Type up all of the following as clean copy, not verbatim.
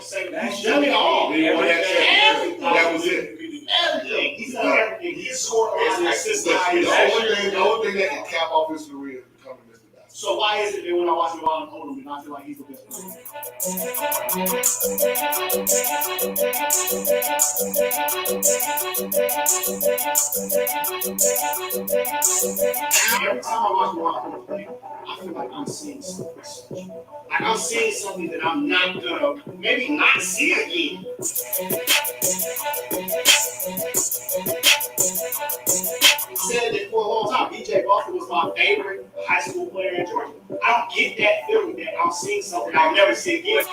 to say He's done it all. Everything. That was it. Everything. He's done everything. He's scored as an assistant. The only thing that can cap off his career is becoming Mr. Basketball. So why is it that when I watch him while I'm older, and I feel like he's the best player? Every time I watch him play, I feel like I'm seeing something special. Like I'm seeing something that I'm not gonna maybe not see again. I said that for a long time. BJ Boston was my favorite high school player in Georgia. I don't get that feeling that I'm seeing something I'll never see again.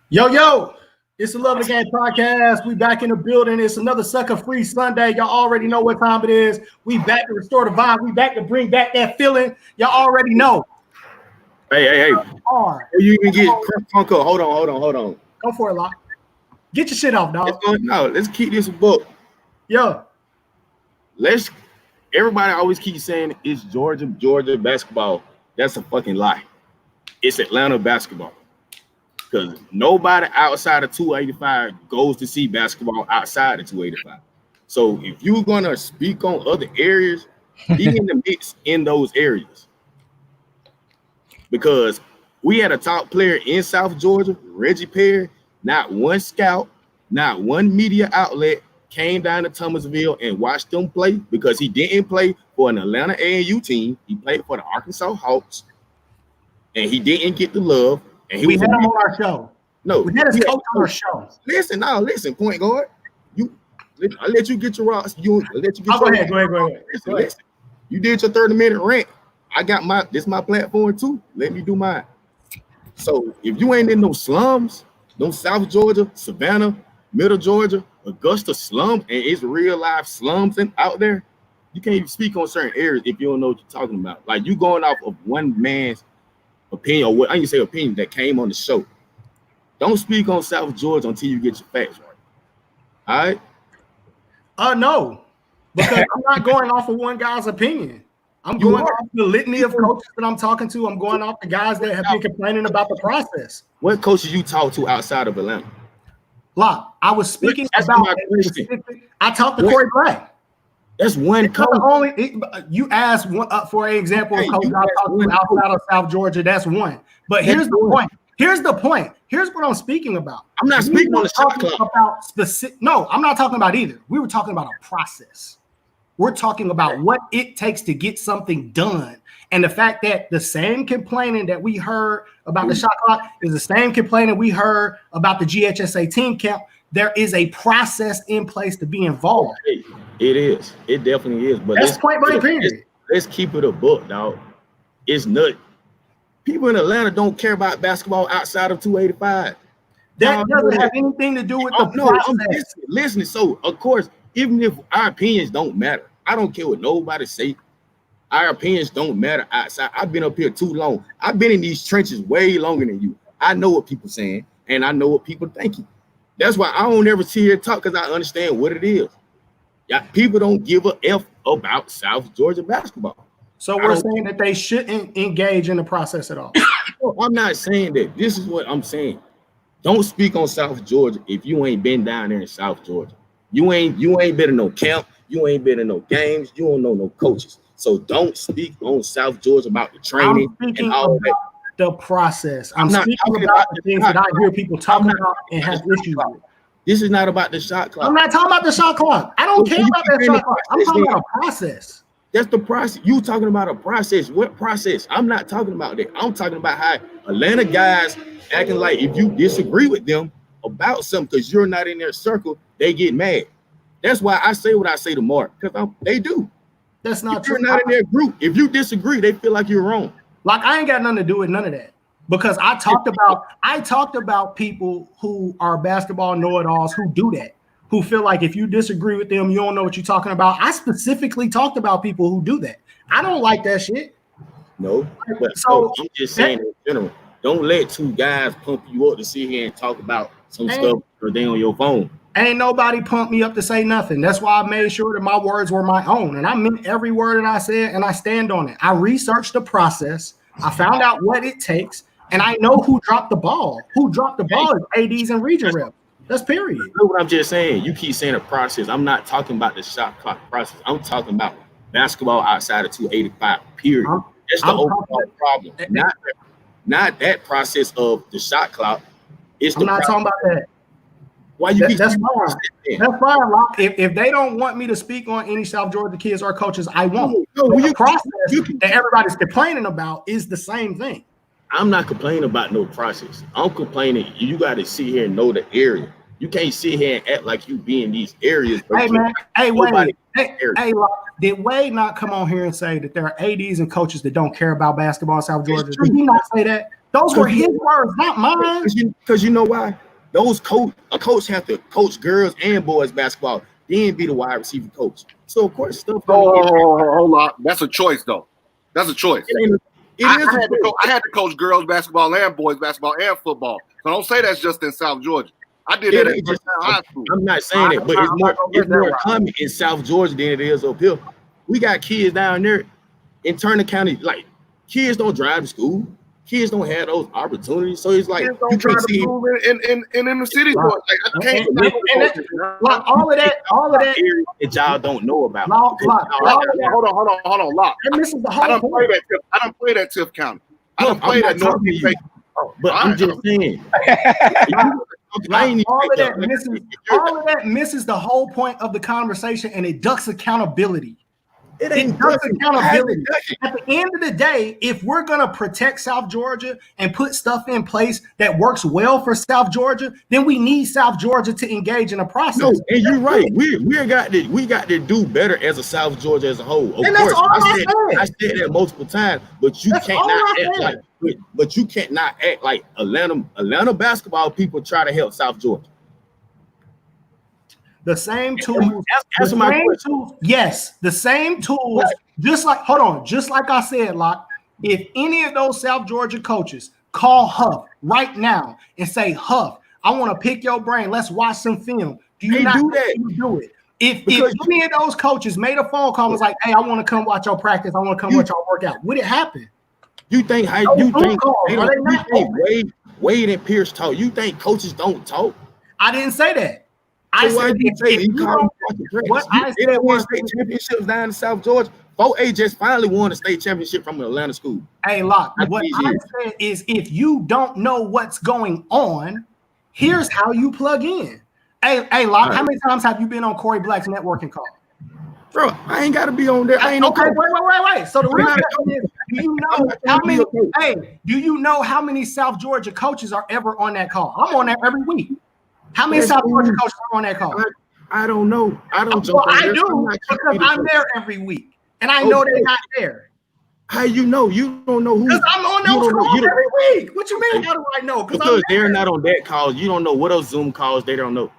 Yo, it's the Love of the Game podcast. We back in the building. It's another sucker free Sunday. Y'all already know what time it is. We back to restore the vibe. We back to bring back that feeling. Y'all already know. Hey. You even get Funko. Hold on. Go for it, Lock. Get your shit off, dog. Let's keep this a book. Yo. Everybody always keeps saying it's Georgia basketball. That's a fucking lie. It's Atlanta basketball. Because nobody outside of 285 goes to see basketball outside of 285. So if you're gonna speak on other areas, be in the mix in those areas. Because we had a top player in South Georgia, Reggie Perry. Not one scout, not one media outlet came down to Thomasville and watched them play because he didn't play for an Atlanta AAU team. He played for the Arkansas Hawks, and he didn't get the love. And we had him on our show. No, we had his coach on our show. Listen, point guard. I let you get your rocks. Go ahead. Listen. You did your 30-minute rant. I got this my platform too. Let me do mine. So if you ain't in no slums, no South Georgia, Savannah, Middle Georgia, Augusta slum, and it's real life slums out there, you can't even speak on certain areas if you don't know what you're talking about. Like you going off of one man's opinion, or what I can say opinion that came on the show. Don't speak on South Georgia until you get your facts right. All right? No, because I'm not going off of one guy's opinion. I'm going off the litany of coaches that I'm talking to. I'm going off the guys that have been complaining about the process. What coaches you talk to outside of Atlanta? Lock, I was speaking about. I talked to Corey Black. That's one coach. You asked for an example of coach I talked to outside of South Georgia. That's one. But here's the point. Here's what I'm speaking about. I'm not speaking on the shot clock. No, I'm not talking about either. We were talking about a process. We're talking about what it takes to get something done. And the fact that the same complaining that we heard about the shot clock is the same complaining we heard about the GHSA team camp. There is a process in place to be involved. It is. It definitely is. But that's point blank period. Let's keep it a book, dog. It's nut. People in Atlanta don't care about basketball outside of 285. That doesn't have anything to do with the process. I'm listening. So, of course, even if our opinions don't matter, I don't care what nobody say. Our opinions don't matter outside. I've been up here too long. I've been in these trenches way longer than you. I know what people saying, and I know what people thinking. That's why I don't ever see here talk, because I understand what it is. Yeah, people don't give a F about South Georgia basketball. So we're saying that they shouldn't engage in the process at all. No, I'm not saying that. This is what I'm saying. Don't speak on South Georgia if you ain't been down there in South Georgia. You ain't been in no camp. You ain't been in no games. You don't know no coaches. So don't speak on South Georgia about the training and all that. The process. I'm speaking about the things that I hear people talking about and have issues with. This is not about the shot clock. I'm not talking about the shot clock. I don't care about that shot clock. I'm talking about a process. That's the process. You talking about a process. What process? I'm not talking about that. I'm talking about how Atlanta guys acting like if you disagree with them about something because you're not in their circle, they get mad. That's why I say what I say to Mark, because they do. That's not true. You're not in their group. If you disagree, they feel like you're wrong. Like I ain't got nothing to do with none of that. Because I talked about people who are basketball know-it-alls who do that, who feel like if you disagree with them, you don't know what you're talking about. I specifically talked about people who do that. I don't like that shit. No, but so I'm just saying in general, don't let two guys pump you up to sit here and talk about some stuff or they on your phone. Ain't nobody pumped me up to say nothing. That's why I made sure that my words were my own. And I meant every word that I said, and I stand on it. I researched the process. I found out what it takes, and I know who dropped the ball. Who dropped the ball is ADs and region reps. That's period. You know what I'm just saying? You keep saying the process. I'm not talking about the shot clock process. I'm talking about basketball outside of 285, period. That's the overall problem. Not that process of the shot clock. I'm not talking about that. Why you keep that's fine. That's fine, Locke. If they don't want me to speak on any South Georgia kids or coaches, I won't. The process that everybody's complaining about is the same thing. I'm not complaining about no process. I'm complaining you got to sit here and know the area. You can't sit here and act like you be in these areas. Hey, man. Hey, Wade. Hey, Locke, did Wade not come on here and say that there are ADs and coaches that don't care about basketball in South Georgia? Did he not say that? Those were his words, not mine. Because you know why? A coach have to coach girls and boys basketball, then be the wide receiver coach. So of course stuff. Hold on. That's a choice though. That's a choice. I had to coach girls basketball and boys basketball and football. So don't say that's just in South Georgia. I did that at high school. I'm not saying it, but it's more common in South Georgia than it is up here. We got kids down there in Turner County, like kids don't drive to school. Kids don't have those opportunities, so it's like you can't see in the city. Like, I can't. Like all of that that y'all don't know about. Hold on, Lock. And this is the whole I don't play that Tiff County. I don't play that Northeast. But I'm just saying. All of that misses the whole point of the conversation, and it ducks accountability. It ducks accountability. At the end of the day, if we're gonna protect South Georgia and put stuff in place that works well for South Georgia, then we need South Georgia to engage in a process. No, and you're right. We got to do better as a South Georgia as a whole. Of and course, I said that multiple times, but you cannot act like Atlanta basketball people try to help South Georgia. The same tools. Answer my question. Yes, the same tools. Just like I said, Locke. If any of those South Georgia coaches call Huff right now and say, Huff, I want to pick your brain. Let's watch some film. Do you not do that? You do it. If any of those coaches made a phone call and was like, hey, I want to come watch your practice. I want to come watch your workout. Would it happen? You think Wade and Pierce talk? You think coaches don't talk? I didn't say that. I said state championships down in South Georgia. 4A just finally won a state championship from an Atlanta school. Hey, Locke, what I said is if you don't know what's going on, here's how you plug in. Hey, Locke, how many times have you been on Corey Black's networking call? Bro, I ain't got to be on there. I ain't okay. Wait. So the real question is, do you know how many South Georgia coaches are ever on that call? I'm on there every week. How many South Georgia coaches are on that call? I don't know. I don't. Well, I do because I'm there every week, and I know they're not there. How you know? You don't know who? Because I'm on those calls every week. What you mean? How do I know? Because they're not on that call. You don't know what those Zoom calls. They don't know.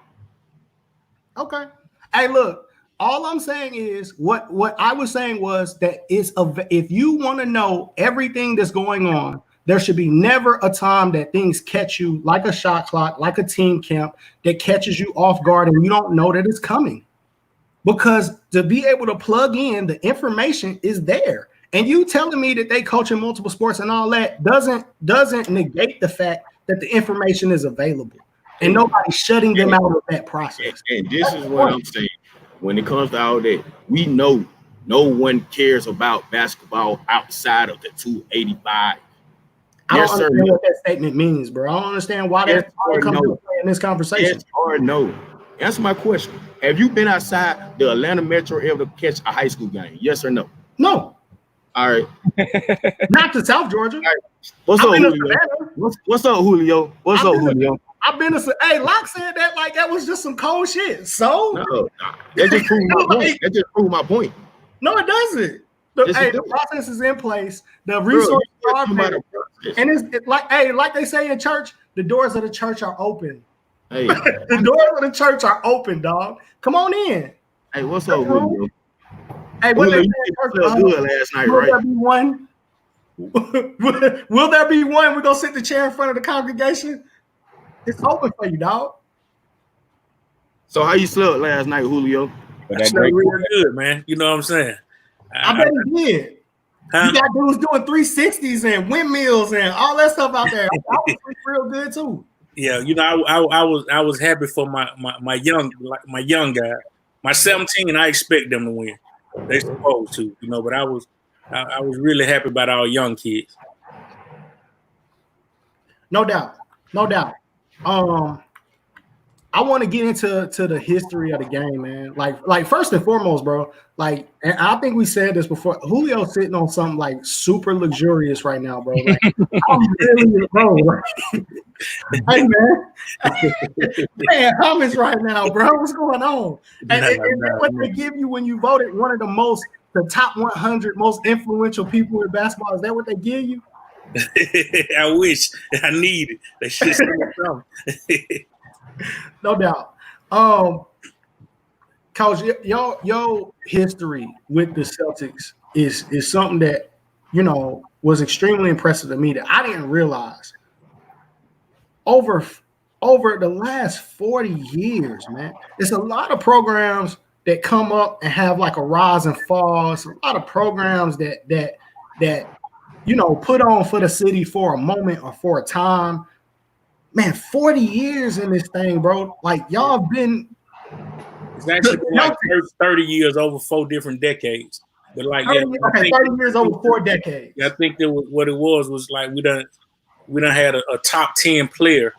Okay. Hey, look. All I'm saying is what I was saying was that if you want to know everything that's going on, there should be never a time that things catch you like a shot clock, like a team camp that catches you off guard and you don't know that it's coming. Because to be able to plug in, the information is there. And you telling me that they coach in multiple sports and all that doesn't negate the fact that the information is available. And nobody's shutting them out of that process. And this is what I'm saying. When it comes to all that, we know no one cares about basketball outside of the 285. I don't understand what that statement means, bro. I don't understand why that's coming to play in this conversation. Yes or no? Answer my question. Have you been outside the Atlanta metro able to catch a high school game? Yes or no? No. All right. Not to South Georgia. Right. What's up, Hulio? What's up, Hulio? What's up, Hulio? I've been to hey, Locke said that like that was just some cold shit. So that just proved my point. That just proved my point. No, it doesn't. The process is in place. The resources are there. And it's like they say in church, the doors of the church are open. Hey, the doors of the church are open, dog. Come on in. Hey, what's up, Hulio? Hey, what they said good last night, will right? There be one? Will there be one? We're gonna sit the chair in front of the congregation. It's open for you, dog. So how you slept last night, Julio? But that great real good, man. You know what I'm saying? I bet he did. Huh? You got dudes doing 360s and windmills and all that stuff out there. I was real good too. Yeah, you know, I was happy for my young guy. My 17, I expect them to win. They supposed to, you know, but I was really happy about our young kids. No doubt. I want to get into the history of the game, man. Like first and foremost, bro. Like, and I think we said this before. Julio's sitting on something like super luxurious right now, bro. Like, I'm really, bro. Like, hey, man, man, hummus right now, bro. What's going on? And what they give you when you voted one of the top 100 most influential people in basketball? Is that what they give you? I wish. I need it. They should say something. No doubt. Coach, your history with the Celtics is something that, you know, was extremely impressive to me that I didn't realize. Over the last 40 years, man, it's a lot of programs that come up and have like a rise and fall. It's a lot of programs that you know, put on for the city for a moment or for a time. Man, 40 years in this thing, bro. Like, y'all have been. It's actually been like 30 years over 4 different decades. But like, 30 years over 4 decades. I think that what it was like we done had a top 10 player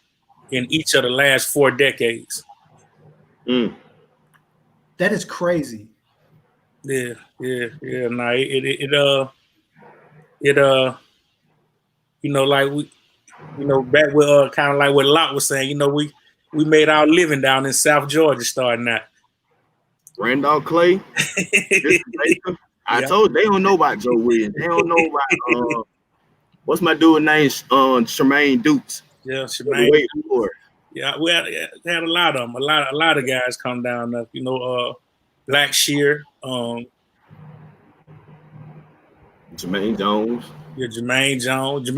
in each of the last 4 decades. That is crazy. Yeah. No, you know, like we. You know, back with kind of like what Locke was saying, you know, we made our living down in South Georgia starting out. Randolph Clay. I told they don't know about Joe Williams. They don't know about what's my dude name? Tremaine Dukes. Yeah, Tremaine. Yeah, we had a lot of them. A lot of guys come down there. You know, Black Shear. Jermaine Jones. Yeah, Jermaine Jones.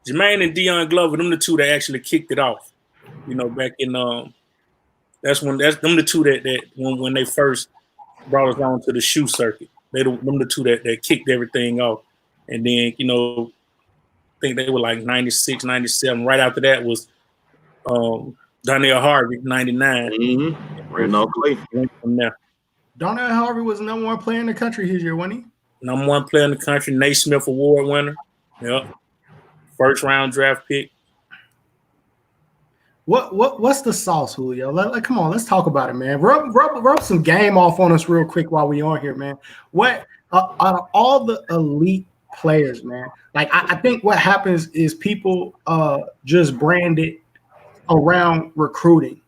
Jermaine and Deion Glover, them the two that actually kicked it off. You know, back in them the two that when they first brought us on to the shoe circuit. Them the two that kicked everything off. And then, you know, I think they were like 96, 97. Right after that was Donnell Harvey, 99. Mm-hmm. Randolph Clay. From there. Donnell Harvey was the number 1 player in the country his year, wasn't he? Number 1 player in the country, Naismith Award winner. Yep. First round draft pick. What's the sauce, Julio? Come on, let's talk about it, man. Rub some game off on us real quick while we on here, man. What out of all the elite players, man? Like I think what happens is people just brand it around recruiting,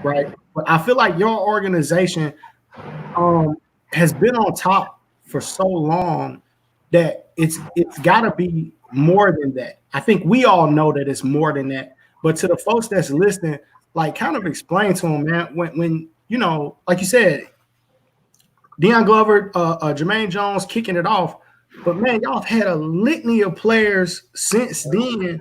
right? But I feel like your organization has been on top for so long that it's got to be more than that. I think we all know that it's more than that. But to the folks that's listening, like, kind of explain to them, man, when you know, like you said, Deion Glover, Jermaine Jones kicking it off. But, man, y'all have had a litany of players since then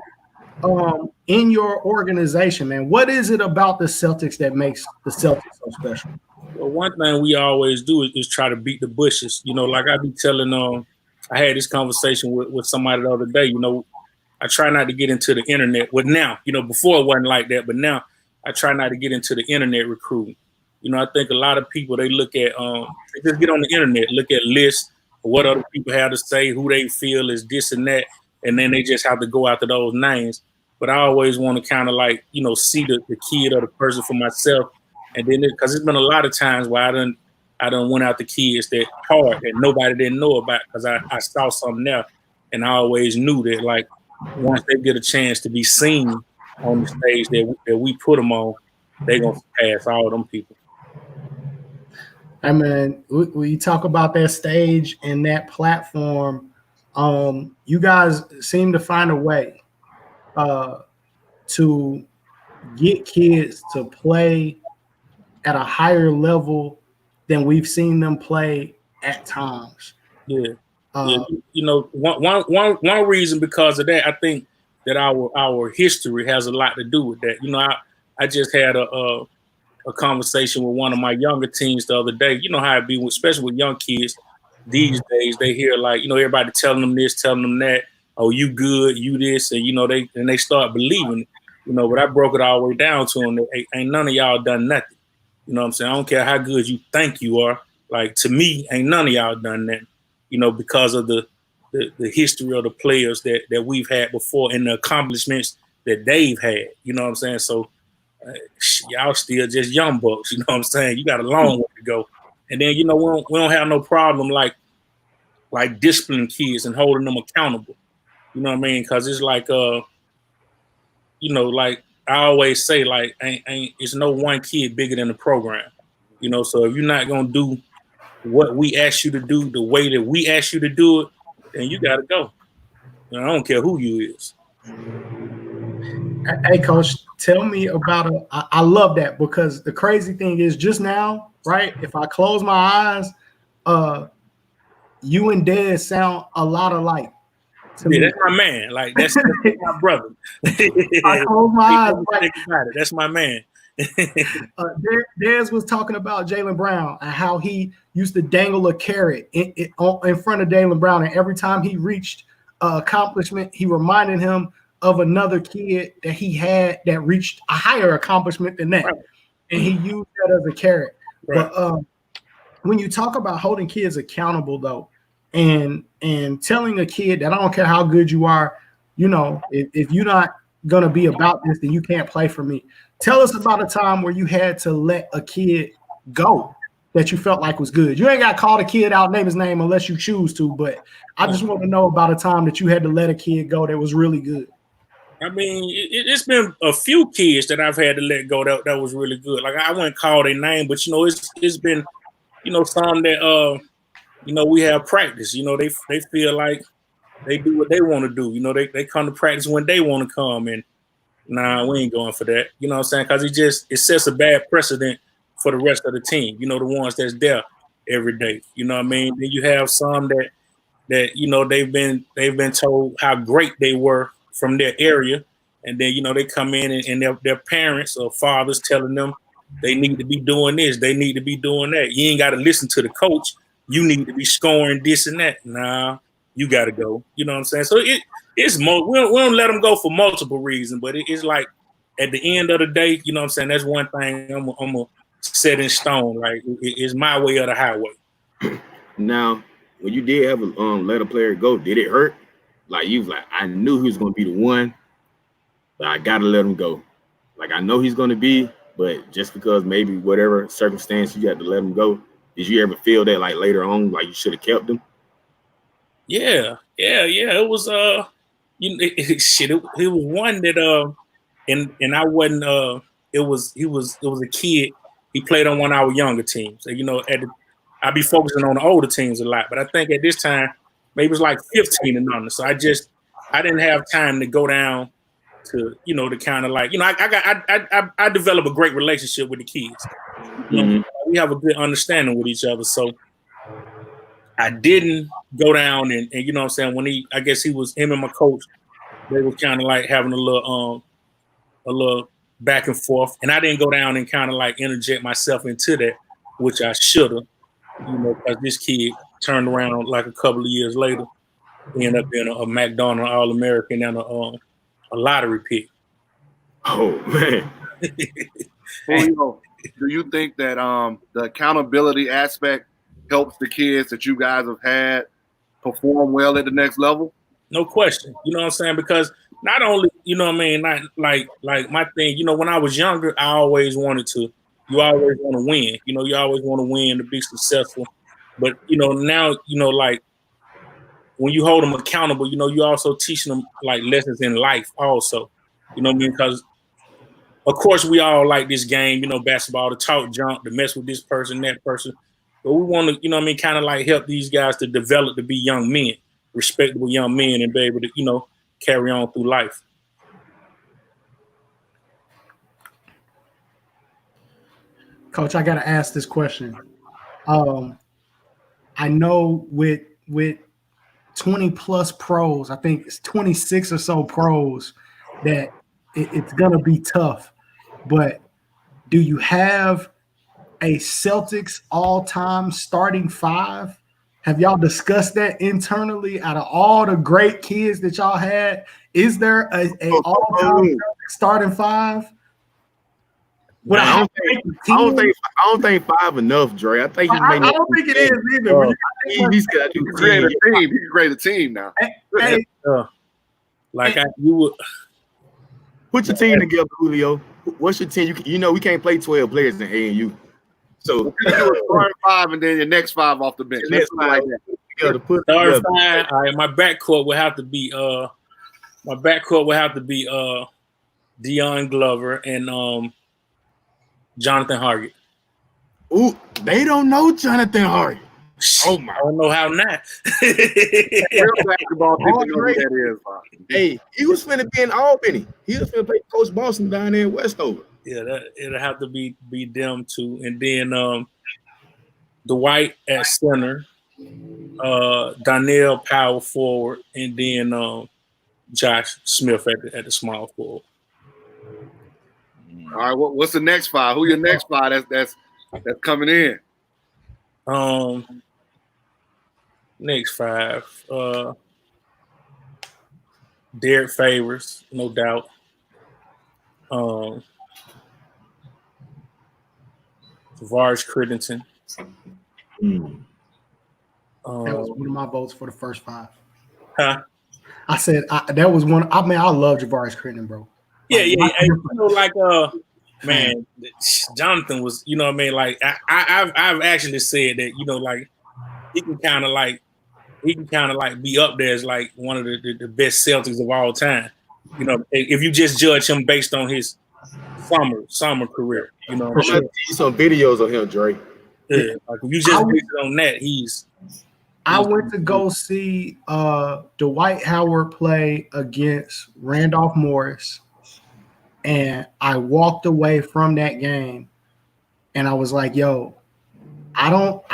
in your organization, man. What is it about the Celtics that makes the Celtics so special? Well, one thing we always do is try to beat the bushes. You know, like I be telling I had this conversation with somebody the other day. You know, I try not to get into the internet. Well, now, you know, before it wasn't like that, but now I try not to get into the internet recruiting. You know, I think a lot of people, they look at, they just get on the internet, look at lists of what other people have to say, who they feel is this and that, and then they just have to go after those names. But I always want to kind of like, you know, see the kid or the person for myself. And then, because it's been a lot of times where I done went out the kids that hard that nobody didn't know about because I saw something there. And I always knew that, like, once they get a chance to be seen on the stage that we put them on, they're going to pass all them people. I mean, we talk about that stage and that platform. You guys seem to find a way to get kids to play at a higher level than we've seen them play at times. Yeah. You know, one reason because of that, I think that our history has a lot to do with that. You know, I just had a conversation with one of my younger teens the other day. You know how it be, especially with young kids these days. They hear like, you know, everybody telling them this, telling them that. Oh, you good, you this, and you know they start believing it. You know, but I broke it all the way down to them. That ain't none of y'all done nothing. You know what I'm saying? I don't care how good you think you are. Like, to me, ain't none of y'all done that. You know, because of the history of the players that we've had before and the accomplishments that they've had. You know what I'm saying? So y'all still just young bucks. You know what I'm saying? You got a long way to go. And then, you know, we don't have no problem like disciplining kids and holding them accountable. You know what I mean? Because it's like, you know, like I always say, like, ain't it's no one kid bigger than the program. You know, so if you're not gonna do what we ask you to do the way that we ask you to do it, then you gotta go. You know, I don't care who you is. Hey, Coach, tell me about I love that, because the crazy thing is just now, right? If I close my eyes, you and Dad sound a lot alike. Yeah, that's my man. Like that's my brother. I close my eyes. Think about it. That's my man. Dez was talking about Jaylen Brown and how he used to dangle a carrot in front of Jaylen Brown, and every time he reached accomplishment, he reminded him of another kid that he had that reached a higher accomplishment than that, right. And he used that as a carrot. Right. But when you talk about holding kids accountable, though, and telling a kid that I don't care how good you are, you know, if you're not gonna be about this, then you can't play for me. Tell us about a time where you had to let a kid go that you felt like was good. You ain't got to call the kid out, name his name unless you choose to, but I just want to know about a time that you had to let a kid go that was really good. I mean, it's been a few kids that I've had to let go that was really good. Like, I wouldn't call their name, but, you know, it's been, you know, some that, you know, we have practice. You know, they feel like they do what they want to do. You know, they come to practice when they want to come, and nah, we ain't going for that. You know what I'm saying? Because it sets a bad precedent for the rest of the team. You know, the ones that's there every day. You know what I mean? Then you have some that you know they've been told how great they were from their area, and then you know they come in and their parents or fathers telling them they need to be doing this, they need to be doing that. You ain't got to listen to the coach. You need to be scoring this and that. Nah, you got to go. You know what I'm saying? So it's we don't let them go for multiple reasons, but it's like at the end of the day, you know what I'm saying? That's one thing I'm a set in stone. Like it's my way or the highway. Now, when you did have let a player go, did it hurt? Like you was like, I knew he was gonna be the one, but I gotta let him go. Like I know he's gonna be, but just because maybe whatever circumstance you had to let him go. Did you ever feel that like later on, like you should have kept him? Yeah. It was you know, it was one that and I wasn't he was a kid. He played on one of our younger teams. You know, I'd be focusing on the older teams a lot, but I think at this time maybe it was like 15 and under. So I didn't have time to go down to, you know, to kind of like, you know, I develop a great relationship with the kids. You know, we have a good understanding with each other. So I didn't go down and you know what I'm saying, when him and my coach, they were kind of like having a little back and forth. And I didn't go down and kind of like interject myself into that, which I should have, you know, because this kid turned around like a couple of years later, he ended up being a McDonald's All-American and a lottery pick. Oh, man. Hulio, do you think that the accountability aspect helps the kids that you guys have had perform well at the next level? No question. You know what I'm saying? Because not only, you know what I mean, not like my thing, you know, when I was younger, I always wanted to, you always want to win. You know, you always want to win to be successful. But, you know, now, you know, like when you hold them accountable, you know, you also teaching them like lessons in life also. You know what I mean? Because of course we all like this game, you know, basketball, to talk junk, to mess with this person, that person. But we want to, you know what I mean, kind of like help these guys to develop to be young men, respectable young men, and be able to, you know, carry on through life. Coach, I got to ask this question. I know with 20 plus pros, I think it's 26 or so pros, that it's going to be tough. But do you have a Celtics all-time starting five? Have y'all discussed that internally? Out of all the great kids that y'all had, is there a all-time Celtics starting five? I don't think five enough, Dre. I think he I don't think it is either. He's got to create a team. He create a team now. Hey, you would put your team together, Hulio. What's your team? You know we can't play 12 players in ANU. So you do a starting five and then your next five off the bench. Next five, like that. Starting five. All right, my backcourt would have to be Deion Glover and Jonathan Hargett. Ooh, they don't know Jonathan Hargett. Oh my! I don't know how not. Real basketball people know who that is. Hey, he was finna be in Albany. He was finna play Coach Boston down there in Westover. Yeah, it'll have to be them two, and then Dwight at center, Donnell power forward, and then Josh Smith at the small forward. All right, what's the next five? Who your next five that's coming in? Next five, Derek Favors, no doubt. Tavares Crittenton. That was one of my votes for the first five. Huh? I said that was one. I mean, I love Javaris Crittenton, bro. Man, Jonathan was, you know what I mean? Like I've actually said that, you know, like he can kind of like be up there as like one of the best Celtics of all time. You know, if you just judge him based on his summer career, you know. I'll see some videos of him, Dre. Yeah, like if you just based it on that, I went to go see Dwight Howard play against Randolph Morris, and I walked away from that game, and I was like, "Yo, I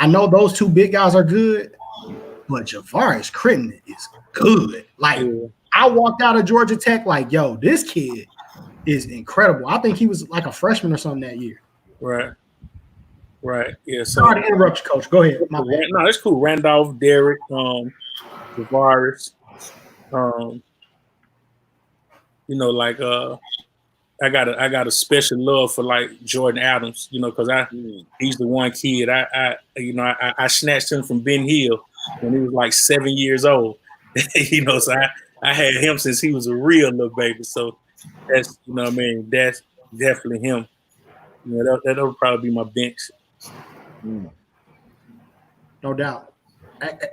know those two big guys are good, but Javaris Crittenton is good." Like, I walked out of Georgia Tech like, "Yo, this kid is incredible." I think he was like a freshman or something that year. Right. Yeah. So, sorry to interrupt you, Coach. Go ahead. No, it's cool. Randolph, Derek, Tavares. You know, like I got a special love for like Jordan Adams. You know, because he's the one kid I snatched him from Ben Hill when he was like 7 years old. You know, so I had him since he was a real little baby. So that's, you know what I mean, that's definitely him. You know, that'll probably be my bench. No doubt.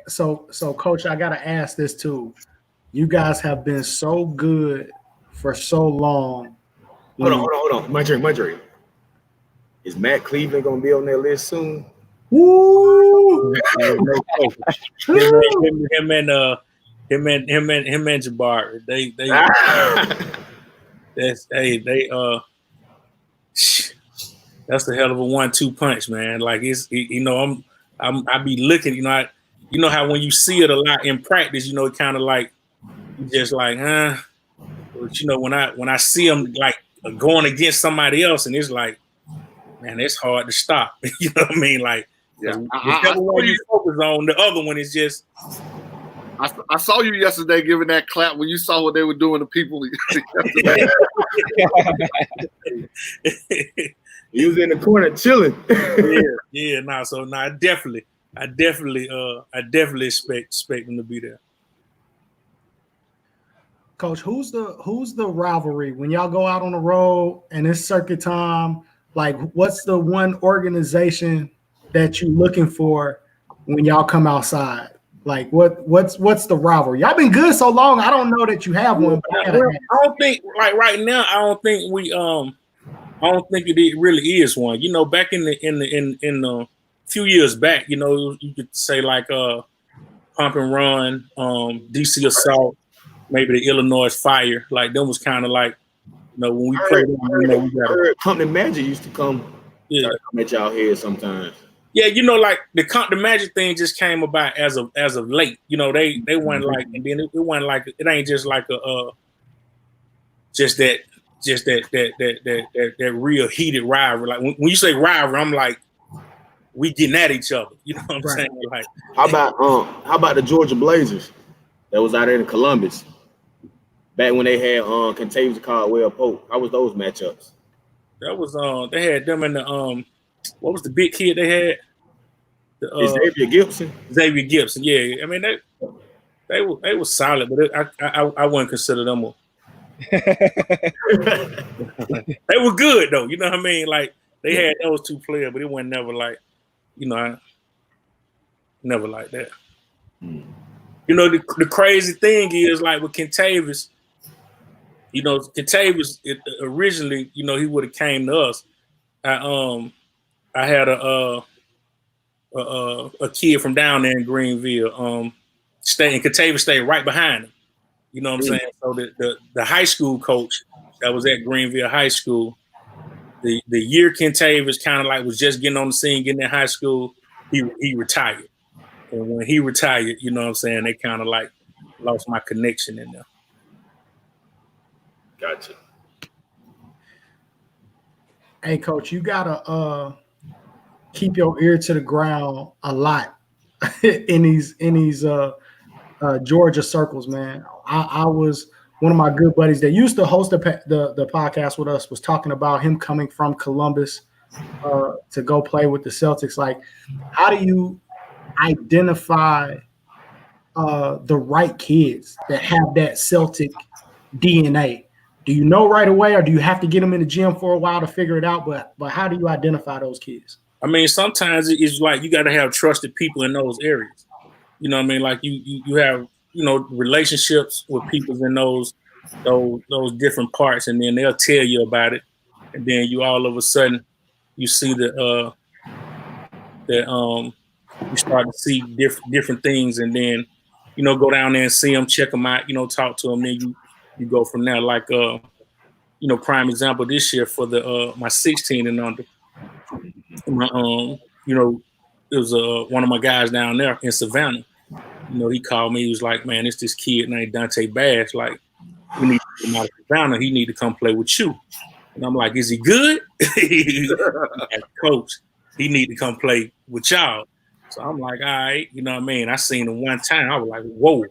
So Coach, I gotta ask this too. You guys have been so good for so long. Hold on. My dream. Is Matt Cleveland gonna be on that list soon? Woo! him and Jabbar. That's the hell of a 1-2 punch, man. Like I be looking, you know how when you see it a lot in practice, you know, it kind of like you just like, But you know, when I see them like going against somebody else, and it's like, man, it's hard to stop. You know what I mean? Like, whichever one you focus on, the other one is just. I saw you yesterday giving that clap when you saw what they were doing to people yesterday. He was in the corner chilling. I definitely expect him to be there. Coach, who's the rivalry when y'all go out on the road and it's circuit time? Like, what's the one organization that you're looking for when y'all come outside? Like, what's the rivalry? Y'all been good so long. I don't know that you have one. But I don't think like right now. I don't think it really is one. You know, back in the few years back, you know, you could say like Pump and Run, DC Assault, maybe the Illinois Fire. Like them was kind of like, you know, when we played them, you know, we got Company Magic used to come at y'all head sometimes. Yeah, you know, like the Magic thing just came about as of late. You know, they weren't like, and then it wasn't like, it ain't just like just that just that real heated rivalry. Like when you say rivalry, I'm like, we getting at each other. You know what I'm saying? Like, how about the Georgia Blazers that was out there in Columbus back when they had Contavious Caldwell Pope? How was those matchups? That was they had them in the what was the big kid they had? Xavier Gibson. Xavier Gibson, yeah. I mean they were solid, but I wouldn't consider them. They were good though, you know what I mean? Like they had those two players, but it wasn't never like, you know, never like that. You know, the crazy thing is like with Contavious, you know, Contavious originally, you know, he would have came to us. I had a kid from down there in Greenville, and Contavious stayed right behind him. You know what I'm saying? So the high school coach that was at Greenville High School, the year Contavious kind of like was just getting on the scene, getting in high school, he retired. And when he retired, you know what I'm saying, they kind of like lost my connection in there. Gotcha. Hey, Coach, you gotta keep your ear to the ground a lot in these Georgia circles, man. I was one of my good buddies that used to host the podcast with us was talking about him coming from Columbus to go play with the Celtics. Like, how do you identify the right kids that have that Celtic DNA? Do you know right away, or do you have to get them in the gym for a while to figure it out? But how do you identify those kids? I mean, sometimes it's like you got to have trusted people in those areas. You know what I mean? Like you have, you know, relationships with people in those different parts, and then they'll tell you about it, and then you all of a sudden you see you start to see different things, and then you know go down there and see them, check them out, you know, talk to them, then you go from there. Like you know, prime example this year for the my 16 and under, my you know, it was one of my guys down there in Savannah. You know, he called me. He was like, "Man, it's this kid named Dante Bass. Like, we need to get him out of Savannah. He need to come play with you." And I'm like, "Is he good?" Coach, he need to come play with y'all. So I'm like, "All right," you know what I mean? I seen him one time. I was like, "Whoa."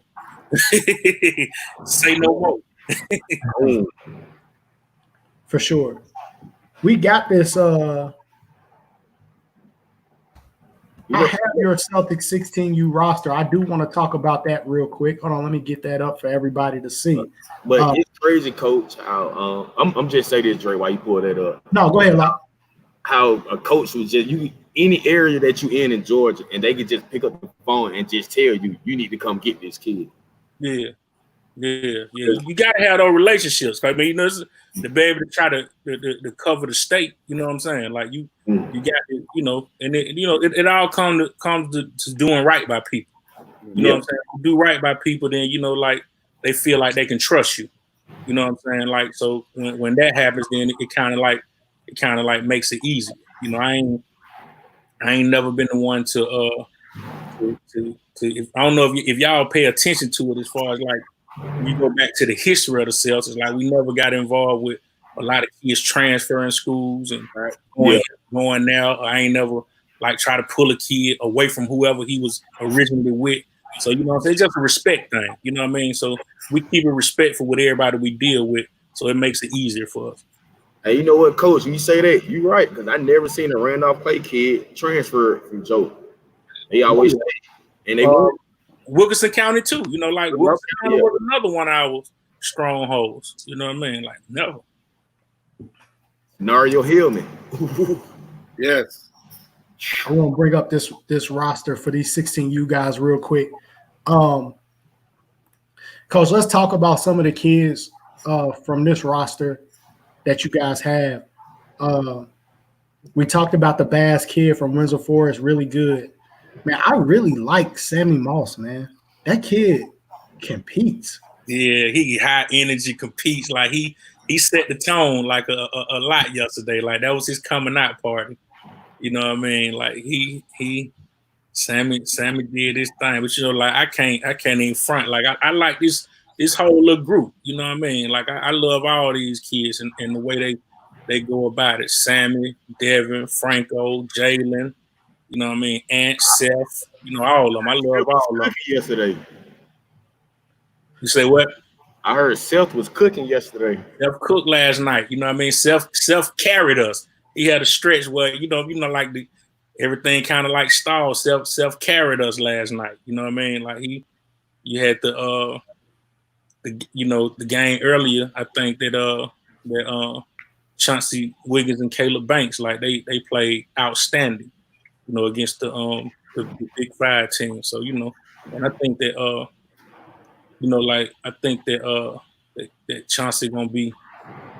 Say no more. For sure. We got this. I have your Celtics 16U roster. I do want to talk about that real quick. Hold on, let me get that up for everybody to see. But it's crazy, Coach. How I'm just saying this, Dre, while you pull that up. No, go ahead, Locke. How a coach was just any area that you in Georgia, and they could just pick up the phone and just tell you need to come get this kid. Yeah. You gotta have those relationships. I mean, you know, to be able to try to cover the state. You know what I'm saying? Like you got to, you know, and it all comes to doing right by people. You know what I'm saying? You do right by people, then you know, like they feel like they can trust you. You know what I'm saying? Like so, when that happens, then it kind of like makes it easy. You know, I ain't never been the one to if, I don't know if y'all pay attention to it as far as like. When you go back to the history of the Celtics, like we never got involved with a lot of kids transferring schools and going now. I ain't never like try to pull a kid away from whoever he was originally with. So, you know, it's just a respect thing. You know what I mean? So we keep it respectful with everybody we deal with. So it makes it easier for us. Hey, you know what, Coach? When you say that, you're right. Because I never seen a Randolph Clay kid transfer from Joe. They always say, and they Wilkinson County too, you know, like Wilkinson County was another one of our strongholds. You know what I mean? Like never. Nario Hillman. Yes. I want to bring up this roster for these 16U guys real quick. Coach, let's talk about some of the kids from this roster that you guys have. We talked about the Bass kid from Windsor Forest, really good. Man, I really like Sammy Moss, man. That kid competes. Yeah, he high energy, competes. Like he set the tone like a lot yesterday. Like that was his coming out party. You know what I mean? Like Sammy did his thing. But you know, like I can't even front. Like I like this this whole little group. You know what I mean? Like I love all these kids and the way they go about it. Sammy, Devin, Franco, Jalen. You know what I mean? Ant, Seth. You know all of them. I love all of them. Yesterday. You say what? I heard Seth was cooking yesterday. Seth cooked last night. You know what I mean? Seth carried us. He had a stretch where you know, like everything kind of like stalled. Seth carried us last night. You know what I mean? Like you had the game earlier. I think that Chauncey Wiggins and Caleb Banks, like they played outstanding. You know, against the Big Five team. So you know, and I think that I think that Chauncey gonna be.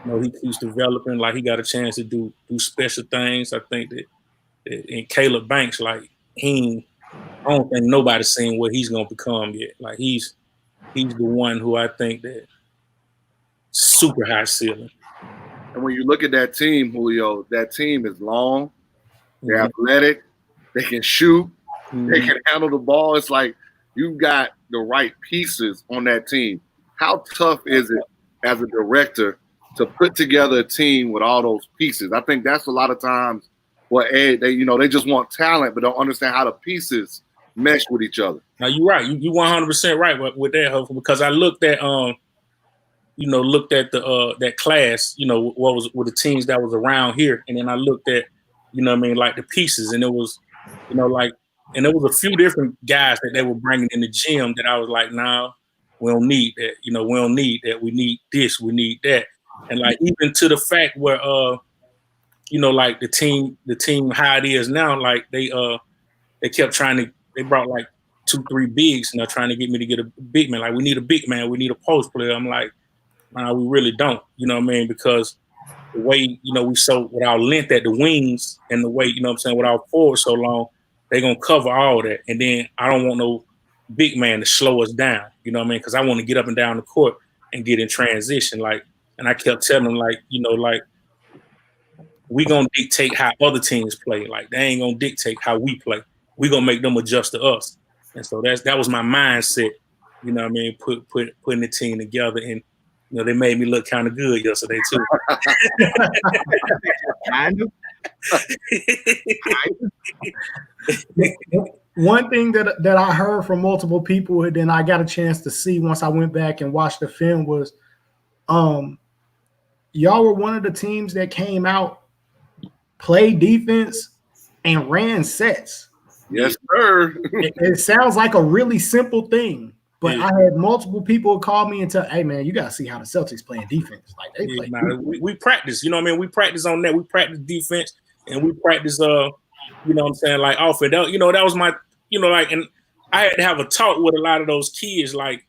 You know, he keeps developing. Like he got a chance to do special things. I think that in Caleb Banks, like I don't think nobody's seen what he's gonna become yet. Like he's the one who I think that super high ceiling. And when you look at that team, Julio, that team is long, they're athletic, they can shoot, they can handle the ball. It's like you've got the right pieces on that team. How tough is it as a director to put together a team with all those pieces? I think that's a lot of times what they just want talent but don't understand how the pieces mesh with each other. Now you're right. You 100% right with that, Huff, because I looked at the that class, what the teams that was around here, and then I looked at, like the pieces, and it was, and there was a few different guys that they were bringing in the gym that I was like, nah, we don't need that. We don't need that. We need this. We need that. And like even to the fact where like the team how it is now, like they kept they brought like 2-3 bigs, trying to get me to get a big man. Like we need a big man, we need a post player. I'm like, nah, we really don't. You know what I mean? Because the way we so with our length at the wings and the way with our forward so long, they're gonna cover all that. And then I don't want no big man to slow us down. You know what I mean? Because I want to get up and down the court and get in transition. Like. And I kept telling them, like, we gonna dictate how other teams play. Like they ain't gonna dictate how we play. We gonna make them adjust to us. And so that was my mindset. You know what I mean? Putting the team together, and they made me look kind of good yesterday too. Kind of. One thing that I heard from multiple people, and then I got a chance to see once I went back and watched the film was, y'all were one of the teams that came out, played defense, and ran sets. Yes, sir. It sounds like a really simple thing, but I had multiple people call me and tell, "Hey, man, you got to see how the Celtics playing defense. Like they play. We practice. You know what I mean? We practice on that. We practice defense, and we practice. Like offense. That was my. And I had to have a talk with a lot of those kids. Like,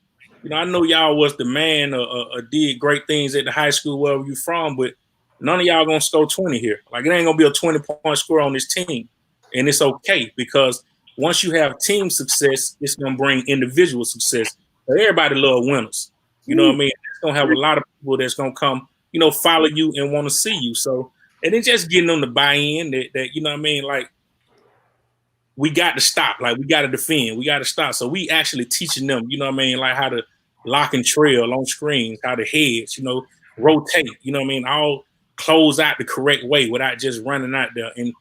I know y'all was the man or did great things at the high school wherever you from, but none of y'all gonna score 20 here. Like it ain't gonna be a 20-point score on this team. And it's okay because once you have team success, it's gonna bring individual success. Everybody love winners. You know what I mean? It's gonna have a lot of people that's gonna come, follow you and want to see you. So and then just getting them to buy in that you know what I mean, like we got to stop, like we got to defend, we got to stop. So we actually teaching them, you know what I mean, like how to lock and trail on screens, how to hedge, rotate, you know what I mean, all close out the correct way without just running out there. And,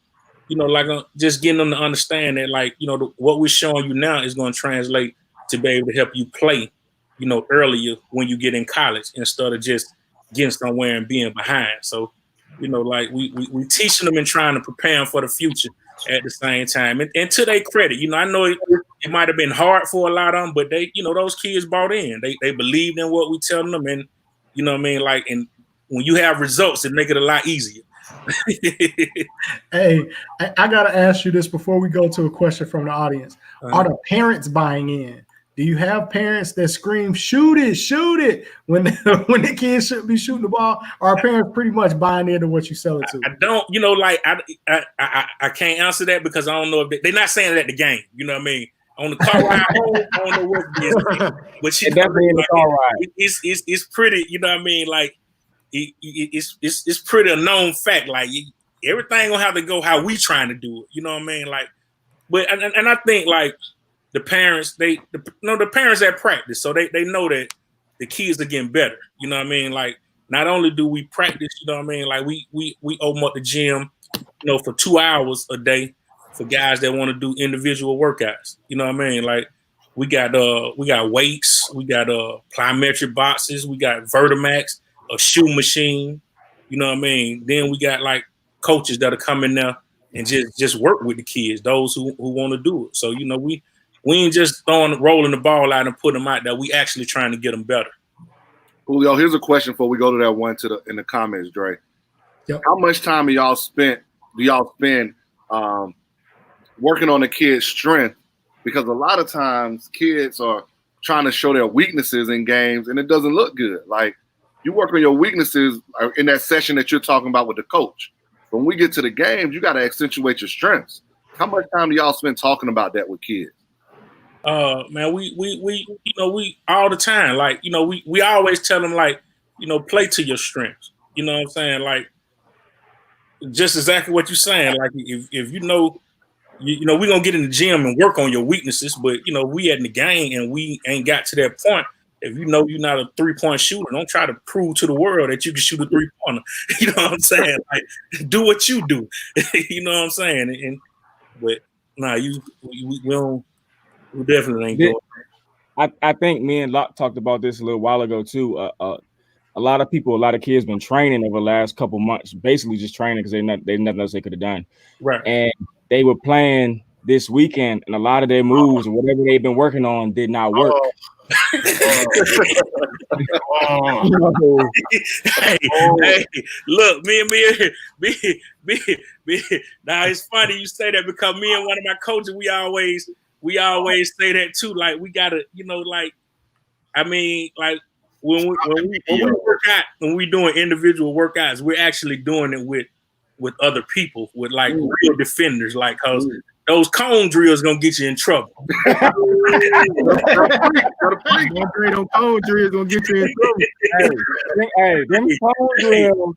just getting them to understand that, like, what we're showing you now is going to translate to be able to help you play, earlier when you get in college instead of just getting somewhere and being behind. So, like we teaching them and trying to prepare them for the future at the same time. And to their credit, I know it might have been hard for a lot of them, but they, those kids bought in. They believed in what we telling them, and you know what I mean? Like, and when you have results, it make it a lot easier. Hey, I gotta ask you this before we go to a question from the audience. Are the parents buying in? Do you have parents that scream, shoot it, when the kids should be shooting the ball? Or are parents pretty much buying into what you sell it to? I don't, I can't answer that because I don't know if they're not saying it at the game. You know what I mean? On the car ride home, I don't know what's being said. But it's pretty, you know what I mean? Like it's pretty a known fact. Like everything gonna have to go how we trying to do it. You know what I mean? Like, but and I think like the parents, the parents at practice, so they know that the kids are getting better. You know what I mean? Like, not only do we practice, you know what I mean? Like we open up the gym, you know, for 2 hours a day for guys that want to do individual workouts. You know what I mean? Like we got weights, we got plyometric boxes, we got Vertimax, a shoe machine. You know what I mean? Then we got like coaches that are coming there and just work with the kids, those who want to do it. So, you know, we ain't just rolling the ball out and putting them out there. We actually trying to get them better. Julio, here's a question before we go to that one in the comments, Dre. Yep. How much time do y'all spend working on the kids' strength? Because a lot of times kids are trying to show their weaknesses in games and it doesn't look good. Like you work on your weaknesses in that session that you're talking about with the coach. When we get to the games, you got to accentuate your strengths. How much time do y'all spend talking about that with kids? Man, we you know, we all the time, like, you know, we always tell them, like, you know, play to your strengths. You know what I'm saying? Like, just exactly what you're saying. Like, if you know, you know, we're gonna get in the gym and work on your weaknesses, but you know, we in the game and we ain't got to that point. If you know you're not a 3-point shooter, don't try to prove to the world that you can shoot a 3-pointer. You know what I'm saying? Like, do what you do. You know what I'm saying? But nah, we don't. We definitely ain't going. I think me and Locke talked about this a little while ago too. A lot of people, a lot of kids been training over the last couple months, basically just training because they nothing else they could have done. Right. And they were playing this weekend, and a lot of their moves and whatever they've been working on did not work. Hey, look, me. Now it's funny you say that because me and one of my coaches, we always say that too. Like we gotta, you know, like I mean, like when we work out, when we doing individual workouts, we're actually doing it with other people, with like real defenders, like cause those cone drills gonna get you in trouble. Don't trade on cone drills gonna get you in trouble. Hey, them cone drills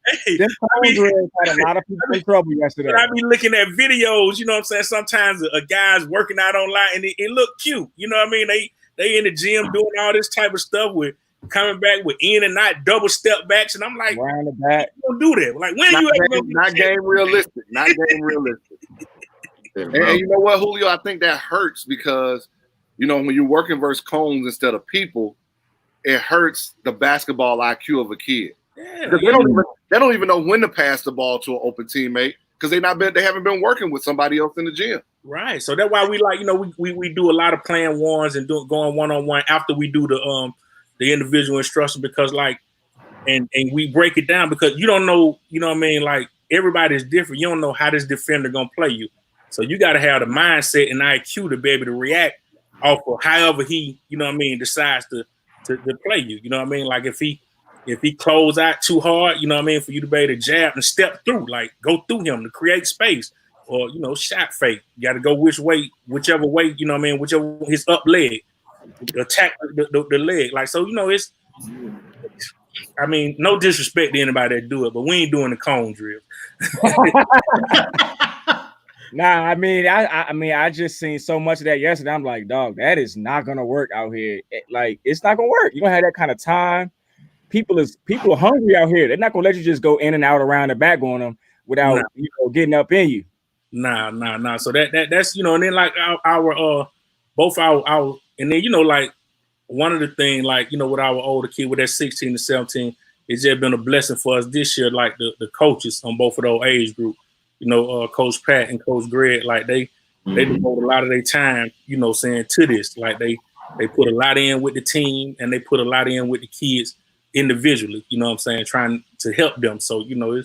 had a lot of people in trouble yesterday. I be looking at videos, you know what I'm saying? Sometimes a guy's working out online and it look cute. You know what I mean? They in the gym doing all this type of stuff with coming back with in and out double step backs, and I'm like, around the back. You don't do that. Like when Not you ever not game realistic. Not game realistic. And you know what, Julio? I think that hurts because, you know, when you're working versus cones instead of people, it hurts the basketball IQ of a kid. Yeah, Because they don't even know when to pass the ball to an open teammate because they haven't been working with somebody else in the gym. Right. So that's why we like, you know, we do a lot of playing ones and going one-on-one after we do the individual instruction, because like and we break it down because you don't know, you know what I mean? Like everybody's different. You don't know how this defender gonna play you. So you got to have the mindset and IQ to be able to react off of however he, you know what I mean, decides to play you. You know what I mean? Like if he close out too hard, you know what I mean, for you to be able to jab and step through, like go through him to create space, or you know, shot fake. You got to go whichever way, you know what I mean, whichever his up leg, attack the leg. Like so, you know, it's. I mean, no disrespect to anybody that do it, but we ain't doing the cone drill. Nah, I mean, I just seen so much of that yesterday. I'm like, dog, that is not gonna work out here. It's not gonna work. You don't have that kind of time. People are hungry out here. They're not gonna let you just go in and out around the back on them without getting up in you. Nah. So that's you know, and then like our and then you know, like one of the things, like, you know, with our older kid with that 16 to 17, it's just been a blessing for us this year, like the coaches on both of those age group. You know, Coach Pat and Coach Greg, like they devote a lot of their time, you know, saying to this. Like they put a lot in with the team and they put a lot in with the kids individually, you know what I'm saying, trying to help them. So, you know,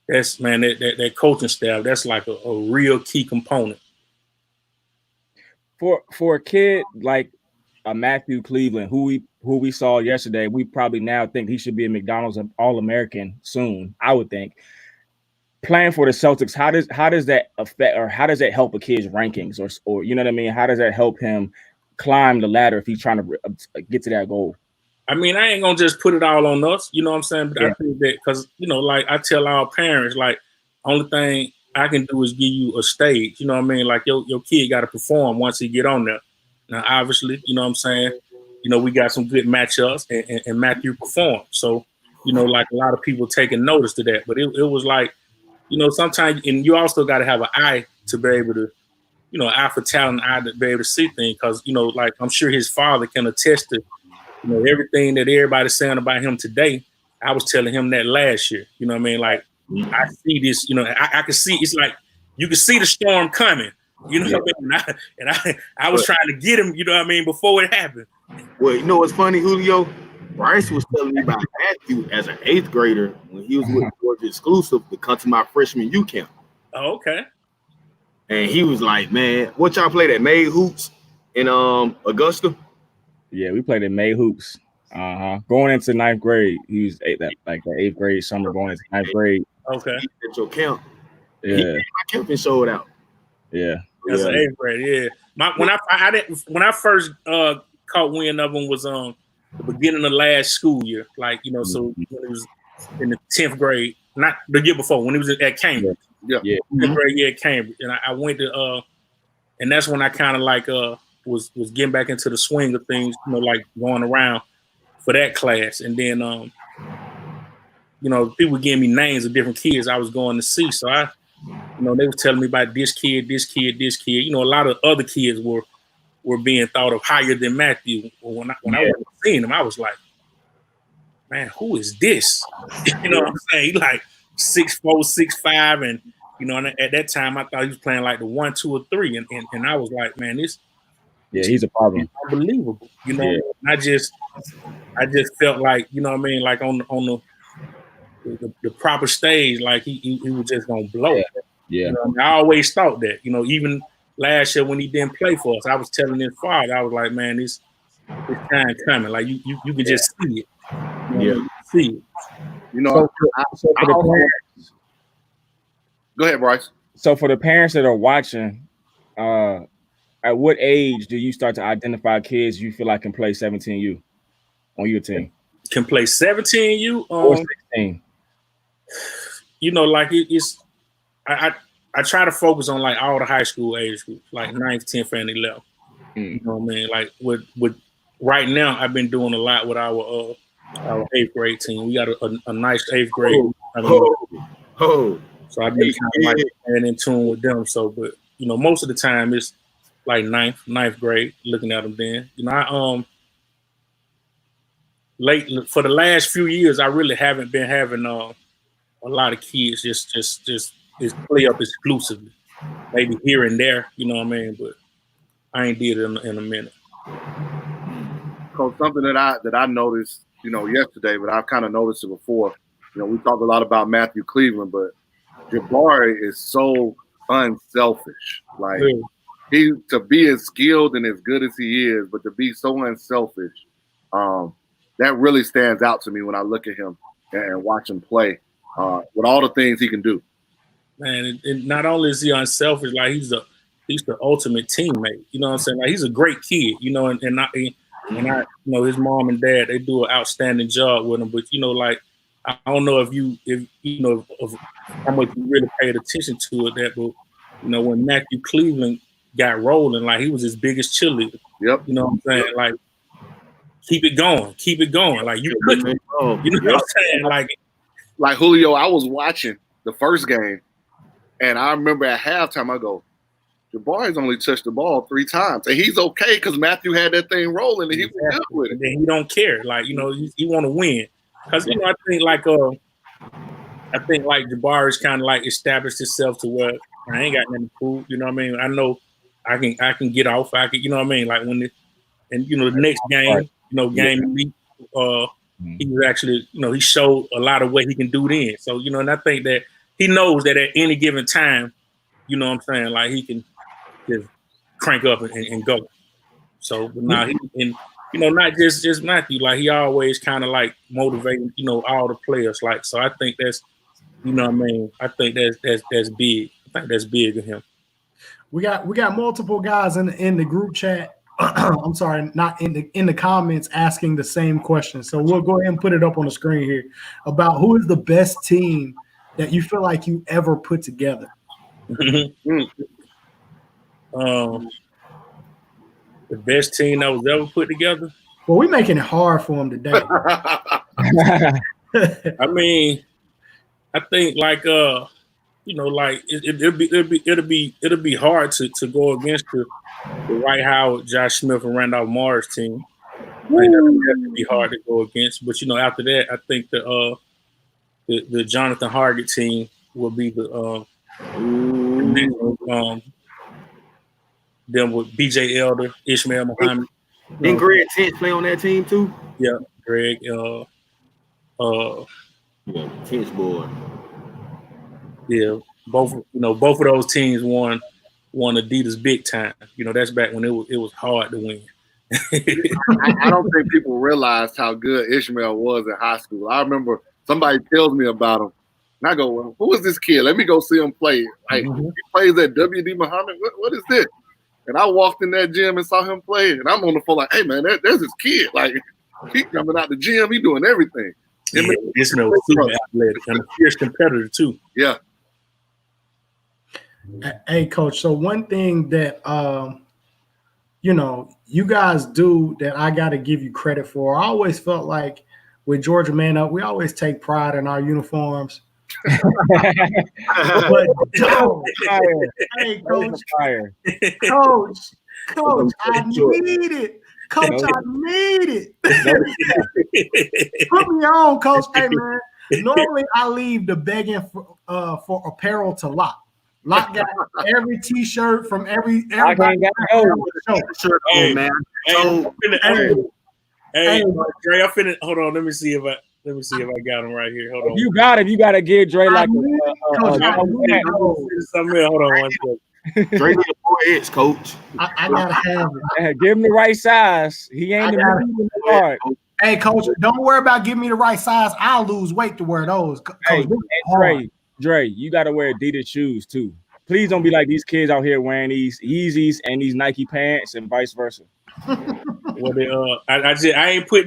that's man, that coaching staff, that's like a real key component. For a kid like a Matthew Cleveland, who we saw yesterday, we probably now think he should be a McDonald's All-American soon, I would think. Playing for the Celtics, how does that affect, or how does that help a kid's rankings, or you know what I mean? How does that help him climb the ladder if he's trying to get to that goal? I mean, I ain't gonna just put it all on us, you know what I'm saying? But I think that because, you know, like I tell our parents, like only thing I can do is give you a stage, you know what I mean? Like your kid got to perform once he get on there. Now, obviously, you know what I'm saying? you know, we got some good matchups, and Matthew performed. So, you know, like a lot of people taking notice to that. But it was like, you know, sometimes, and you also got to have an eye to be able to, you know, eye for talent, eye to be able to see things. Because, you know, like I'm sure his father can attest to, you know, everything that everybody's saying about him today. I was telling him that last year. You know what I mean? Like, I see this, you know, I can see, it's like you can see the storm coming. You know what I mean? I was trying to get him, you know what I mean, before it happened. Well, you know what's funny, Julio? Bryce was telling me about Matthew as an 8th grader when he was with Georgia Exclusive to come to my freshman U camp. Oh, okay. And he was like, man, what y'all play that May Hoops in Augusta? Yeah, we played at May Hoops. Going into 9th grade, he was the 8th grade summer going into 9th grade. Okay. At your camp. Yeah. He came to my camp and showed out. Yeah. That's an 8th grade. Yeah. When I first caught wind of him was the beginning of last school year. Like, you know, so when it was in the 10th grade, not the year before, when he was at Cambridge. Yeah. 10th grade year at Cambridge. And I went to and that's when I kind of like was getting back into the swing of things, you know, like going around for that class. And then you know, people giving me names of different kids I was going to see. So you know, they were telling me about this kid. You know, a lot of other kids were being thought of higher than Matthew. When I was seeing him, I was like, man, who is this? You know what I'm saying? He like 6'4", 6'5", and you know, and at that time I thought he was playing like the 1, 2, or 3, and I was like, man, he's a problem. Unbelievable. You know, I just felt like, you know what I mean, like on the proper stage, like he was just gonna blow. Yeah. You know, I always thought that, you know, even last year when he didn't play for us, I was telling his father, I was like, man, this time coming. Like you can just see it. You know, see it. You know, go ahead, Bryce. So for the parents that are watching, at what age do you start to identify kids you feel like can play 17U on your team? Can play 17U or 16? You know, like it's I try to focus on like all the high school age groups, like 9th, 10th, and 11th. You know what I mean? Like with right now, I've been doing a lot with our 8th grade team. We got a nice 8th grade. So I've been kind of like staying in tune with them. So, but you know, most of the time it's like 9th grade, looking at them then. You know, I for the last few years, I really haven't been having a lot of kids just play up exclusively. Maybe here and there, you know what I mean? But I ain't did it in a minute. So something that I noticed, you know, yesterday, but I've kind of noticed it before. You know, we talk a lot about Matthew Cleveland, but Jabari is so unselfish. Like he to be as skilled and as good as he is, but to be so unselfish, that really stands out to me when I look at him and watch him play with all the things he can do. Man, and not only is he unselfish, like he's the ultimate teammate. You know what I'm saying? Like he's a great kid, you know, and I you know, his mom and dad, they do an outstanding job with him. But you know, like I don't know if you know of how much you really paid attention to it, but you know, when Matthew Cleveland got rolling, like he was his biggest cheerleader. Yep. You know what I'm saying? Like keep it going. Like you couldn't, you know what I'm saying? Like Julio, I was watching the first game. And I remember at halftime, I go, Jabari's only touched the ball 3 times. And he's okay because Matthew had that thing rolling and he was good with it. And then he don't care. Like, you know, he want to win. Because, you know, I think like Jabari's kind of like established himself to where I ain't got nothing to prove. You know what I mean? I know I can get off. You know what I mean? Like and you know, the next game, you know, game week, he was actually, you know, he showed a lot of what he can do then. So, you know, and I think that he knows that at any given time, you know what I'm saying, like he can just crank up and go. So now and you know, not just Matthew, like he always kind of like motivating, you know, all the players. Like, so I think that's, you know what I mean, I think that's big. I think that's big of him. We got multiple guys in the group chat. I'm sorry, not in the comments asking the same question. So we'll go ahead and put it up on the screen here about who is the best team that you feel like you ever put together. The best team that was ever put together. Well, we're making it hard for him today. I mean, I think like like it'll be hard to go against the Dwight Howard, Josh Smith, and Randolph Morris team. Like, that'd be hard to go against. But after that, I think the Jonathan Hargett team will be the them with BJ Elder, Ishmael Muhammad. Didn't Greg Tench play on that team too? Yeah, Greg. Tench boy. Yeah, both of those teams won Adidas big time. That's back when it was hard to win. I don't think people realized how good Ishmael was in high school. I remember somebody tells me about him, and I go, "Well, who is this kid? Let me go see him play." Like he plays at WD Muhammad. What is this? And I walked in that gym and saw him play, and I'm on the phone like, "Hey man, there's this kid. Like he coming out the gym, he doing everything." Yeah, Ishmael was super athletic and a fierce competitor too. Yeah. Hey, Coach. So one thing that you guys do that I got to give you credit for. I always felt like with Georgia Man Up, we always take pride in our uniforms. But hey, Coach, I need it. Coach, I need it. Put me on, Coach. Hey, man. Normally, I leave the begging for apparel to Lock. Lock got every T-shirt from everybody. Hey, man. Hey, Dre, I finna. Hold on. Let me see if I got him right here. Hold on. You got to give Dre like something else. Hold on one second. Dre need a 4X, Coach. I gotta have it. Give him the right size. He ain't the hard. Hey, Coach, don't worry about giving me the right size. I'll lose weight to wear those. Hey, Dre, you got to wear Adidas shoes too. Please don't be like these kids out here wearing these Yeezys and these Nike pants and vice versa. Well, I ain't put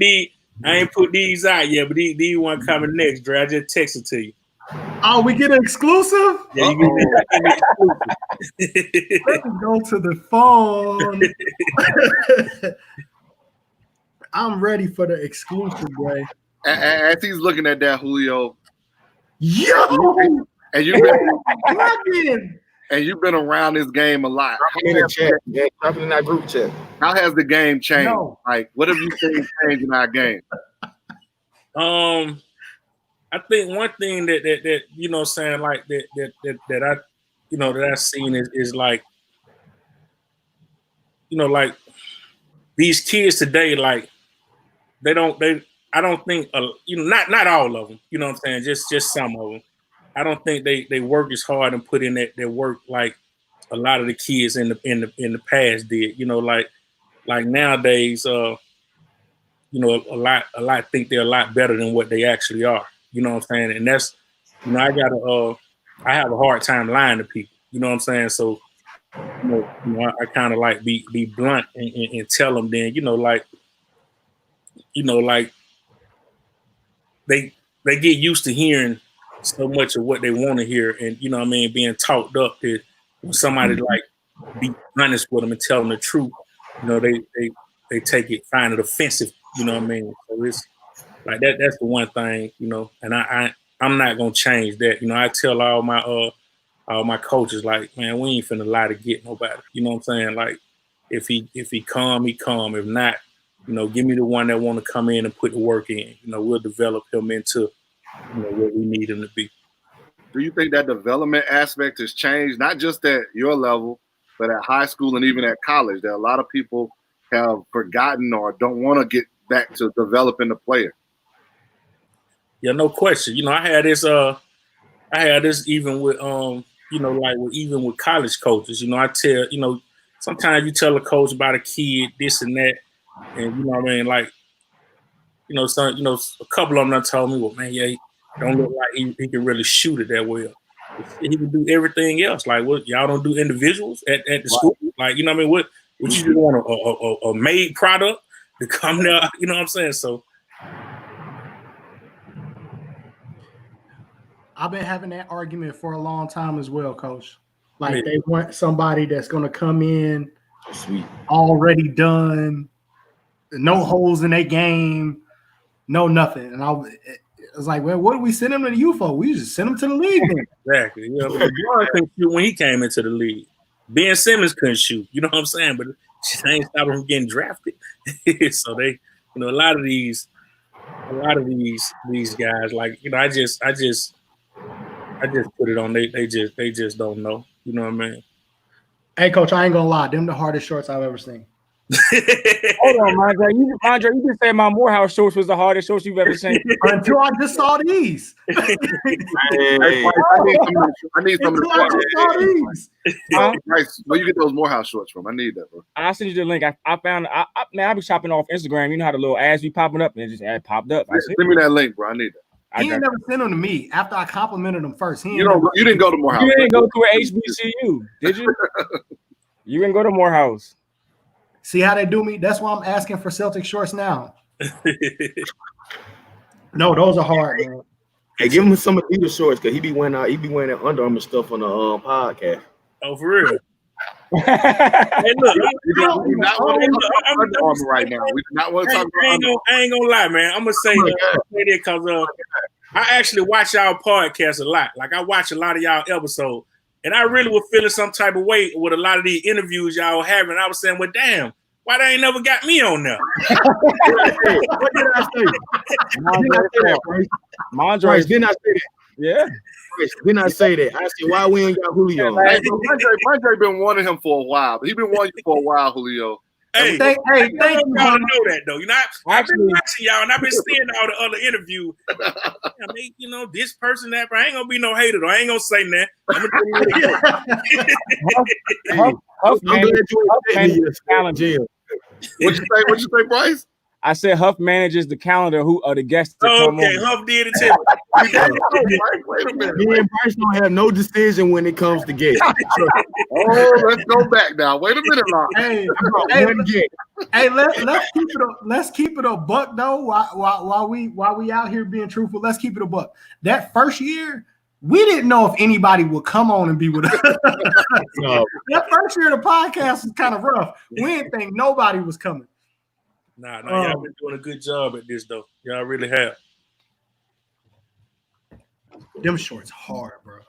these out yet, but these one coming next, Dre. I just texted to you. Oh, we get an exclusive? Yeah, you get an exclusive. Let me go to the phone. I'm ready for the exclusive, Dre. As he's looking at that, Hulio. Yo! And you've been around this game a lot. Dropping in that group chat. How has the game changed? No. Like, what have you seen change in our game? I think one thing that saying like that I that I've seen is like like these kids today, like I don't think not all of them, you know what I'm saying, just some of them. I don't think they work as hard and put in their work like a lot of the kids in the past did. Like nowadays, a lot think they're a lot better than what they actually are. You know what I'm saying? And that's I have a hard time lying to people. You know what I'm saying? So I kind of like be blunt and tell them then, like they get used to hearing so much of what they want to hear, and being talked up that when somebody like be honest with them and tell them the truth, they take it, find it offensive. You know what I mean? So it's like that. That's the one thing, and I'm not gonna change that. I tell all my coaches, like, man, we ain't finna lie to get nobody. You know what I'm saying? Like, if he come, he come. If not, give me the one that want to come in and put the work in. We'll develop him into what we need him to be. Do you think that development aspect has changed, not just at your level, but at high school and even at college, that a lot of people have forgotten or don't want to get back to developing the player? Yeah, no question. I had this even with even with college coaches. I tell, sometimes you tell a coach about a kid, this and that, and you know what I mean, like, a couple of them done told me, well, man, yeah, he don't look like he can really shoot it that well. He can do everything else. Like, what, y'all don't do individuals at the school? Like, you know what I mean? What you just want a made product to come there? You know what I'm saying? So I've been having that argument for a long time as well, Coach. Like, they want somebody that's going to come in sweet, already done, no holes in their game, no nothing. And I was like, well, what do we send him to the U for? We just send him to the league then. Exactly. You know, LeBron couldn't shoot when he came into the league. Ben Simmons couldn't shoot. You know what I'm saying? But she ain't stopping him from getting drafted. So they, you know, a lot of these guys, like, you know, I just put it on. They just don't know. You know what I mean? Hey, coach, I ain't gonna lie. Them the hardest shorts I've ever seen. Hold on, Mondre. You just said my Morehouse shorts was the hardest shorts you've ever seen. Until I just saw these. I need some of Until I just saw the these. Bryce, where you get those Morehouse shorts from? I need that, bro. I'll send you the link. I found. Man, I be shopping off Instagram. You know how the little ads be popping up, and it just popped up. Send me that link, bro. I need that. He ain't never sent them to me after I complimented him first. You didn't go to Morehouse. You didn't go to an HBCU, did you? You didn't go to Morehouse. See how they do me? That's why I'm asking for Celtic shorts now. No, those are hard, man. Hey, give him some Adidas shorts because he be wearing that Under Armour stuff on the podcast. Oh, for real? Hey, look, We do not want to talk about Under Armour right now. We do not want to talk about Under Armour. I ain't gonna lie, man. I'm gonna say that because I actually watch y'all podcast a lot. Like, I watch a lot of y'all episodes, and I really was feeling some type of way with a lot of these interviews y'all having. I was saying, well, damn, why they ain't never got me on there? What did I say? Mondre, didn't I say that? Yeah. Didn't I say that? I said, why we ain't got Hulio? Hey, Mondre been wanting him for a while. He been wanting you for a while, Julio. Hey, thank y'all you. to know that, though. You know, I've been watching y'all, and I've been seeing all the other interviews. I mean, you know, this person, that, I ain't gonna be no hater, though. I ain't gonna say that. I'm What you say, Bryce? I said Huff manages the calendar who are the guests to come okay, on. Huff did it too. Wait a minute. Me and Bryce don't have no decision when it comes to games. Oh, let's go back now. Wait a minute, now. Hey, let's keep it a buck though. While we out here being truthful, let's keep it a buck. That first year, we didn't know if anybody would come on and be with us. No. That first year of the podcast was kind of rough. We didn't think nobody was coming. Nah, y'all been doing a good job at this though. Y'all really have. Them shorts hard, bro.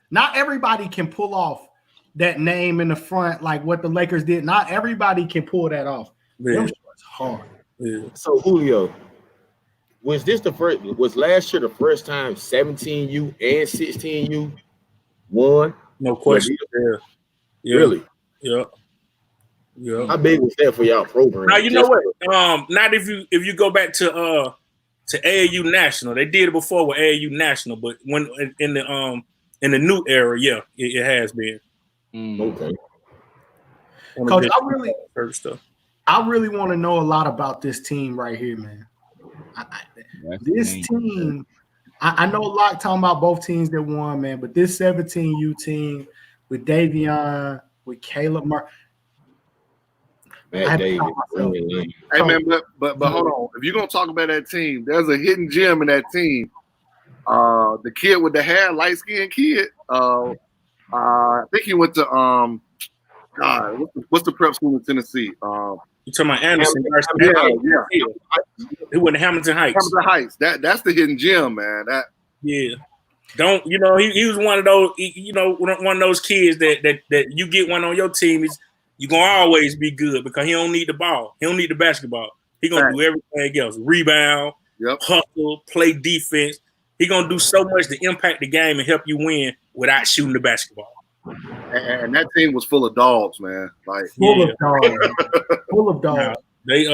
Not everybody can pull off that name in the front like what the Lakers did. Not everybody can pull that off. Yeah. Them shorts hard. Yeah. So Julio, was last year the first time 17U and 16U won? No question. Yeah. Really? Yeah. Yeah. How big was that for y'all program? Now you know what? Not if you go back to AAU National, they did it before with AAU National, but when in the new era, yeah, it has been. Okay. Coach, I really want to know a lot about this team right here, man. This team, I know a lot talking about both teams that won, man, but this 17U team with Davion, with Caleb Murray. Hey man, but hold on. If you're gonna talk about that team, there's a hidden gem in that team. The kid with the hair, light skinned kid. I think he went to God, what's the prep school in Tennessee? You talking about Anderson? Yeah. He went to Hamilton Heights. That's the hidden gem, man. Don't he was one of those one of those kids that you get one on your team is. You're going to always be good because he don't need the ball. He don't need the basketball. He going to do everything else. Rebound, hustle, play defense. He going to do so much to impact the game and help you win without shooting the basketball. And that team was full of dogs, man. Like full of dogs. They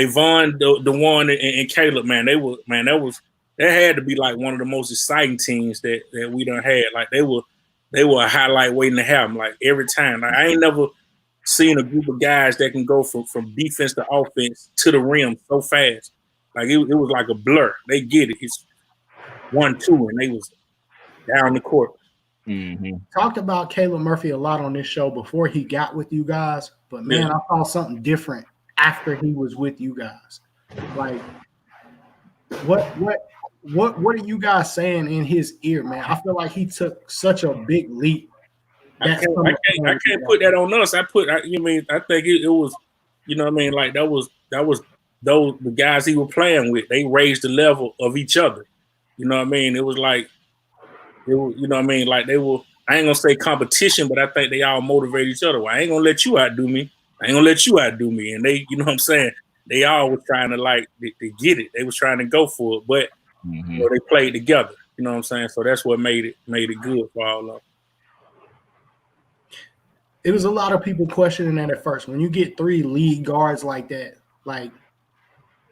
Vaughn, the one and Caleb, man. That had to be like one of the most exciting teams that we done had. Like they were a highlight waiting to happen. Like every time. Like I ain't never seen a group of guys that can go from defense to offense to the rim so fast. Like it was like a blur. They get it. It's 1-2, and they was down the court. Mm-hmm. Talked about Caleb Murphy a lot on this show before he got with you guys, but man, I saw something different after he was with you guys. Like, what are you guys saying in his ear, man? I feel like he took such a big leap. I can't put that on us. I think it was You know what I mean? Like that was those the guys he was playing with. They raised the level of each other. You know what I mean? It was like it was, you know what I mean? Like they were. I ain't gonna say competition, but I think they all motivate each other. Well, I ain't gonna let you outdo me. I ain't gonna let you outdo me. And they, you know what I'm saying? They all was trying to like to get it. They was trying to go for it, but you know, they played together. You know what I'm saying? So that's what made it good for all of them. It was a lot of people questioning that at first. When you get 3 lead guards like that, like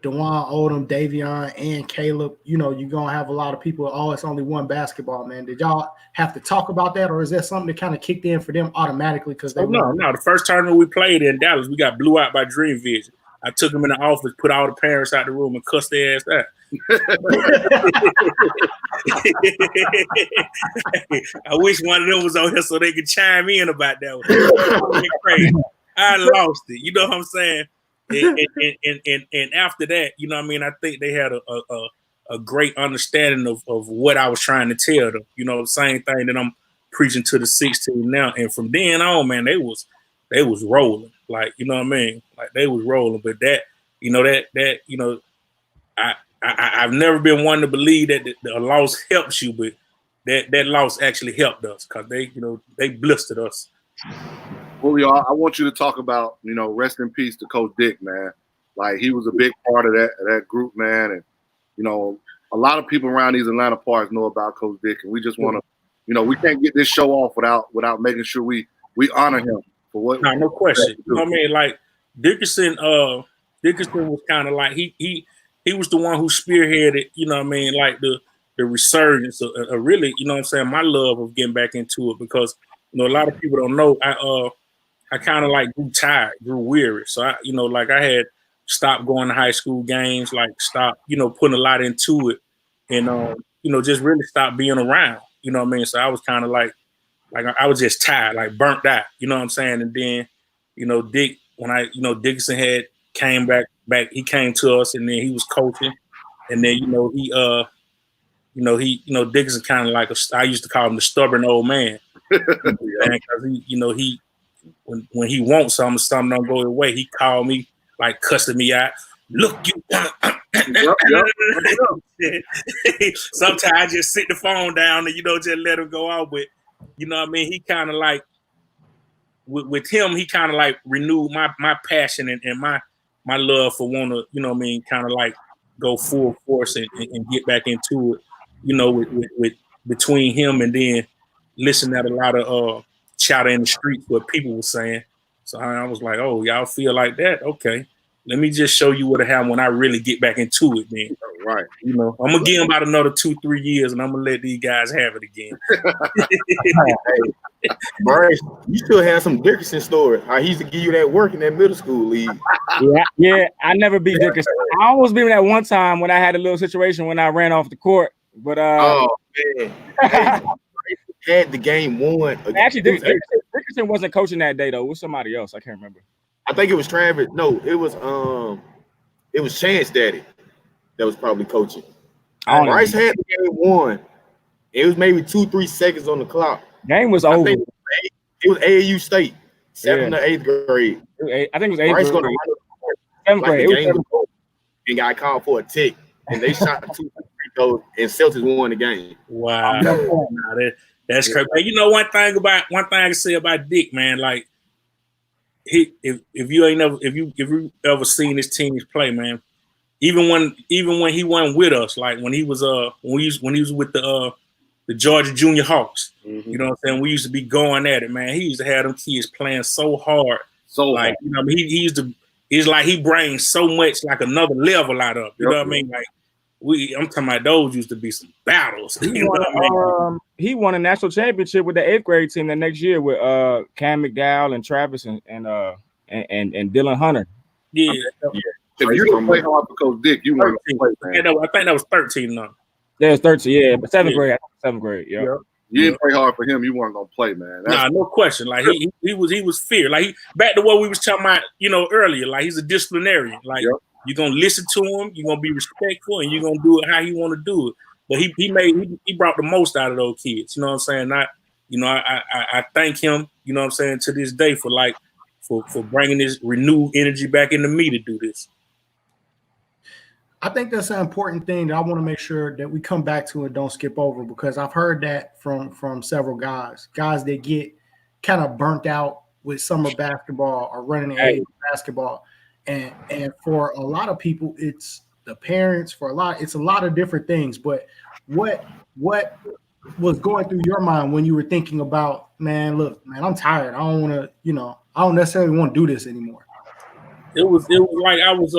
DeJuan Odom, Davion, and Caleb, you know, you're going to have a lot of people, oh, it's only one basketball, man. Did y'all have to talk about that, or is that something that kind of kicked in for them automatically? Because they no. The first tournament we played in Dallas, we got blew out by Dream Vision. I took them in the office, put all the parents out the room, and cussed their ass out. I wish one of them was on here so they could chime in about that one. Crazy. I lost it. You know what I'm saying? And after that, you know what I mean? I think they had a great understanding of what I was trying to tell them. You know, the same thing that I'm preaching to the 16 now. And from then on, man, they was rolling. Like, you know what I mean? Like they was rolling. But that, you know, I've never been one to believe that the loss helps you, but that loss actually helped us because they blistered us. Julio, I want you to talk about, you know, rest in peace to Coach Dick, man. Like he was a big part of that group, man. And, you know, a lot of people around these Atlanta parts know about Coach Dick, and we just want to, you know, we can't get this show off without making sure we honor him for what. No question. You know what I mean? Like Dickerson was kind of like he was the one who spearheaded, you know what I mean, like the resurgence of really, you know what I'm saying, my love of getting back into it because, you know, a lot of people don't know I kind of like grew tired, grew weary. So I, you know, like I had stopped going to high school games, like stopped, you know, putting a lot into it and, you know, just really stopped being around, you know what I mean? So I was kind of like I was just tired, like burnt out, you know what I'm saying? And then, you know, Dickerson had came back, he came to us and then he was coaching. And then, Dickerson kind of like I used to call him the stubborn old man. Because he when he wants something don't go away, he called me like cussing me out. Look, you sometimes I just sit the phone down and, you know, just let him go out. But, you know what I mean? He kind of like, with him, he kind of like renewed my passion and my love for want to, you know what I mean, kind of like go full force and get back into it, you know, with between him and then listen at a lot of chatter in the streets what people were saying. So I was like, oh, y'all feel like that? Okay. Let me just show you what I have when I really get back into it, then. Right. You know, I'm gonna give them about another 2-3 years, and I'm gonna let these guys have it again. Hey, Bryce, you still have some Dickerson stories. How he used to give you that work in that middle school league. Yeah. I never beat Dickerson. I almost beat him that one time when I had a little situation when I ran off the court. But oh man, had the game won. Actually, Dickerson wasn't coaching that day though. It was somebody else. I can't remember. I think it was Travis. No, it was Chance Daddy that was probably coaching. Bryce had the game won. It was maybe 2-3 seconds on the clock. Game was over. It was AAU State, 7th or 8th grade. I think it was 8th Bryce grade. 7th grade. The game was over and got called for a tick, and they shot 2 free throws, and Celtics won the game. Wow, that's crazy. You know, one thing I can say about Dick, man, like if you ever seen his teams play, man, even when he wasn't with us, like when he was when he was with the Georgia Junior Hawks, you know what I'm saying? We used to be going at it, man. He used to have them kids playing so hard. Like, you know, he's like he brings so much like another level out of, you know what I mean? Like I'm talking about those used to be some battles. He won a national championship with the 8th grade team the next year with Cam McDowell and Travis and Dylan Hunter. Yeah. If you don't play hard for Coach Dick, you want to play, man. I think that was 13 now. Yeah, it was 13, yeah, but 7th grade. 7th grade, yeah. You didn't play hard for him, you weren't gonna play, man. No question. Like he was feared. Like back to what we was talking about, you know, earlier. Like he's a disciplinarian. Like you're gonna listen to him, you're gonna be respectful, and you're gonna do it how he want to do it. But he brought the most out of those kids. You know what I'm saying? I thank him, you know what I'm saying, to this day for like for bringing this renewed energy back into me to do this. I think that's an important thing that I want to make sure that we come back to and don't skip over, because I've heard that from several guys that get kind of burnt out with summer basketball or running AAU basketball, and for a lot of people, it's the parents. It's a lot of different things. But what was going through your mind when you were thinking about, man, look, man, I'm tired. I don't want to, I don't necessarily want to do this anymore. It was like I was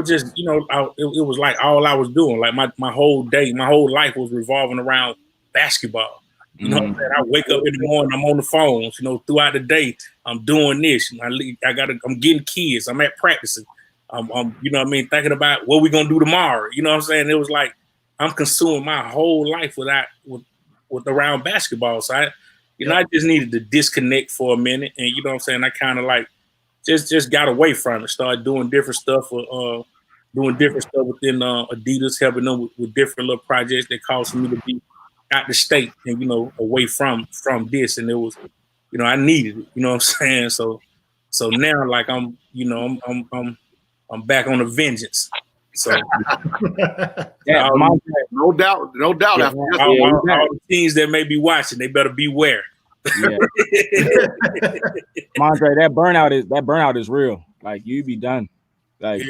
just, it was like all I was doing. Like my whole day, my whole life was revolving around basketball. You know what I'm saying? I wake up in the morning, I'm on the phones, throughout the day, I'm doing this. I'm getting kids, I'm at practicing. I'm thinking about what we're gonna do tomorrow. You know what I'm saying? It was like I'm consuming my whole life with around basketball. So I just needed to disconnect for a minute, and you know what I'm saying? I kind of like just got away from it, started doing different stuff within Adidas, helping them with different little projects that caused me to be out the state and away from this, and it was I needed it, you know what I'm saying? So now like I'm back on a vengeance. So yeah, no doubt. All the teams that may be watching, they better beware. Yeah. Mondre, that burnout is real. Like, you be done. Like,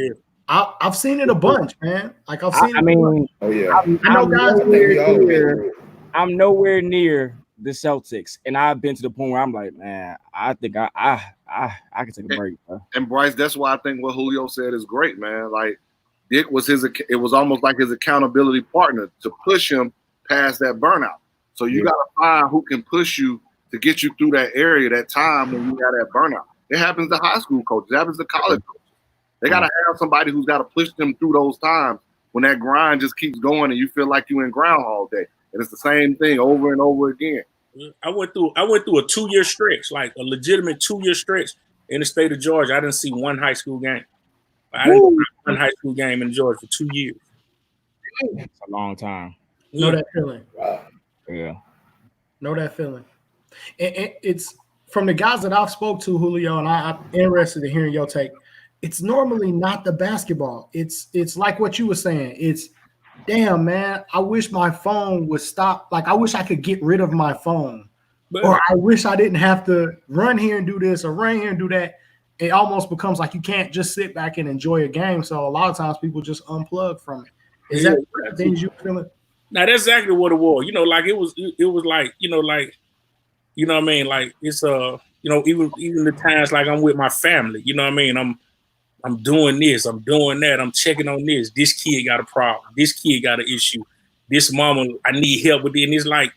I've seen it a bunch, man. Like I've seen. Oh yeah. I'm nowhere near the Celtics, and I've been to the point where I'm like, man, I think I can take a break. Bro. And Bryce, that's why I think what Hulio said is great, man. Like, Dick was it was almost like his accountability partner to push him past that burnout. So you gotta find who can push you to get you through that area, that time when you got that burnout. It happens to high school coaches. It happens to college coaches. They got to have somebody who's got to push them through those times when that grind just keeps going and you feel like you're in Groundhog Day. And it's the same thing over and over again. I went through a 2-year stretch, like a legitimate 2-year stretch in the state of Georgia. I didn't see one high school game. I didn't see one high school game in Georgia for 2 years. It's a long time. Know that feeling. Yeah. Know that feeling. It's from the guys that I've spoke to, Hulio, and I'm interested in hearing your take. It's normally not the basketball. It's like what you were saying. It's, damn, man, I wish my phone would stop. Like, I wish I could get rid of my phone. Or I wish I didn't have to run here and do this or run here and do that. It almost becomes like you can't just sit back and enjoy a game. So a lot of times people just unplug from it. Is that the things you feeling? Now, that's exactly what it was. Like it was like, like, you know what I mean? Like, it's even the times like I'm with my family, you know what I mean? I'm doing this, I'm doing that, I'm checking on this. This kid got a problem. This kid got an issue. This mama, I need help with it. And it's like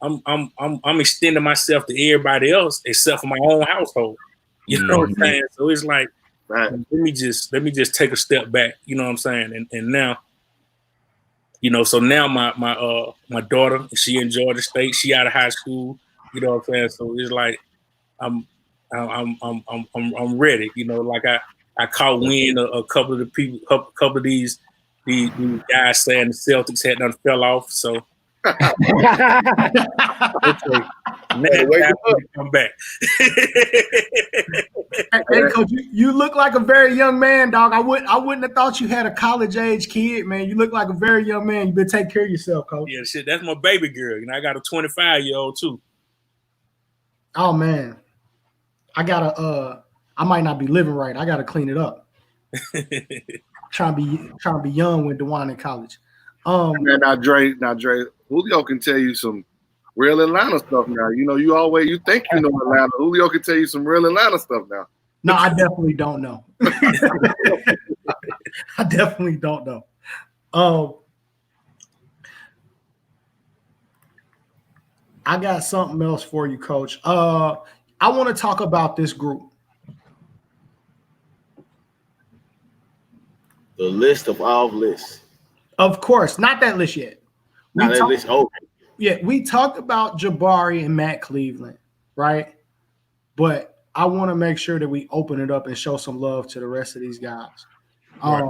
I'm extending myself to everybody else except for my own household. You know what I'm saying? So it's like, let me just take a step back. You know what I'm saying? And now, so now my daughter, she in Georgia State, she out of high school. You know what I'm saying? So it's like I'm ready. Like I caught wind a couple of the people, couple of these guys saying the Celtics had done fell off. So come back. Hey, Coach, you look like a very young man, dog. I wouldn't have thought you had a college age kid, man. You look like a very young man. You better take care of yourself, Coach. Yeah, shit. That's my baby girl. I got a 25-year-old too. Oh man, I might not be living right. I gotta clean it up. trying to be young when DeJuan in college. Man, now Dre, Hulio can tell you some real Atlanta stuff now. You think you know Atlanta. Hulio can tell you some real Atlanta stuff now. No, I definitely don't know. I definitely don't know. I got something else for you, Coach. I want to talk about this group. The list of all lists. Of course, not that list yet. List. Oh, yeah, we talked about Jabari and Matt Cleveland, right? But I want to make sure that we open it up and show some love to the rest of these guys. Right.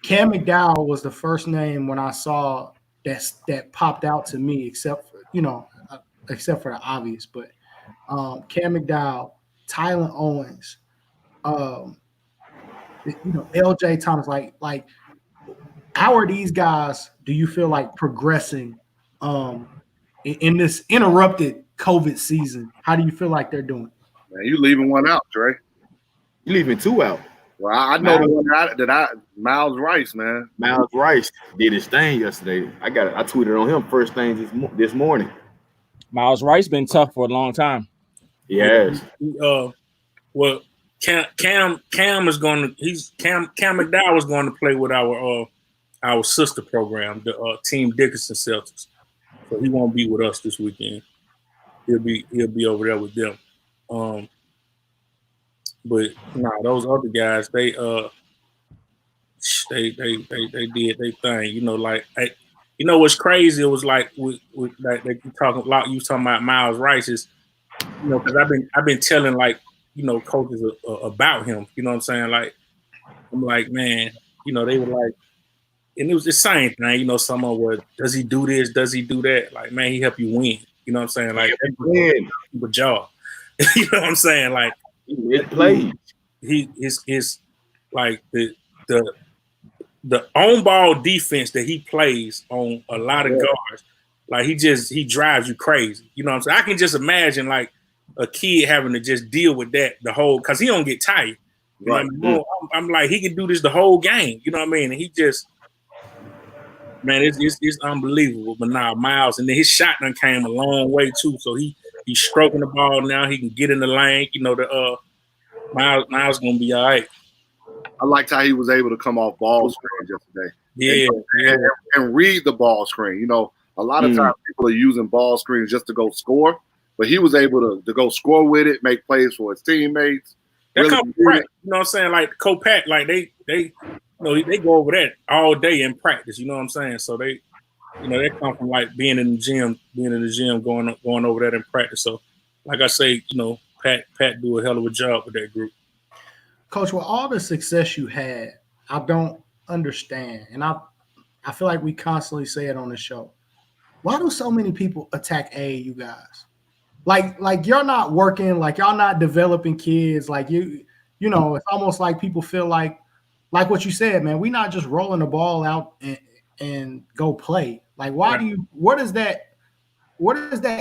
Cam McDowell was the first name when I saw that popped out to me, except for the obvious. But Cam McDowell, Tylen Owens, LJ Thomas, like how are these guys, do you feel like progressing in this interrupted COVID season? How do you feel like they're doing? Man, you leaving one out, Dre. You leaving two out. Well, I know the one Miles Rice, man. Miles Rice did his thing yesterday. I tweeted on him first thing this morning. Miles Rice been tough for a long time. He has. Well, Cam is going to Cam McDowell is going to play with our sister program, the Team Dickinson Celtics. So he won't be with us this weekend. He'll be over there with them. But those other guys, they did their thing. What's crazy? It was like with like you talking about Miles Rice is, because I've been telling coaches about him. You know what I'm saying? Like I'm like, man, they were like, and it was the same thing. Someone was, does he do this? Does he do that? Like, man, he help you win. You know what I'm saying? Like, a job. You know what I'm saying? Like, it plays. He's like the on ball defense that he plays on a lot of guards. Like he drives you crazy. You know what I'm saying? I can just imagine like a kid having to just deal with that because he don't get tired. You know what I mean? I'm like, he can do this the whole game. You know what I mean? And he just, man, it's unbelievable. But now Miles, and then his shot done came a long way too. So he's stroking the ball now. He can get in the lane. Miles gonna be all right. I liked how he was able to come off ball screens yesterday. Yeah, and read the ball screen. A lot of times people are using ball screens just to go score, but he was able to go score with it, make plays for his teammates. That comes from practice. You know what I'm saying? Like co-pack, like they go over that all day in practice. You know what I'm saying? So they come from like being in the gym, going over that in practice. So, like I say, Pat do a hell of a job with that group. Coach, with all the success you had, I don't understand, and I feel like we constantly say it on the show. Why do so many people attack AAU guys? Like you're not working, like y'all not developing kids. Like it's almost like people feel like what you said, man. We're not just rolling the ball out and go play. Like, why do you? Where does that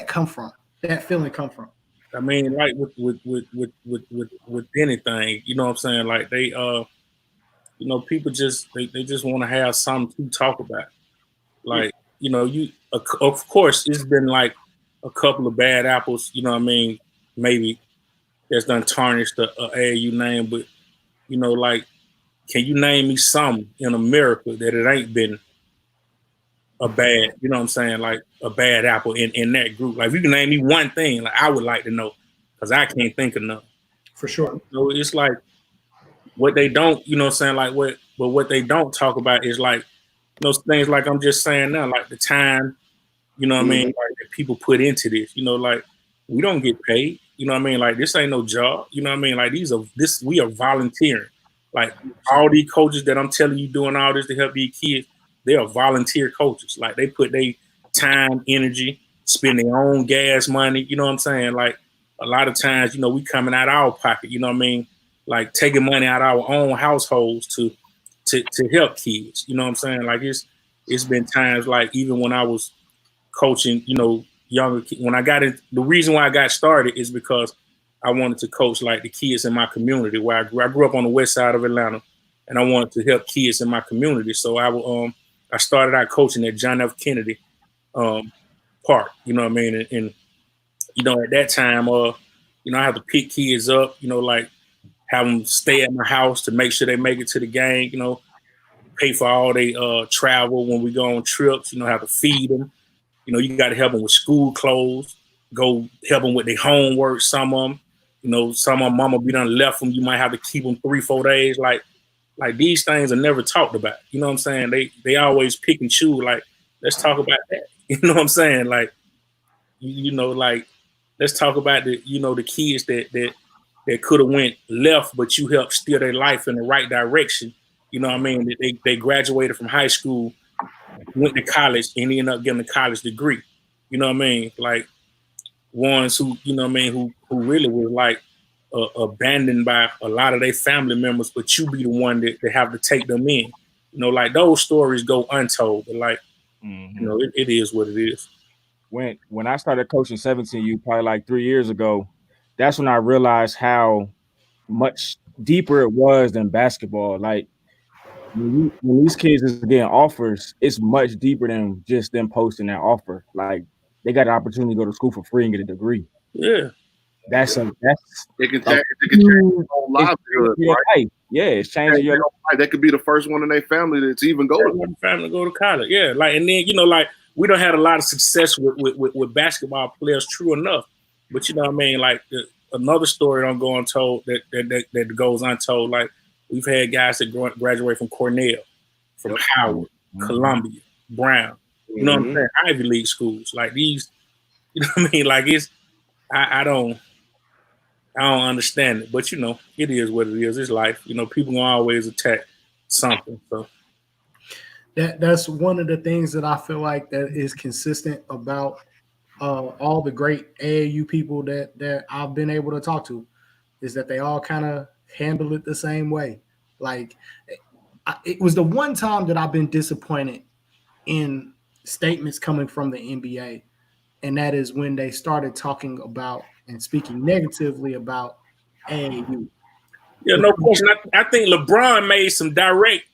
come from? That feeling come from? I mean, like with anything, you know what I'm saying? Like they people just they just want to have something to talk about. Like, of course it's been like a couple of bad apples, you know what I mean, maybe that's done tarnished the AAU name, but like, can you name me something in America that it ain't been a bad, you know what I'm saying, like a bad apple in that group? Like, if you can name me one thing, like, I would like to know, because I can't think of none. For sure. So it's like what they don't, you know what I'm saying, like what they don't talk about is like things like I'm just saying now, like the time, you know what I mean, like that people put into this, like we don't get paid, you know what I mean, like this ain't no job, you know what I mean, like we are volunteering. Like all these coaches that I'm telling you doing all this to help these kids, they are volunteer coaches. Like they put their time, energy, spend their own gas money. You know what I'm saying? Like a lot of times, we coming out of our pocket. You know what I mean? Like taking money out of our own households to help kids. You know what I'm saying? Like it's been times like even when I was coaching, younger kids. When I got in, the reason why I got started is because I wanted to coach like the kids in my community where I grew up on the west side of Atlanta, and I wanted to help kids in my community. So I started out coaching at John F. Kennedy Park, you know what I mean? And at that time, I have to pick kids up, like have them stay at my house to make sure they make it to the game, pay for all their travel when we go on trips, have to feed them. You got to help them with school clothes, go help them with their homework, some of them. Some of them mama be done left them. You might have to keep them 3-4 days. Like these things are never talked about. You know what I'm saying? They always pick and choose. Like, let's talk about that. You know what I'm saying? Like, like let's talk about the kids that could have went left, but you helped steer their life in the right direction. You know what I mean? They graduated from high school, went to college, and ended up getting a college degree. You know what I mean? Like ones who, who really was like, abandoned by a lot of their family members, but you be the one that have to take them in. You know, like those stories go untold, but like, you know, it is what it is. When I started coaching 17U probably like 3 years ago, that's when I realized how much deeper it was than basketball. Like when these kids is getting offers, it's much deeper than just them posting that offer. Like they got an opportunity to go to school for free and get a degree. Yeah. That's it can change your whole livelihood, right? Life. Yeah, it's changing your life. That could be the first one in their family that's even go to family go to college. Yeah, like, and then, you know, like we don't have a lot of success with basketball players, true enough. But you know what I mean? Like another story don't go untold that goes untold. Like we've had guys that graduate from Cornell, from Howard, Columbia, Brown. You know what I'm saying? Ivy League schools. Like these, you know what I mean? Like it's, I don't understand it, but you know, it is what it is. It's life. You know, people gonna always attack something. So that's one of the things that I feel like that is consistent about all the great AAU people that I've been able to talk to, is that they all kind of handle it the same way. Like it was the one time that I've been disappointed in statements coming from the NBA, and that is when they started talking about and speaking negatively about AAU. Yeah, no question. I think LeBron made some direct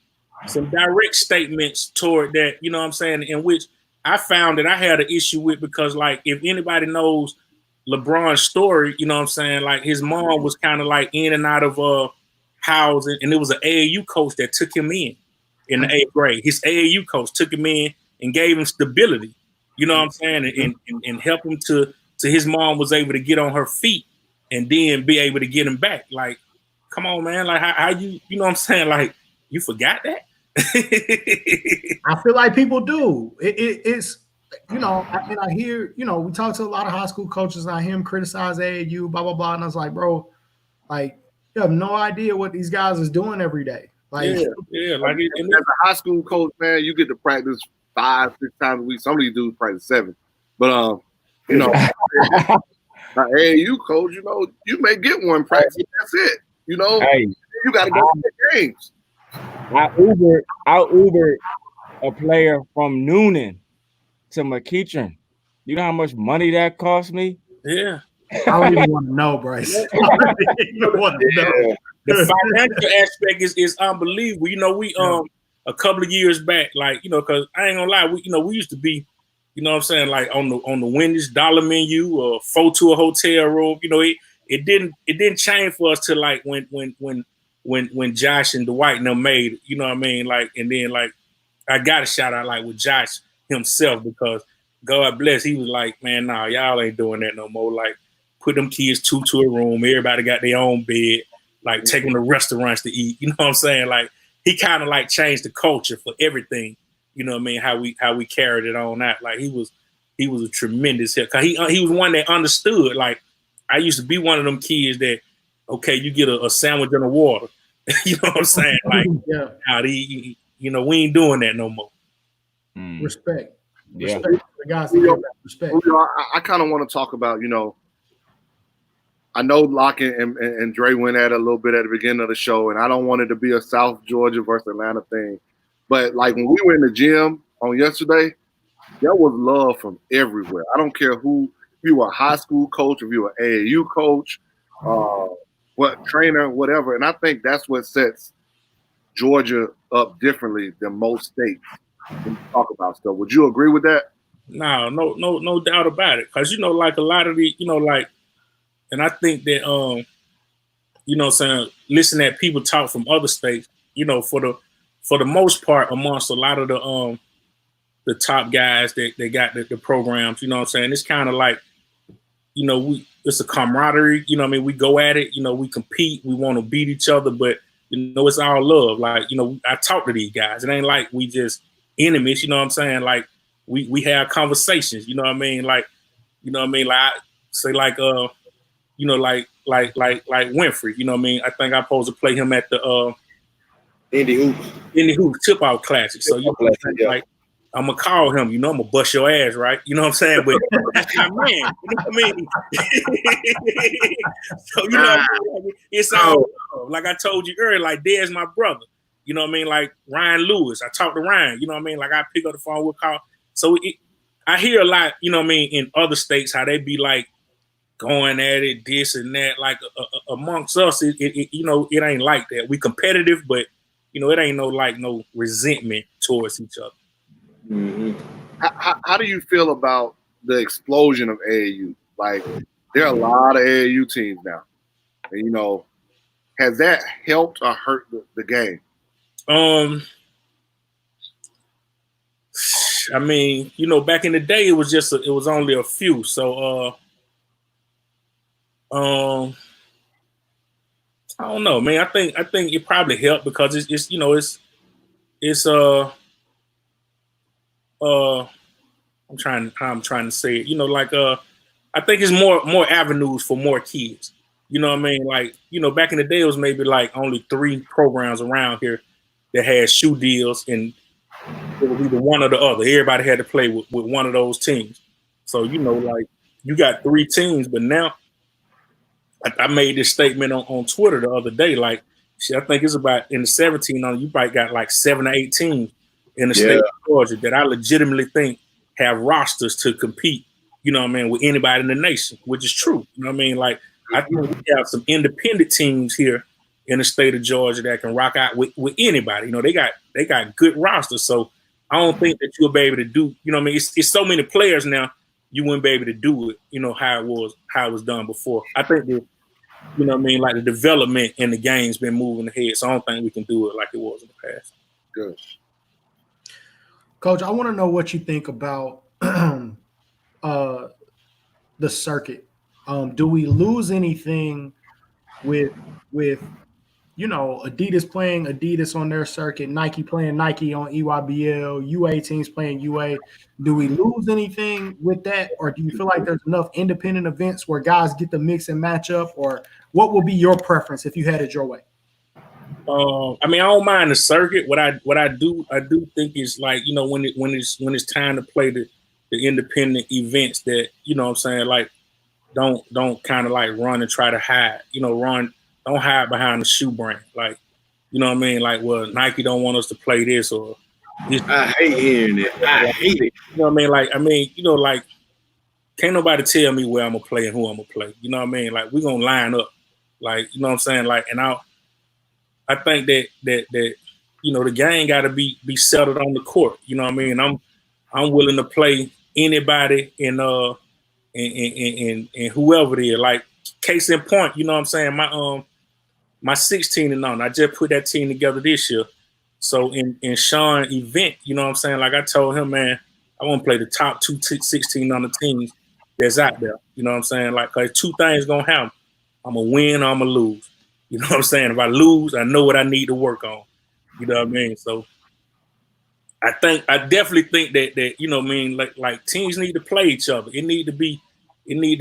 statements toward that, you know what I'm saying, in which I found that I had an issue with, because like if anybody knows LeBron's story, you know what I'm saying, like his mom was kind of like in and out of housing, and it was an AAU coach that took him in the 8th grade. His AAU coach took him in and gave him stability, you know what I'm saying, and help him to his mom was able to get on her feet and then be able to get him back. Like, come on, man. Like how you know what I'm saying? Like you forgot that? I feel like people do. It's, you know, and I hear, you know, we talk to a lot of high school coaches and I hear them criticize AAU, blah, blah, blah. And I was like, bro, like, you have no idea what these guys is doing every day. Like, yeah. Like as a high school coach, man, you get to practice 5-6 times a week. Some of these dudes practice 7. But you know, AAU coach, you know, you may get one practice. That's it. You know, you got to go to the games. I Ubered a player from Noonan to McEachern. You know how much money that cost me? Yeah. I don't even want to know, Bryce. I don't even want to know. The financial aspect is unbelievable. You know, we a couple of years back, like, you know, because I ain't gonna lie, we used to be, you know what I'm saying, like on the Wendy's dollar menu or 4 to a hotel room. You know, it didn't change for us till like when Josh and Dwight and them made it, you know what I mean? Like, and then like I got a shout out like with Josh himself, because God bless, he was like, man, nah, y'all ain't doing that no more. Like, put them kids 2 to a room, everybody got their own bed, like take them to restaurants to eat. You know what I'm saying? Like he kind of like changed the culture for everything. You know what I mean? How we carried it on out. Like he was a tremendous help. Cause he was one that understood. Like I used to be one of them kids that, okay, you get a sandwich and a water. You know what I'm saying? Like, you know, we ain't doing that no more. Respect. Yeah. Respect. The guys respect. I kind of want to talk about, you know, I know Locke and Dre went at it a little bit at the beginning of the show, and I don't want it to be a South Georgia versus Atlanta thing. But like when we were in the gym on yesterday, there was love from everywhere. I don't care who, if you were a high school coach, if you were an AAU coach, what trainer, whatever. And I think that's what sets Georgia up differently than most states when you talk about stuff. Would you agree with that? No doubt about it. Cause you know, like a lot of the, you know, like, and I think that you know what I'm saying, listen at people talk from other states, you know, for the most part, amongst a lot of the top guys that got the programs, you know what I'm saying? It's kind of like, you know, it's a camaraderie, you know what I mean? We go at it, you know, we compete, we want to beat each other, but you know, it's all love. Like, you know, I talk to these guys. It ain't like we just enemies, you know what I'm saying? Like we have conversations, you know what I mean? Like, you know what I mean? Like I say like you know, like Winfrey, you know what I mean? I think I'm supposed to play him at the Indy Hoops tip-out classic. So you know, like I'm gonna call him, you know, I'm gonna bust your ass, right? You know what I'm saying? But that's my man, you know what I mean? So you know, it's all love. Like I told you earlier, like Dez my brother. You know what I mean? Like Ryan Lewis. I talked to Ryan, you know what I mean? Like I pick up the phone, we'll call. So I hear a lot, you know what I mean, in other states, how they be like going at it, this and that. Like amongst us, it you know, it ain't like that. We competitive, but you know, it ain't no resentment towards each other. Mm-hmm. How do you feel about the explosion of AAU? Like, there are a lot of AAU teams now, and you know, has that helped or hurt the game? I mean, you know, back in the day, it was only a few. So, I don't know, man. I think it probably helped because it's you know it's I'm trying to say it. You know, like I think it's more avenues for more kids. You know what I mean? Like, you know, back in the day, it was maybe like only 3 programs around here that had shoe deals, and it was either one or the other. Everybody had to play with one of those teams. So, you know, like you got 3 teams, but now I made this statement on Twitter the other day. Like, I think it's about in the 17 on you probably got like 7 or 8 teams in the state of Georgia that I legitimately think have rosters to compete, you know what I mean, with anybody in the nation, which is true. You know what I mean? Like, I think we have some independent teams here in the state of Georgia that can rock out with anybody. You know, they got good rosters. So I don't think that you'll be able to do, you know what I mean? It's so many players now, you wouldn't be able to do it, you know, how it was done before. I think that, you know what I mean, like the development in the game's been moving ahead. So I don't think we can do it like it was in the past. Good. Coach, I want to know what you think about the circuit. Do we lose anything with you know, Adidas playing Adidas on their circuit, Nike playing Nike on EYBL, UA teams playing UA? Do we lose anything with that, or do you feel like there's enough independent events where guys get to mix and match up, or what would be your preference if you had it your way? I mean, I don't mind the circuit. What I do think is, like, you know, when it's time to play the independent events, that, you know what I'm saying, like, don't kind of like run and try to hide. You know, don't hide behind the shoe brand. Like, you know what I mean? Like, well, Nike don't want us to play this or this. I hate hearing it. I hate it. You know what I mean? You know, like, can't nobody tell me where I'm gonna play and who I'm gonna play. You know what I mean? Like, we're gonna line up. Like, you know what I'm saying? Like, and I think that you know, the game got to be settled on the court. You know what I mean? I'm willing to play anybody and whoever it is. Like, case in point, you know what I'm saying? My 16 and on, I just put that team together this year. So in Sean's event, you know what I'm saying? Like, I told him, man, I want to play the top 2 16 on the teams that's out there. You know what I'm saying? Like, 'cause 2 things gonna happen. I'm gonna win or I'm gonna lose. You know what I'm saying? If I lose, I know what I need to work on. You know what I mean? So I definitely think that you know what I mean, like teams need to play each other. It need to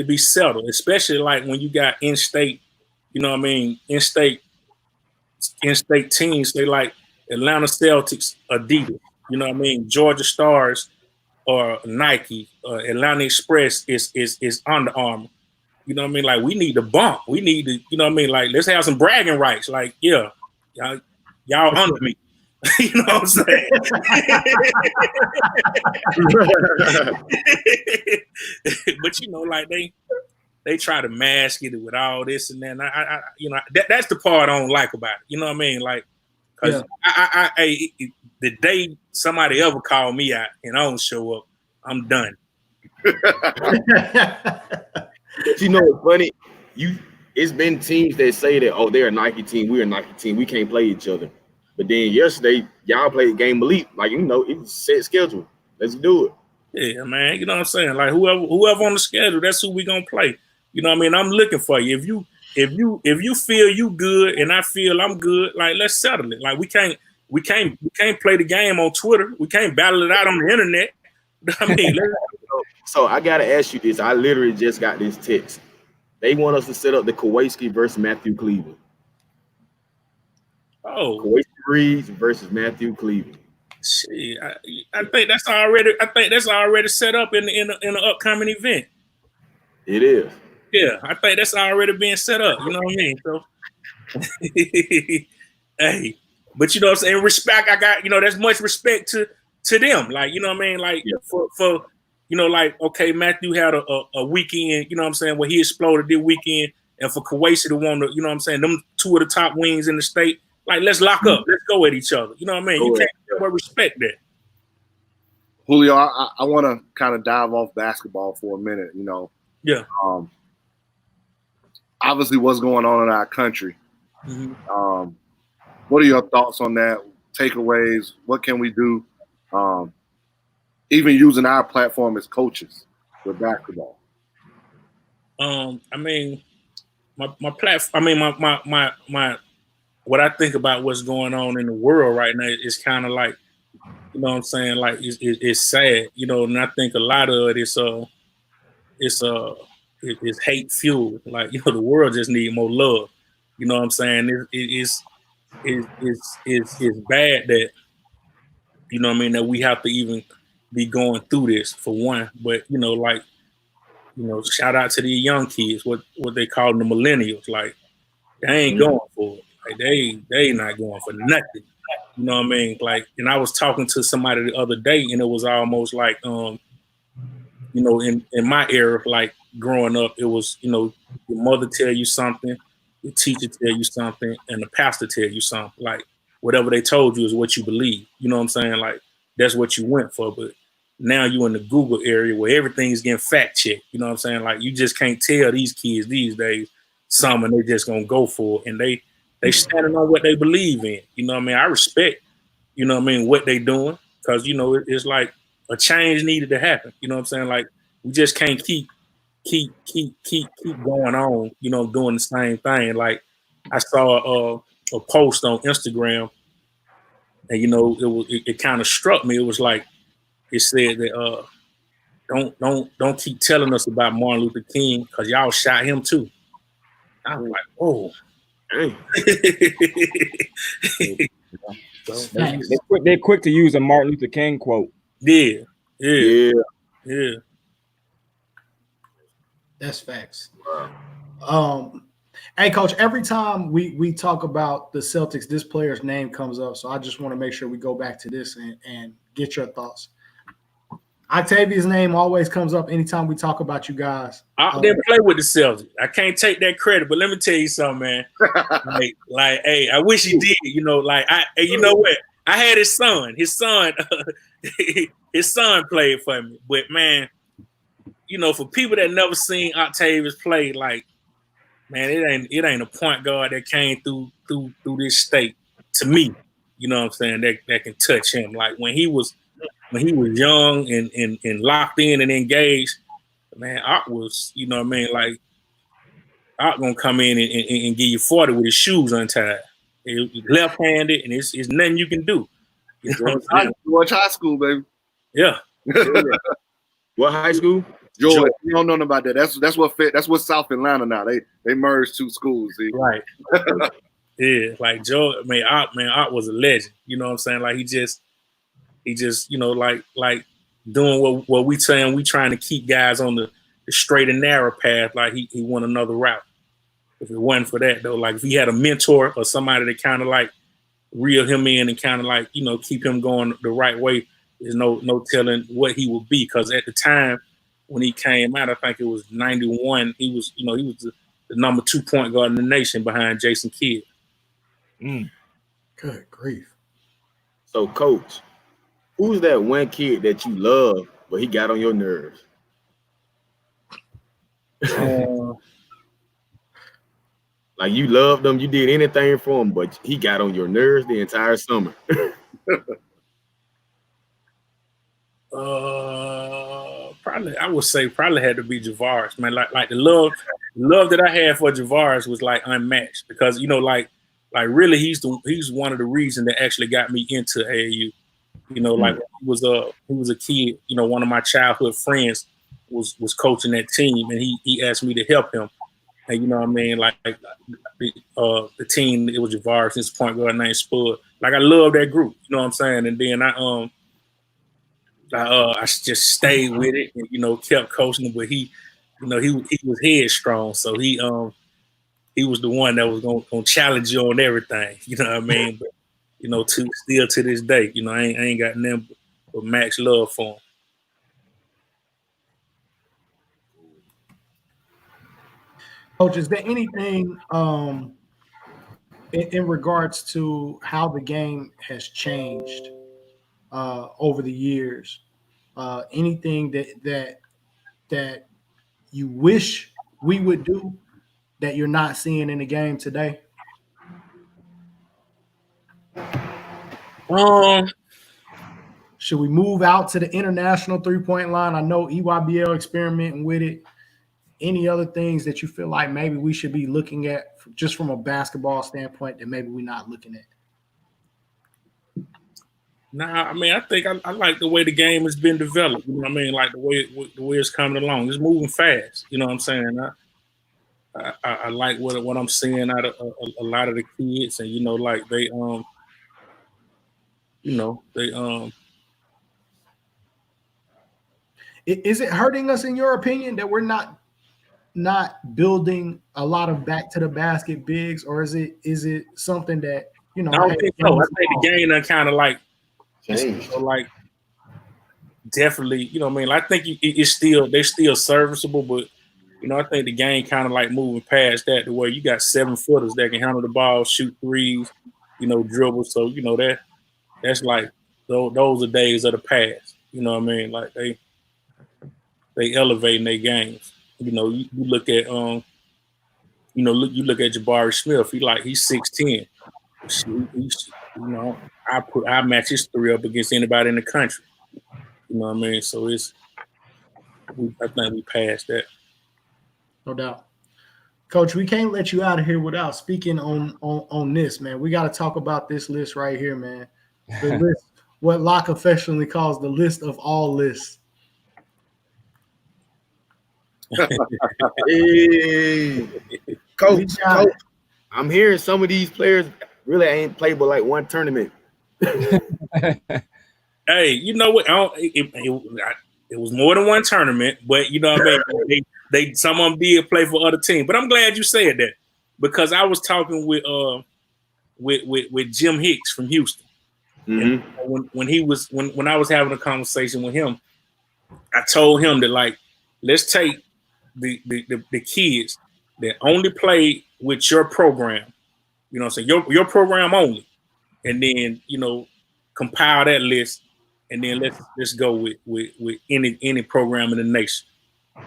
be settled, especially like when you got in-state, you know what I mean, in-state teams. They like Atlanta Celtics, Adidas, you know what I mean, Georgia Stars or Nike, Atlanta Express is Under Armour. You know what I mean? Like, we need to bump. We need to, you know what I mean? Like, let's have some bragging rights. Like, yeah, y'all under me. You know what I'm saying? But, you know, like, they try to mask it with all this and that. And I you know, that's the part I don't like about it. You know what I mean? Like, because the day somebody ever call me out and I don't show up, I'm done. But you know what's funny? It's been teams that say that, oh, they're a Nike team, we're a Nike team, we can't play each other. But then yesterday, y'all played Game Elite. Like, you know, it's set schedule. Let's do it. Yeah, man. You know what I'm saying? Like, whoever on the schedule, that's who we gonna play. You know what I mean? I'm looking for you. If you feel you good and I feel I'm good, like, let's settle it. Like, we can't play the game on Twitter. We can't battle it out on the internet. I mean, so I gotta ask you this. I literally just got this text. They want us to set up the Kowalski versus Matthew Cleveland. Oh, Kowalski Reeves versus Matthew Cleveland. Shit, I think that's already set up in the upcoming event. It is. Yeah, I think that's already being set up. You know what I mean? So, hey, but you know what I'm saying? Respect, I got, there's much respect to them. Like, you know what I mean? Like, for like, okay, Matthew had a weekend, you know what I'm saying, where he exploded this weekend, and for Kawasi to want to, you know what I'm saying, them two of the top wings in the state, like, let's lock up. Let's go at each other. You know what I mean? You can't but respect that. Julio, I want to kind of dive off basketball for a minute, Yeah. Obviously what's going on in our country. Mm-hmm. What are your thoughts on that? Takeaways? What can we do? Even using our platform as coaches with basketball. I mean, my platform. I mean, my what I think about what's going on in the world right now is kind of like, you know what I'm saying? Like it's sad, and I think a lot of it is it's hate fueled. Like, the world just need more love. You know what I'm saying? It's bad that, you know what I mean, that we have to even be going through this for one. But shout out to the young kids, what they call the millennials. Like, they ain't going for it. Like, they not going for nothing. You know what I mean? Like, and I was talking to somebody the other day, and it was almost like, in my era, like growing up, it was, your mother tell you something, the teacher tell you something, and the pastor tell you something. Like, whatever they told you is what you believe. You know what I'm saying? Like, that's what you went for. But now you in the Google area where everything's getting fact checked. You know what I'm saying? Like, you just can't tell these kids these days something, they just gonna go for it, and they standing on what they believe in. You know what I mean? I respect, what they doing, because it's like a change needed to happen. You know what I'm saying? Like, we just can't keep going on, doing the same thing. Like, I saw a post on Instagram, and it kind of struck me. It was like, it said that don't keep telling us about Martin Luther King, because y'all shot him too. I was like, oh. They're quick to use a Martin Luther King quote. Yeah. That's facts. Hey, Coach, every time we talk about the Celtics, this player's name comes up. So I just want to make sure we go back to this and get your thoughts. Octavia's name always comes up anytime we talk about you guys. I didn't play with the Celtics. I can't take that credit, but let me tell you something, man. like, hey, I wish he did. You know what? I had his son. His son played for me. But man, for people that never seen Octavius play, like, man, it ain't a point guard that came through this state to me. You know what I'm saying? That can touch him. Like, when he was young and locked in and engaged, man, Ock was, you know what I mean? Like, Ock gonna come in and give you 40 with his shoes untied. Left-handed, and it's nothing you can do. George High School, baby. Yeah. What high school? George. You don't know nothing about that. That's what South Atlanta now. They merged two schools. See? Right. Yeah, like George, Ock was a legend. You know what I'm saying? Like, he just like doing what we saying, we trying to keep guys on the straight and narrow path. Like, he went another route. If it wasn't for that, though, like, if he had a mentor or somebody that kind of like reel him in and kind of like, keep him going the right way, there's no telling what he would be. Because at the time when he came out, I think it was 91, he was the number 2 point guard in the nation behind Jason Kidd. Good grief. So, Coach, who's that one kid that you love, but he got on your nerves? Like, you loved him, you did anything for him, but he got on your nerves the entire summer. Probably, I would say had to be Javaris, man. Like the love that I had for Javaris was like unmatched, because like really he's one of the reasons that actually got me into AAU. Like, he was a kid. One of my childhood friends was coaching that team, and he asked me to help him. And you know what I mean? Like the team, it was Javaris, this point guard named Spud. Like I love that group, you know what I'm saying? And then I just stayed with it and, you know, kept coaching him, but he was headstrong. So he was the one that was gonna challenge you on everything, you know what I mean? But you know, still to this day, you know, I ain't got nothing but max love for him. Coach, is there anything in regards to how the game has changed over the years? Anything that you wish we would do that you're not seeing in the game today? Should we move out to the international 3-point line? I know EYBL experimenting with it. Any other things that you feel like maybe we should be looking at just from a basketball standpoint that maybe we're not looking at? Nah, I mean, I think I like the way the game has been developed. You know what I mean? Like the way it's coming along. It's moving fast. You know what I'm saying? I like what I'm seeing out of a lot of the kids, and you know, like they Is it hurting us, in your opinion, that we're not building a lot of back to the basket bigs, or is it something that, you know? I don't think so. I think the game done kind of like changed. Like definitely, you know what I mean? I think they're still serviceable, but you know, I think the game kind of like moving past that to where you got 7-footers that can handle the ball, shoot threes, you know, dribble. So, you know, that's like those are days of the past. You know what I mean? Like they elevating their games. You know, you look at you look at Jabari Smith. He's 6'10". You know, I match his three up against anybody in the country. You know what I mean? So I think we passed that. No doubt. Coach, we can't let you out of here without speaking on this, man. We got to talk about this list right here, man. The list, what Locke affectionately calls the list of all lists. Hey, coach, I'm hearing some of these players really ain't played but like one tournament. Hey, you know what? It was more than one tournament, but you know what I mean. Some of them did play for other teams, but I'm glad you said that because I was talking with Jim Hicks from Houston. Mm-hmm. When I was having a conversation with him, I told him that like let's take the kids that only play with your program, you know what I'm saying, your program only, and then you know compile that list, and then let's go with any program in the nation.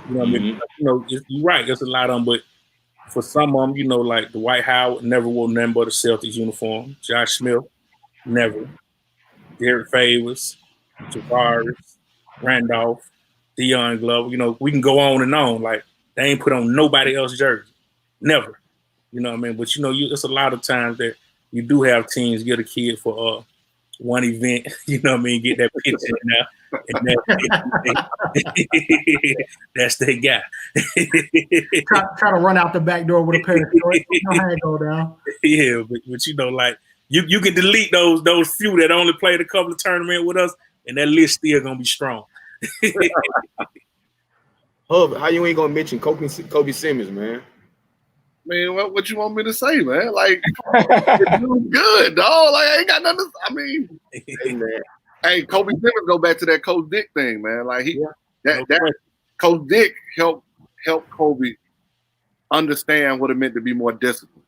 You know what I mean? You know, you're right. There's a lot of them, but for some of them, you know, like Dwight Howard never wore nothing but a Celtics uniform. Josh Smith, never. Derek Favors, Javaris, Randolph, Deion Glover. You know, we can go on and on. Like they ain't put on nobody else's jersey, never. You know what I mean? But you know, it's a lot of times that you do have teams get a kid for one event. You know what I mean? Get that picture now. And that's their guy. try to run out the back door with a pair of shorts. You know how it go down. Yeah, but you know, like you can delete those few that only played a couple of tournaments with us, and that list still gonna be strong. Hub, how you ain't gonna mention Kobe Simmons, man? Man, what you want me to say, man? Like, good, dog. Like, I ain't got nothing. I mean, hey, man. Hey, Kobe Simmons go back to that Coach Dick thing, man. Like that Coach Dick helped Kobe understand what it meant to be more disciplined,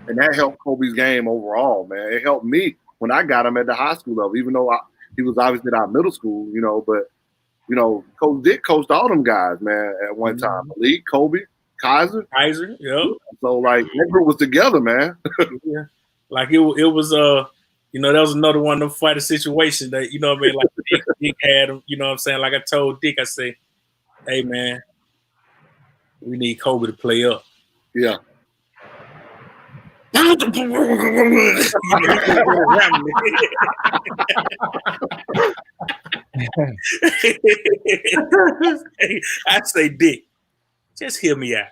and that helped Kobe's game overall, man. It helped me when I got him at the high school level, even though he was obviously at our middle school, you know. But you know, Coach Dick coached all them guys, man, at one time. Malik, Kobe, Kaiser, yeah. So like that group was together, man. Yeah, like it was you know, that was another one of them fighting situations that, you know what I mean, like Dick had him, you know what I'm saying? Like I told Dick, I said, hey man, we need Kobe to play up. Yeah. I say, Dick, just hear me out.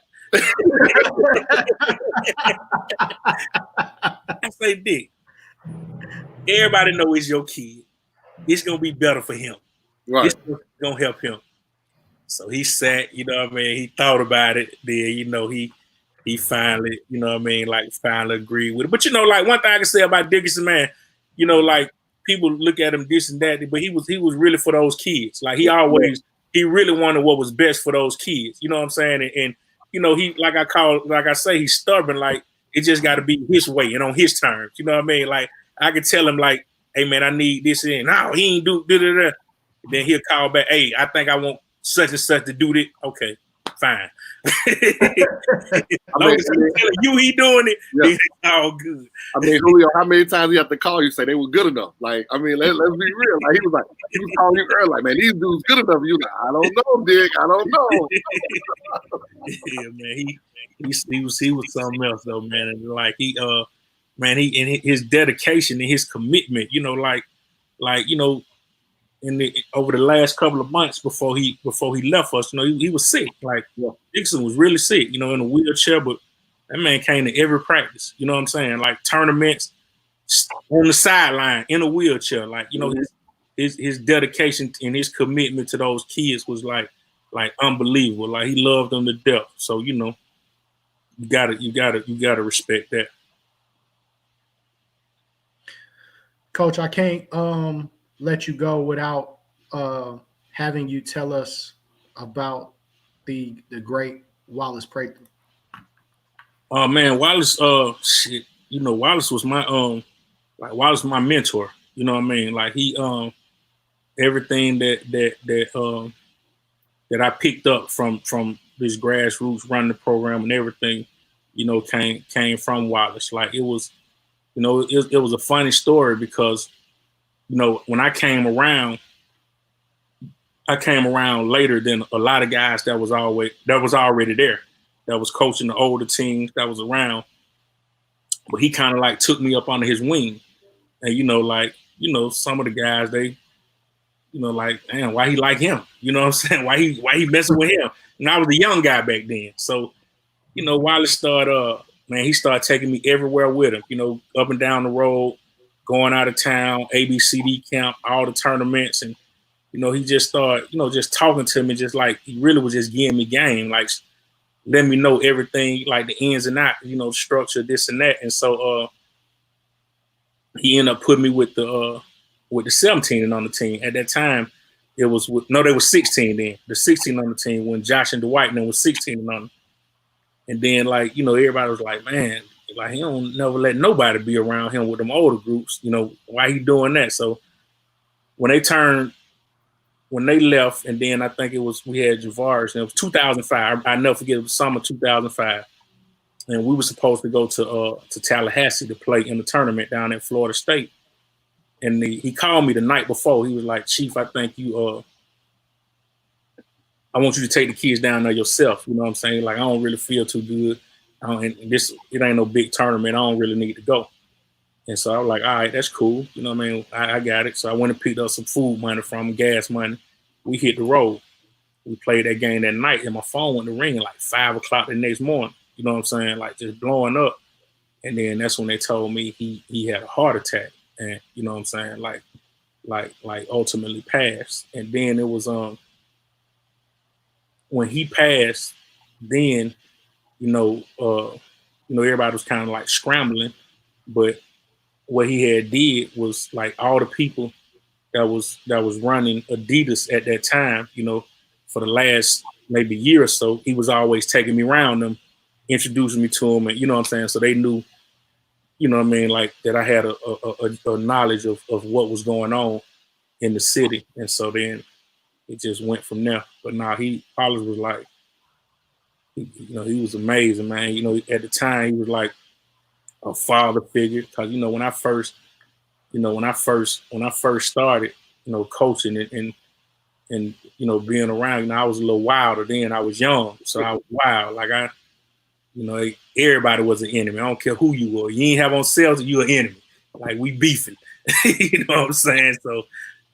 I say, Dick, everybody know it's your kid. It's gonna be better for him. Right. It's gonna help him. So he sat, you know what I mean, he thought about it. Then, you know, he finally, you know what I mean, like finally agreed with it. But you know, like one thing I can say about Dickinson, man, you know, like people look at him this and that, but he was really for those kids. Like he really wanted what was best for those kids. You know what I'm saying? And you know, he like I say, he's stubborn. Like it just got to be his way and on his terms. You know what I mean? Like I could tell him like, hey man, I need this and no, he ain't do da. Then he'll call back, hey, I think I want such and such to do this. Okay, fine. Long as he's telling you he doing it, then it's all good. I mean, Julio, how many times he have to call you say they were good enough? Like, I mean, let's be real. Like he was calling you early, like, man, these dudes good enough. You like, I don't know, Dick. I don't know. Yeah, man, he was something else though, man. And like his dedication and his commitment, you know, like you know. Over the last couple of months before he left us, you know, he was sick. Like Dixon was really sick, you know, in a wheelchair, but that man came to every practice. You know what I'm saying? Like tournaments on the sideline in a wheelchair. Like, you know, his dedication and his commitment to those kids was like unbelievable. Like he loved them to death. So, you know, you gotta respect that. Coach, I can't let you go without having you tell us about the great Wallace Prather. Oh man, Wallace, shit, you know, Wallace was my Wallace was my mentor. You know what I mean? Like he everything that I picked up from this grassroots running the program and everything, you know, came from Wallace. Like it was, you know, it was a funny story because, you know, when I came around later than a lot of guys that was already there, that was coaching the older teams that was around. But he kind of like took me up under his wing. And, you know, like, you know, some of the guys, they, you know, like, man, why he like him? You know what I'm saying? Why he messing with him? And I was a young guy back then. So, you know, Wallace started, he started taking me everywhere with him, you know, up and down the road, going out of town, ABCD camp, all the tournaments. And, you know, he just started, you know, just talking to me, just like he really was just giving me game, like let me know everything, like the ins and outs, you know, structure, this and that. And so he ended up putting me with the 17 on the team. At that time, it was they were 16 then. The 16 on the team when Josh and Dwight and them was 16 on them. And then, like, you know, everybody was like, man, like he don't never let nobody be around him with them older groups. You know, why he doing that? So when they left, and then I think we had Javaris, and it was 2005. I never forget, it was summer 2005. And we were supposed to go to Tallahassee to play in the tournament down at Florida State. And he called me the night before. He was like, Chief, I think I want you to take the kids down there yourself. You know what I'm saying? Like, I don't really feel too good. It ain't no big tournament. I don't really need to go. And so I was like, all right, that's cool. You know what I mean? I got it. So I went and picked up some food money from him, gas money. We hit the road. We played that game that night, and my phone went to ring like 5 o'clock the next morning. You know what I'm saying? Like just blowing up. And then that's when they told me he had a heart attack. And you know what I'm saying? Like ultimately passed. And then it was when he passed, then, you know, everybody was kind of like scrambling. But what he had did was like all the people that was running Adidas at that time, you know, for the last maybe year or so, he was always taking me around them, introducing me to them, and you know what I'm saying? So they knew, you know what I mean, like that I had a knowledge of what was going on in the city. And so then it just went from there. But now Hollis was like, you know, he was amazing, man. You know, at the time he was like a father figure. Cause you know, when I first started, you know, coaching and you know, being around, you know, I was a little wilder then. I was young, so I was wild. Like you know, everybody was an enemy. I don't care who you were. You ain't have on Celtics, you an enemy. Like we beefing. You know what I'm saying? So,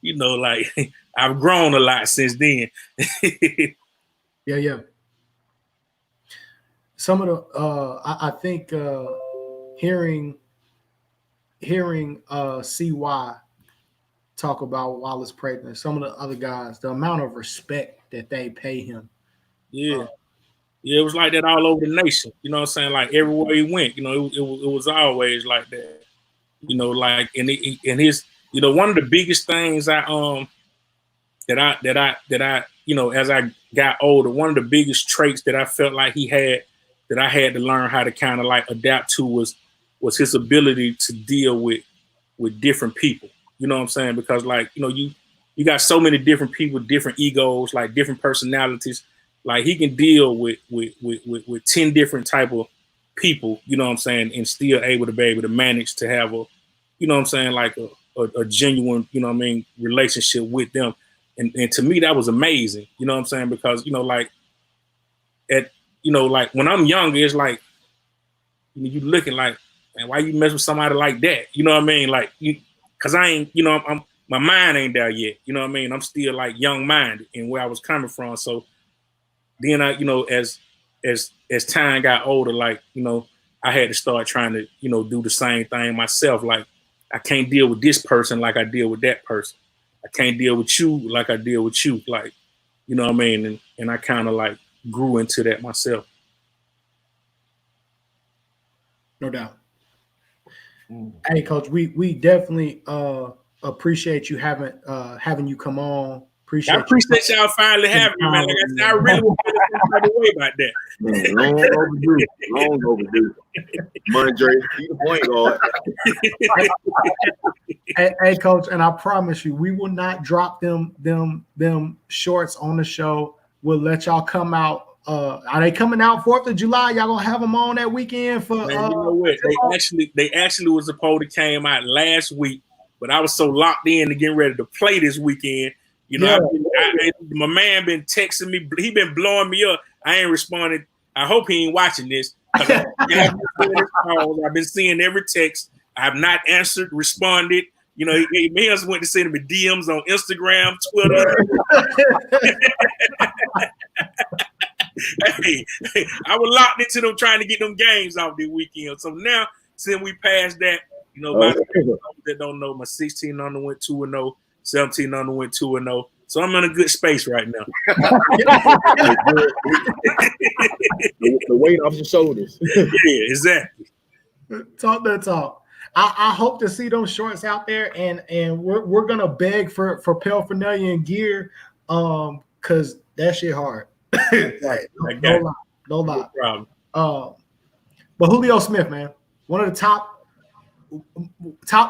you know, like I've grown a lot since then. Yeah. some of the I think hearing CY talk about Wallace Payton, some of the other guys, the amount of respect that they pay him. Yeah. Yeah, it was like that all over the nation. You know what I'm saying? Like everywhere he went, you know, it was always like that. You know, like and his, you know, one of the biggest things that I, you know, as I got older, one of the biggest traits that I felt like he had that I had to learn how to kind of like adapt to was his ability to deal with different people. You know what I'm saying? Because like, you know, you got so many different people, different egos, like different personalities. Like he can deal with 10 different type of people, you know what I'm saying, and still be able to manage to have a, you know what I'm saying, like a genuine, you know what I mean, relationship with them. And to me, that was amazing, you know what I'm saying? Because, you know, like like when I'm younger, it's like, you looking like, man, why you mess with somebody like that? You know what I mean? Like, cause I ain't, you know, my mind ain't there yet. You know what I mean? I'm still like young minded and where I was coming from. So then I, you know, as time got older, like, you know, I had to start trying to, you know, do the same thing myself. Like, I can't deal with this person like I deal with that person. I can't deal with you like I deal with you. Like, you know what I mean? And I kind of like grew into that myself. No doubt. Hey, Coach, we definitely appreciate you having you come on. I appreciate y'all finally having me, man. Like I said, I really want to feel some way about that. Man, long overdue. Mondre, keep the point guard. Hey, Coach, and I promise you, we will not drop them shorts on the show. We'll let y'all come out. Are they coming out 4th of July? Y'all gonna have them on that weekend for? Man, you know what? They actually was supposed to came out last week, but I was so locked in to getting ready to play this weekend. You know, yeah. My man been texting me. He been blowing me up. I ain't responded. I hope he ain't watching this. I've been seeing every text. I have not answered, responded. You know, he also went to send me DMs on Instagram, Twitter. Hey, I was locked into them trying to get them games off this weekend. So now, since we passed that, you know, that don't know, my 16 under went 2-0. 17 under went 2-0. So I'm in a good space right now. The weight off your shoulders. Yeah, exactly. Talk that talk. I hope to see those shorts out there, and we're gonna beg for paraphernalia and gear, cause that shit hard. Right. No lie. No problem. But Hulio Smith, man, one of the top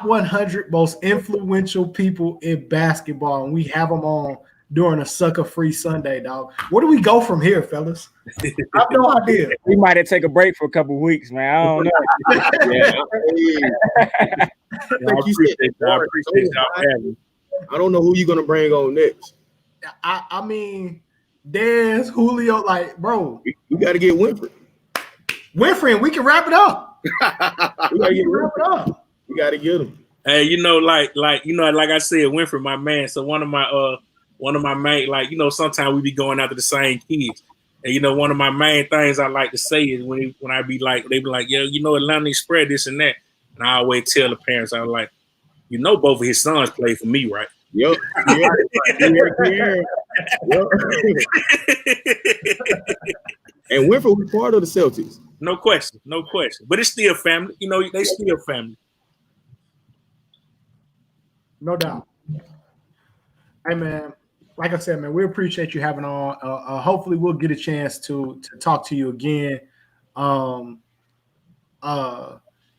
100 most influential people in basketball, and we have them on during a sucker-free Sunday, dog. Where do we go from here, fellas? I have no idea. We might have to take a break for a couple of weeks, man. I don't know. I appreciate y'all having me. I don't know who you're gonna bring on next. I mean, Dez, Julio, like, bro, we got to get Winfrey. And we can wrap it up. We got to get him. Hey, you know, like I said, Winfrey, my man. So one of my main, like, you know, sometimes we be going after the same kids. And, you know, one of my main things I like to say is when I be like, they be like, yeah, you know, Atlanta spread this and that. And I always tell the parents, I was like, you know, both of his sons play for me, right? Yep. And Winfrey was part of the Celtics. No question. But it's still family. You know, they still family. No doubt. Hey, man, like I said, man, we appreciate you having on. Hopefully we'll get a chance to talk to you again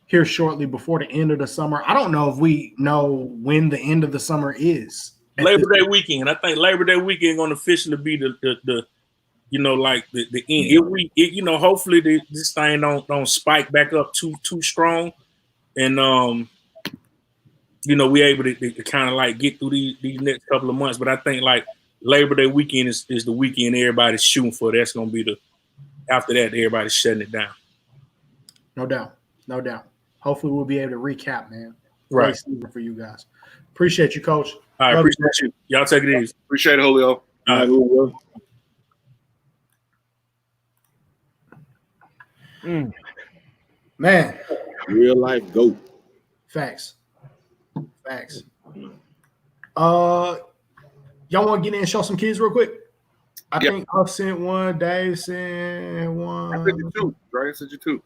here shortly before the end of the summer. I don't know if we know when the end of the summer is. Labor Day weekend. I think Labor Day weekend going to officially be the you know, like the end. You know, hopefully this thing don't spike back up too strong, and you know, we able to kind of like get through these next couple of months. But I think like Labor Day weekend is the weekend everybody's shooting for. That's going to be after that, everybody's shutting it down. No doubt. Hopefully we'll be able to recap, man. Right. Great season for you guys. Appreciate you, Coach. All right, appreciate you. Y'all take it easy. Appreciate it, Julio. All right, Julio. Man, real life GOAT. facts. Y'all want to get in and show some kids real quick? I think Huff sent one, Dave sent one. I sent you two, right? I sent you two.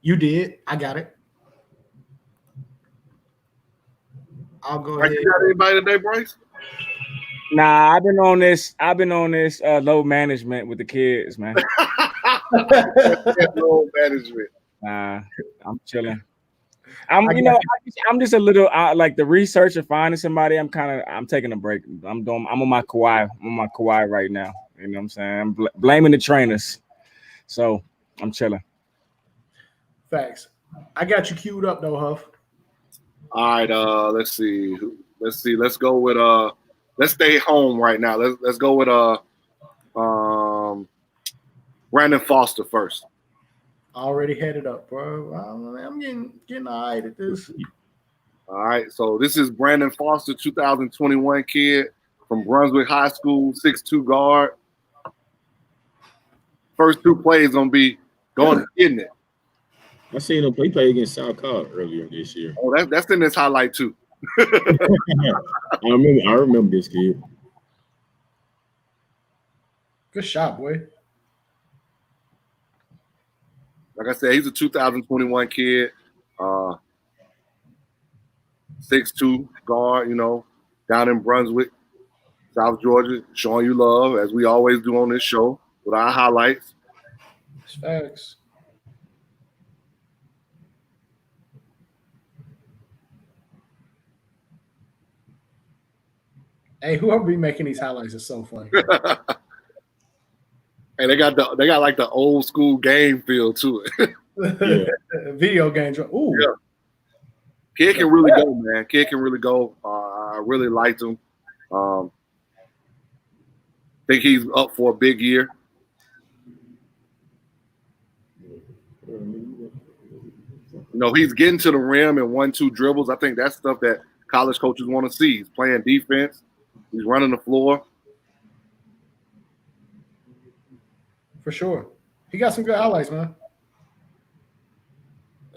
You did. I got it. I'll go ahead. You got anybody today, Bryce? Nah, I've been on this low management with the kids, man. Low management. Nah, I'm chilling. I'm just a little like the research of finding somebody. I'm taking a break. I'm on my Kawhi. I'm on my Kawhi right now. You know what I'm saying? I'm blaming the trainers. So I'm chilling. Facts. I got you queued up though, Huff. All right. Let's see. Let's go with let's stay home right now. Let's go with Brandon Foster first. Already headed up, bro. I'm getting all right at this. All right, so this is Brandon Foster, 2021 kid from Brunswick High School, 6'2" guard. First two plays gonna be going getting it. I seen him play against South Carolina earlier this year. Oh, that's in this highlight too. I remember this kid. Good shot, boy. Like I said, he's a 2021 kid, 6'2" guard, down in Brunswick, South Georgia, showing you love, as we always do on this show with our highlights. Facts. Hey, whoever be making these highlights is so funny. And they got like the old school game feel to it. Video games. Ooh. Yeah. Kid can really go, man. Kid can really go. I really liked him. Think he's up for a big year. He's getting to the rim in 1-2 dribbles. I think that's stuff that college coaches want to see. He's playing defense. He's running the floor. For sure. He got some good highlights, man.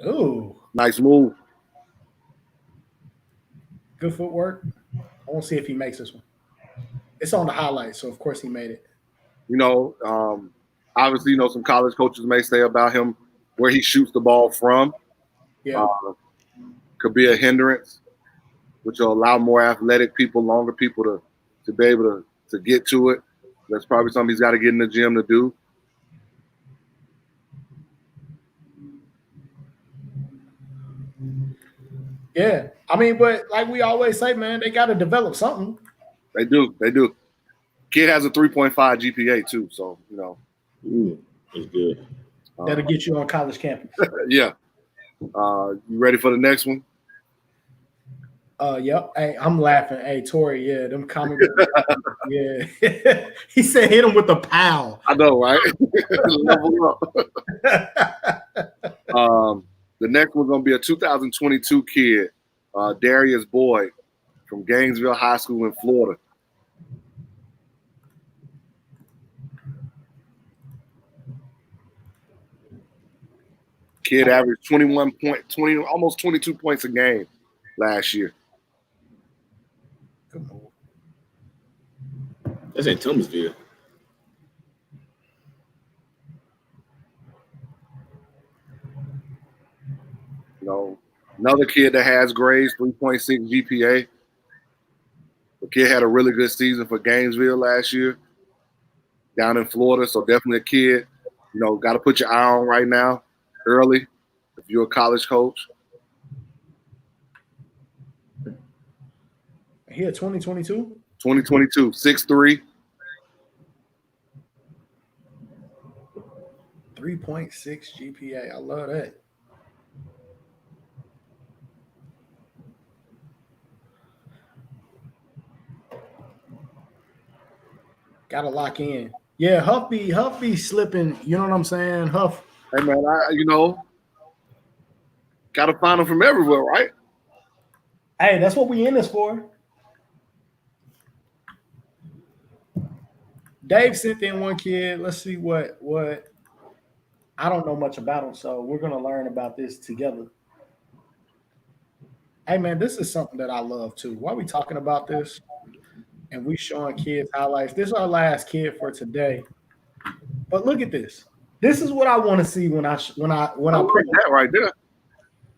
Ooh. Nice move. Good footwork. I want to see if he makes this one. It's on the highlights, so of course he made it. Obviously, some college coaches may say about him where he shoots the ball from. Yeah. Could be a hindrance, which will allow more athletic people, longer people to be able to get to it. That's probably something he's got to get in the gym to do. Yeah. But like we always say, man, they got to develop something. They do. Kid has a 3.5 GPA too, so Ooh, that's good. That'll get you on college campus. Yeah. You ready for the next one? Yep. Hey, I'm laughing. Hey, Tori, yeah, them comic yeah. He said hit him with the pow. I know, right? Level up. The next one's gonna be a 2022 kid, Darius Boyd from Gainesville High School in Florida. Kid averaged 20, almost 22 points a game last year. Come on. That's in Thomasville. Another kid that has grades, 3.6 GPA. The kid had a really good season for Gainesville last year down in Florida. So definitely a kid, got to put your eye on right now, early, if you're a college coach. He had 2022? 2022, 6'3". 3.6 GPA. I love that. Gotta lock in. Yeah, Huff be slipping. You know what I'm saying? Huff. Hey man, gotta find them from everywhere, right? Hey, that's what we in this for. Dave sent in one kid. Let's see what. I don't know much about him, so we're gonna learn about this together. Hey man, this is something that I love too. While we talking about this and we showing kids highlights, this is our last kid for today. But look at this. This is what I want to see when I put that right there.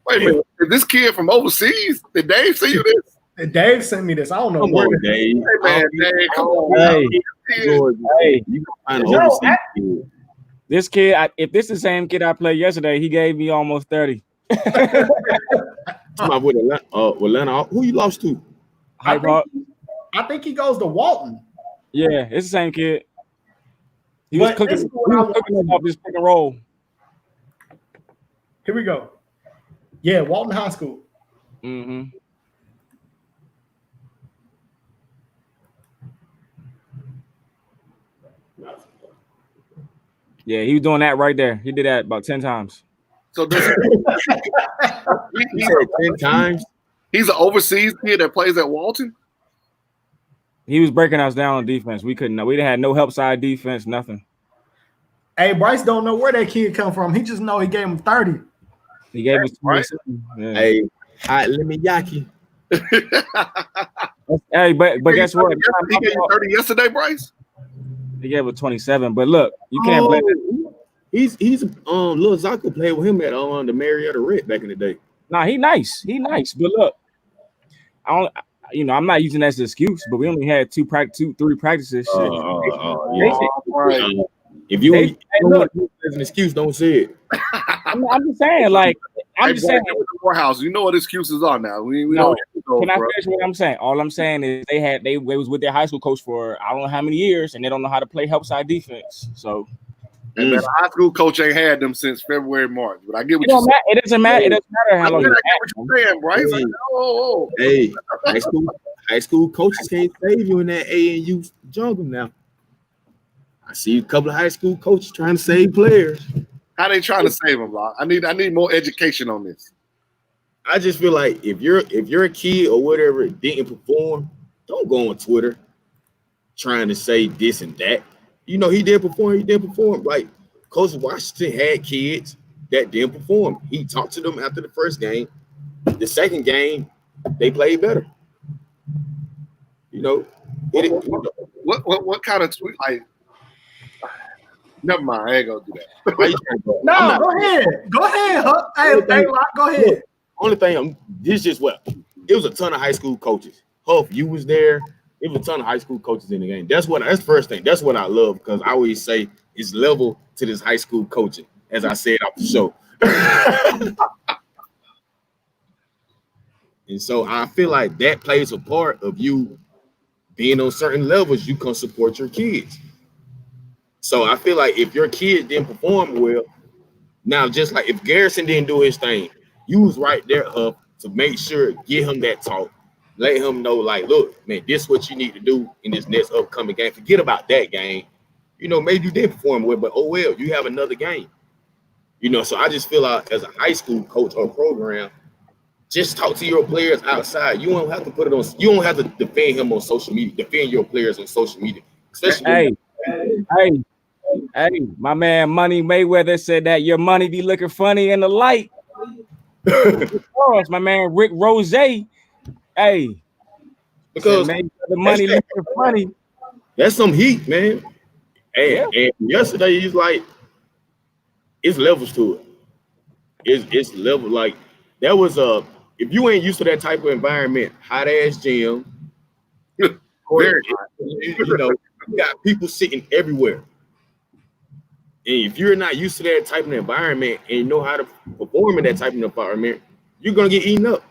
Wait a minute, is this kid from overseas? Did Dave send you this? Dave sent me this. I don't know Come where. on, Dave. Hey man, Dave, come on. Hey, George, hey, you can find an No, overseas kid. this kid, if this is the same kid I played yesterday, he gave me almost 30. Somebody with Atlanta. Who you lost to? I think he goes to Walton. Yeah, it's the same kid. He was cooking up this pick and roll. Here we go. Yeah, Walton High School. Mm-hmm. Yeah, he was doing that right there. He did that about 10 times. So does he said 10 times? He's an overseas kid that plays at Walton? He was breaking us down on defense. We didn't have no help side defense, nothing. Hey, Bryce don't know where that kid come from. He just know he gave him 30. He gave us 20. Yeah. Hey, let me yaki. Hey, but guess what? He gave you 30 yesterday, Bryce? He gave it 27. But look, you can't blame him. He's Lil Zacco played with him at the Marietta Red back in the day. Nah, he nice. But look, I'm not using that as an excuse, but we only had three practices. Right. If you want to use it as an excuse, don't say it. I'm just saying, like, I'm just saying. With the Morehouse, you know what excuses are now. We no, don't. Can I finish what I'm saying? All I'm saying is they was with their high school coach for I don't know how many years, and they don't know how to play help side defense. So, and that high school coach ain't had them since February, March. But I get what you're saying. It doesn't matter. It doesn't matter how long. I get what you're saying, Bryce. Hey, high school coaches can't save you in that ANU jungle now. I see a couple of high school coaches trying to save players. How they trying to save them, Locke? I need more education on this. I just feel like if you're a kid or whatever didn't perform, don't go on Twitter trying to say this and that. You know, he didn't perform. Like Coach Washington had kids that didn't perform. He talked to them after the first game. The second game, they played better. You know, what kind of tweet? Like, never mind. I ain't gonna do that. No, go ahead. Huh? Hey, go ahead. Look, only thing, this just it was a ton of high school coaches. Huff, you was there. It was a ton of high school coaches in the game. That's the first thing. That's what I love because I always say it's level to this high school coaching, as I said off the show. And so I feel like that plays a part of you being on certain levels. You can support your kids. So I feel like if your kid didn't perform well, now just like if Garrison didn't do his thing, you was right there up to make sure, get him that talk. Let him know, like, look, man, this is what you need to do in this next upcoming game. Forget about that game. You know, maybe you didn't perform well, but oh well, you have another game. You know, so I just feel like as a high school coach or program, just talk to your players outside. You don't have to put it on. You don't have to defend him on social media. Defend your players on social media. Especially Hey, my man Money Mayweather said that your money be looking funny in the light. My man Rick Rose. Hey, because man, the money looking funny. That's some heat, man. And yesterday he's like, it's levels to it. It's level like that was if you ain't used to that type of environment, hot ass gym, you know, you got people sitting everywhere. And if you're not used to that type of environment and you know how to perform in that type of environment, you're gonna get eaten up.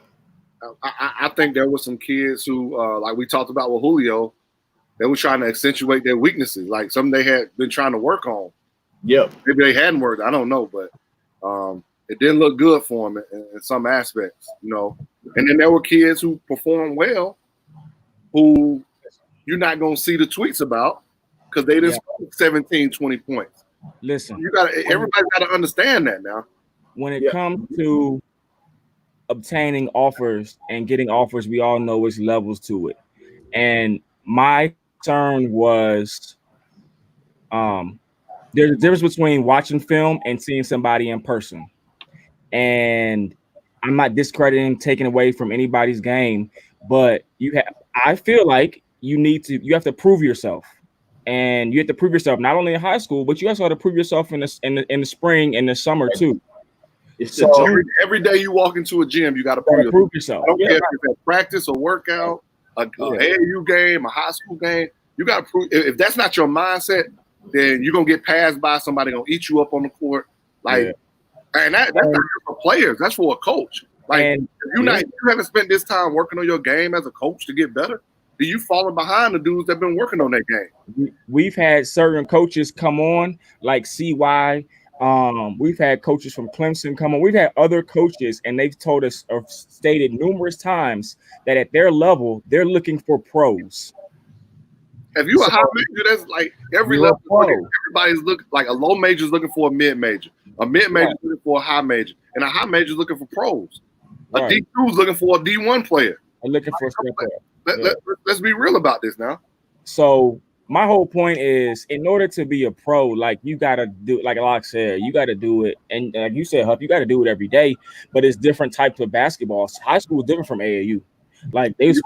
I think there were some kids who, like we talked about with Hulio, they were trying to accentuate their weaknesses, like something they had been trying to work on. Yep. Maybe they hadn't worked. I don't know, but it didn't look good for them in some aspects, you know. And then there were kids who performed well, who you're not gonna see the tweets about because they didn't score 17, 20 points. Listen, everybody's got to understand that now. When it comes to obtaining offers and getting offers, we all know there's levels to it. And my concern was there's a difference between watching film and seeing somebody in person. And I'm not discrediting, taking away from anybody's game, but I feel like you have to prove yourself. And you have to prove yourself not only in high school, but you also have to prove yourself in the spring and the summer too. So every day you walk into a gym, you got to prove yourself. I don't care if it's a practice or workout, a AAU game, a high school game. You got to prove. If that's not your mindset, then you're gonna get passed by somebody gonna eat you up on the court. And that's not just for players. That's for a coach. If you haven't spent this time working on your game as a coach to get better, then you falling behind the dudes that have been working on that game. We've had certain coaches come on, like CY. We've had coaches from Clemson come on. We've had other coaches, and they've told us or stated numerous times that at their level, they're looking for pros. If you a high major, that's like every level. Everybody's looking like a low major is looking for a mid major. A mid major is looking for a high major, and a high major is looking for pros. A D2 is looking for a D1 player. I'm looking for a player. Let's be real about this now. So my whole point is, in order to be a pro, like you gotta do, like Alex said, you gotta do it, and like you said, Huff, you gotta do it every day. But it's different types of basketball. High school is different from AAU. Like you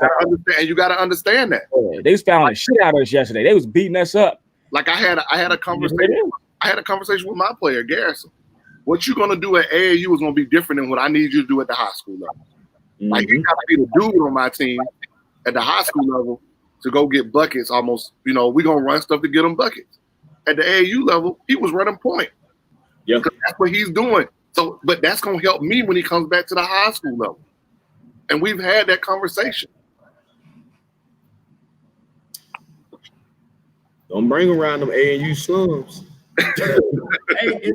gotta understand that. They was fouling the shit out of us yesterday. They was beating us up. Like I had a conversation. I had a conversation with my player, Garrison. What you're gonna do at AAU is gonna be different than what I need you to do at the high school level. Like you gotta be the dude on my team at the high school level to go get buckets. Almost, we're gonna run stuff to get them buckets. At the AAU level, he was running point. Yeah, that's what he's doing. So, but that's gonna help me when he comes back to the high school level. And we've had that conversation. Don't bring around them AAU slums. Hey,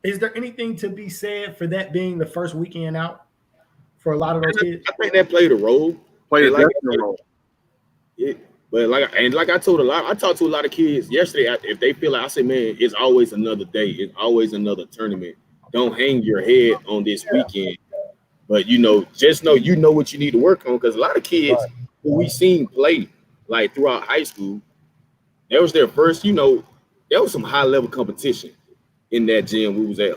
is there anything to be said for that being the first weekend out for a lot of those kids? I think that played a role. Played a role. But like I told I talked to a lot of kids yesterday. If they feel like, I said, man, it's always another day. It's always another tournament. Don't hang your head on this weekend. But just know what you need to work on, because a lot of kids who we seen play like throughout high school, that was their first. There was some high level competition in that gym we was at.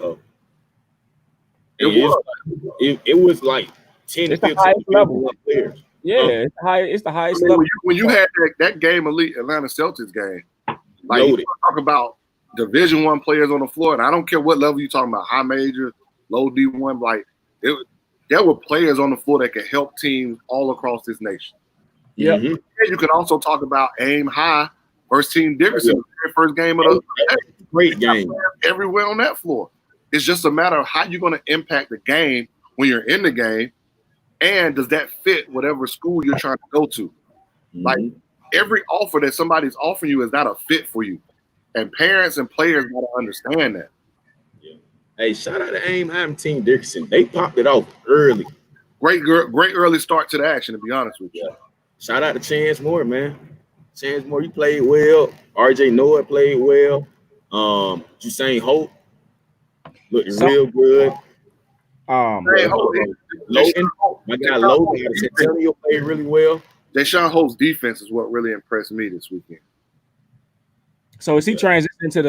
It was like 10, 15 level players. Yeah, it's the highest level. When you had that game, elite Atlanta Celtics game, like you talk about Division I players on the floor, and I don't care what level you're talking about, high major, low D1, like there were players on the floor that could help teams all across this nation. Yeah. And you can also talk about Aim High versus Team Dickerson, the first game of the great game. Everywhere on that floor. It's just a matter of how you're going to impact the game when you're in the game, and does that fit whatever school you're trying to go to? Like every offer that somebody's offering you is not a fit for you. And parents and players got to understand that. Hey, shout out to Aim High Team Dickerson. They popped it off early. Great early start to the action, to be honest with you. Shout out to Chance Moore, man. Chance Moore, you played well. RJ Noah played well. Usain Holt looked real good. Logan, my guy Logan out of San Antonio played really well. Deshaun Holt's defense is what really impressed me this weekend. So is he transitioning to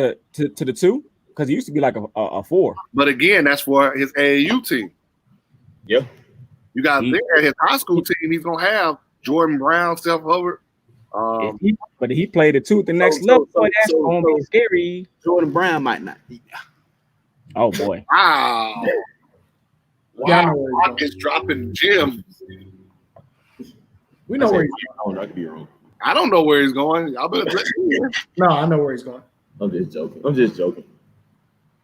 the two? Because he used to be like a 4. But again, that's for his AAU team. Yeah. You got there his high school team. He's gonna have Jordan Brown, Steph Hubbard. But he played the 2 at the next level. That's gonna be scary. Jordan Brown might not be. Oh boy! Wow! Rock is dropping gems. We know where he's going. I could be wrong. I don't know where he's going. Y'all better No, I know where he's going. I'm just joking.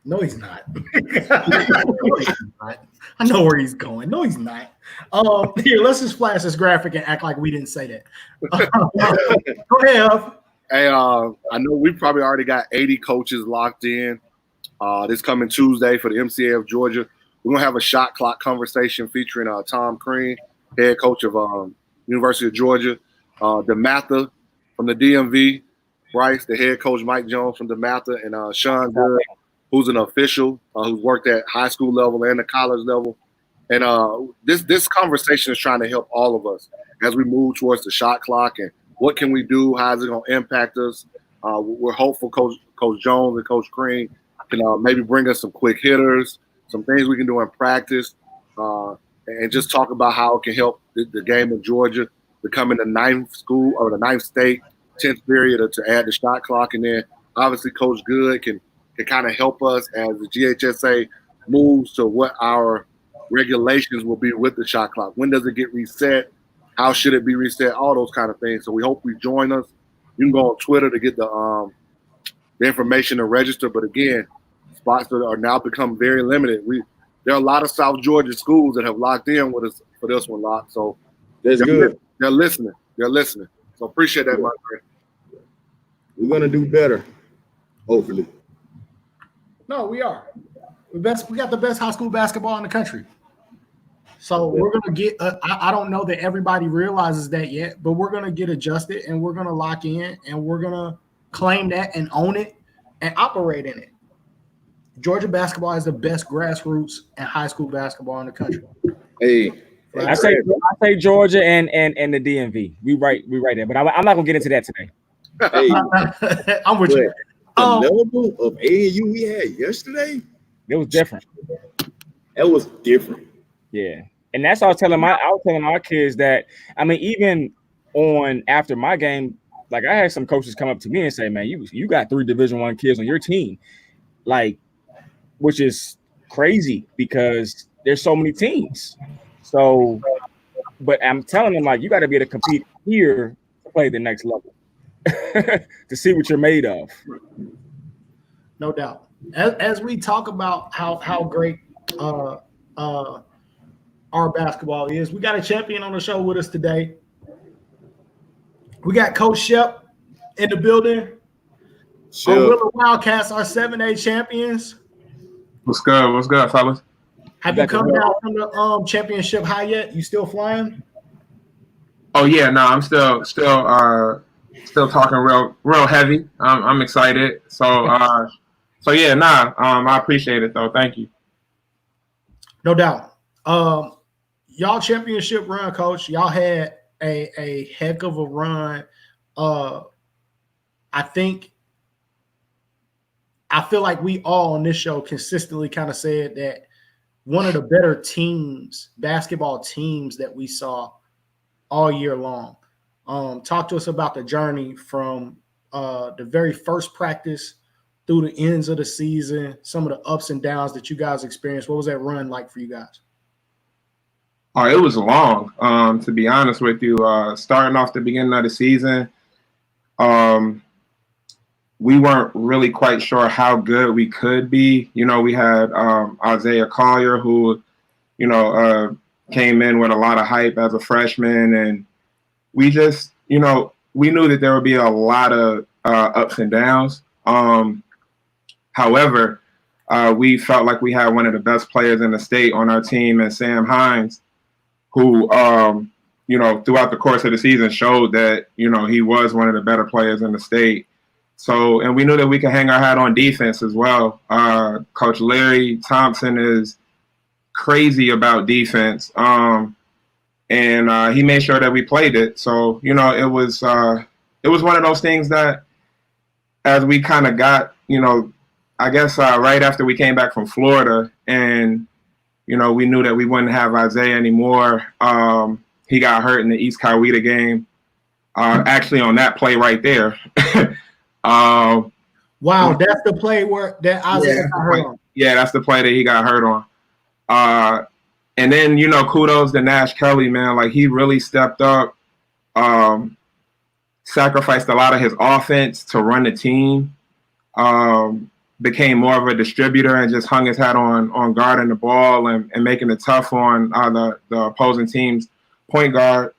No, he's not. I know where he's going. No, he's not. Here, let's just flash this graphic and act like we didn't say that. Go ahead. Hey, I know we probably already got 80 coaches locked in. This coming Tuesday for the MCA of Georgia, we're gonna have a shot clock conversation featuring Tom Crean, head coach of University of Georgia, DeMatha from the DMV, Bryce, the head coach Mike Jones from DeMatha, and Sean Good, who's an official who's worked at high school level and the college level. And this conversation is trying to help all of us as we move towards the shot clock and what can we do, how is it going to impact us, We're hopeful Coach Jones and Coach Green can maybe bring us some quick hitters, some things we can do in practice, and just talk about how it can help the game of Georgia becoming the ninth school or the ninth state, 10th period to add the shot clock. And then obviously Coach Good can kind of help us as the GHSA moves to what our regulations will be with the shot clock. When does it get reset? How should it be reset? All those kind of things. So we hope you join us. You can go on Twitter to get the information to register. But again, spots that are now become very limited. There are a lot of South Georgia schools that have locked in with us for this one, Lock. So that's good. They're listening. They're listening. So appreciate that, my friend. We're gonna do better, hopefully. No, we are. We got the best high school basketball in the country. So we're gonna get. I don't know that everybody realizes that yet, but we're gonna get adjusted and we're gonna lock in and we're gonna claim that and own it and operate in it. Georgia basketball is the best grassroots and high school basketball in the country. Hey, I say Georgia and the DMV. We right there, but I'm not gonna get into that today. Hey, I'm with you. The level of AAU we had yesterday, it was different. That was different. Yeah, and that's what I was telling our kids that, I mean, even on after my game, like I had some coaches come up to me and say, "Man, you got 3 Division I kids on your team," like, which is crazy because there's so many teams. So, but I'm telling them, like, you got to be able to compete here to play the next level to see what you're made of. No doubt. As we talk about how great our basketball is, we got a champion on the show with us today. We got Coach Shep in the building. Willow Wildcats are 7A champions. What's good? What's good, fellas? Have you come down from the championship high yet? You still flying? Oh yeah, no, I'm still talking real heavy. I'm excited. So yeah, I appreciate it though. Thank you. No doubt. Y'all championship run, Coach. Y'all had a heck of a run. I feel like we all on this show consistently kind of said that one of the better teams, basketball teams that we saw all year long. Talk to us about the journey from the very first practice through the ends of the season, some of the ups and downs that you guys experienced. What was that run like for you guys? Oh, it was long, to be honest with you. Starting off the beginning of the season, we weren't really quite sure how good we could be. You know, we had Isaiah Collier, who, came in with a lot of hype as a freshman. And we just, we knew that there would be a lot of ups and downs. However, we felt like we had one of the best players in the state on our team, and Sam Hines, who, throughout the course of the season showed that, he was one of the better players in the state. So, and we knew that we could hang our hat on defense as well. Coach Larry Thompson is crazy about defense. And he made sure that we played it. So, it was one of those things that as we kind of got, I guess right after we came back from Florida and, we knew that we wouldn't have Isaiah anymore. He got hurt in the East Coweta game, actually on that play right there. Wow, that's the play that Isaiah got hurt on. Yeah, that's the play that he got hurt on. And then, kudos to Nash Kelly, man. Like, he really stepped up, sacrificed a lot of his offense to run the team, became more of a distributor and just hung his hat on guarding the ball and making it tough on the opposing team's point guard.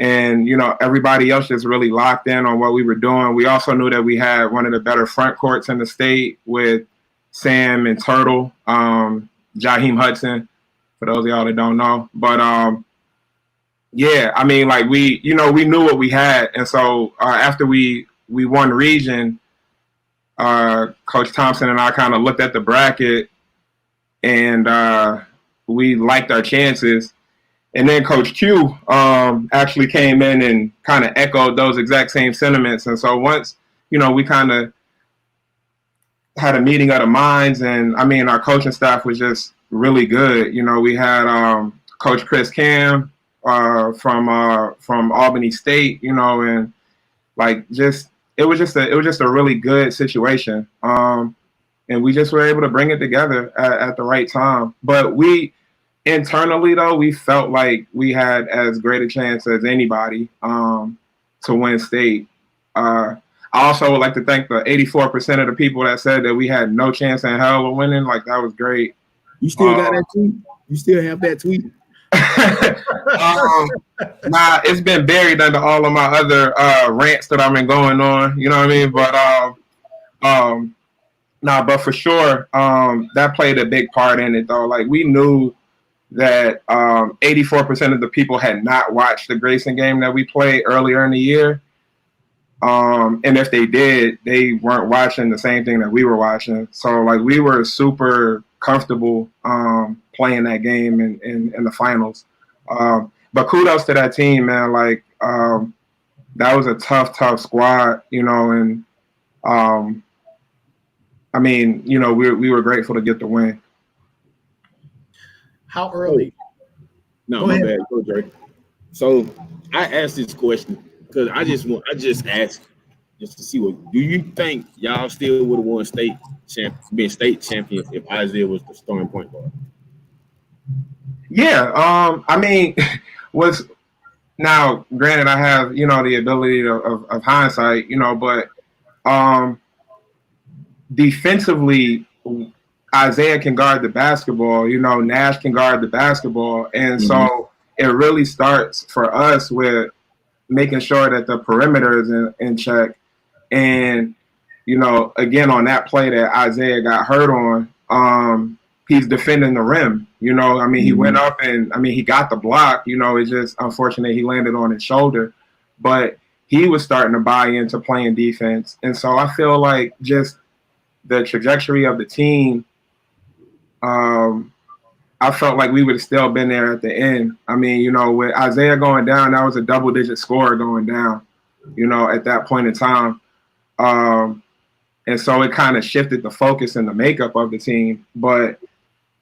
And, everybody else just really locked in on what we were doing. We also knew that we had one of the better front courts in the state with Sam and Turtle, Jaheim Hudson, for those of y'all that don't know. But, yeah, I mean, like we knew what we had. And so after we won region, Coach Thompson and I kind of looked at the bracket and we liked our chances. And then Coach Q actually came in and kind of echoed those exact same sentiments. And so once we kind of had a meeting of the minds, and I mean, our coaching staff was just really good. We had Coach Chris Cam from Albany State, and like it was just a really good situation. And we just were able to bring it together at the right time. But we internally, though, we felt like we had as great a chance as anybody to win state. I also would like to thank the 84% of the people that said that we had no chance in hell of winning. Like, that was great. You still got that tweet? You still have that tweet? Nah, it's been buried under all of my other rants that I've been going on. You know what I mean? But but for sure, that played a big part in it, though. Like, we knew that 84% of the people had not watched the Grayson game that we played earlier in the year. And if they did, they weren't watching the same thing that we were watching. So, like, we were super comfortable playing that game in the finals. But kudos to that team, man. Like, that was a tough squad, and I mean, we were grateful to get the win. How early? No, my bad. Go, Dre. So I asked this question because I just asked just to see do you think y'all still would have won been state champions if Isaiah was the starting point guard? Yeah, I mean, now granted I have the ability of hindsight, but defensively, Isaiah can guard the basketball, Nash can guard the basketball. And so it really starts for us with making sure that the perimeter is in check. And, again, on that play that Isaiah got hurt on, he's defending the rim. I mean, he went up and, I mean, he got the block. It's just unfortunate he landed on his shoulder. But he was starting to buy into playing defense. And so I feel like just the trajectory of the team, I felt like we would have still been there at the end. I mean, with Isaiah going down, that was a double-digit score going down, at that point in time. And so it kind of shifted the focus and the makeup of the team. But,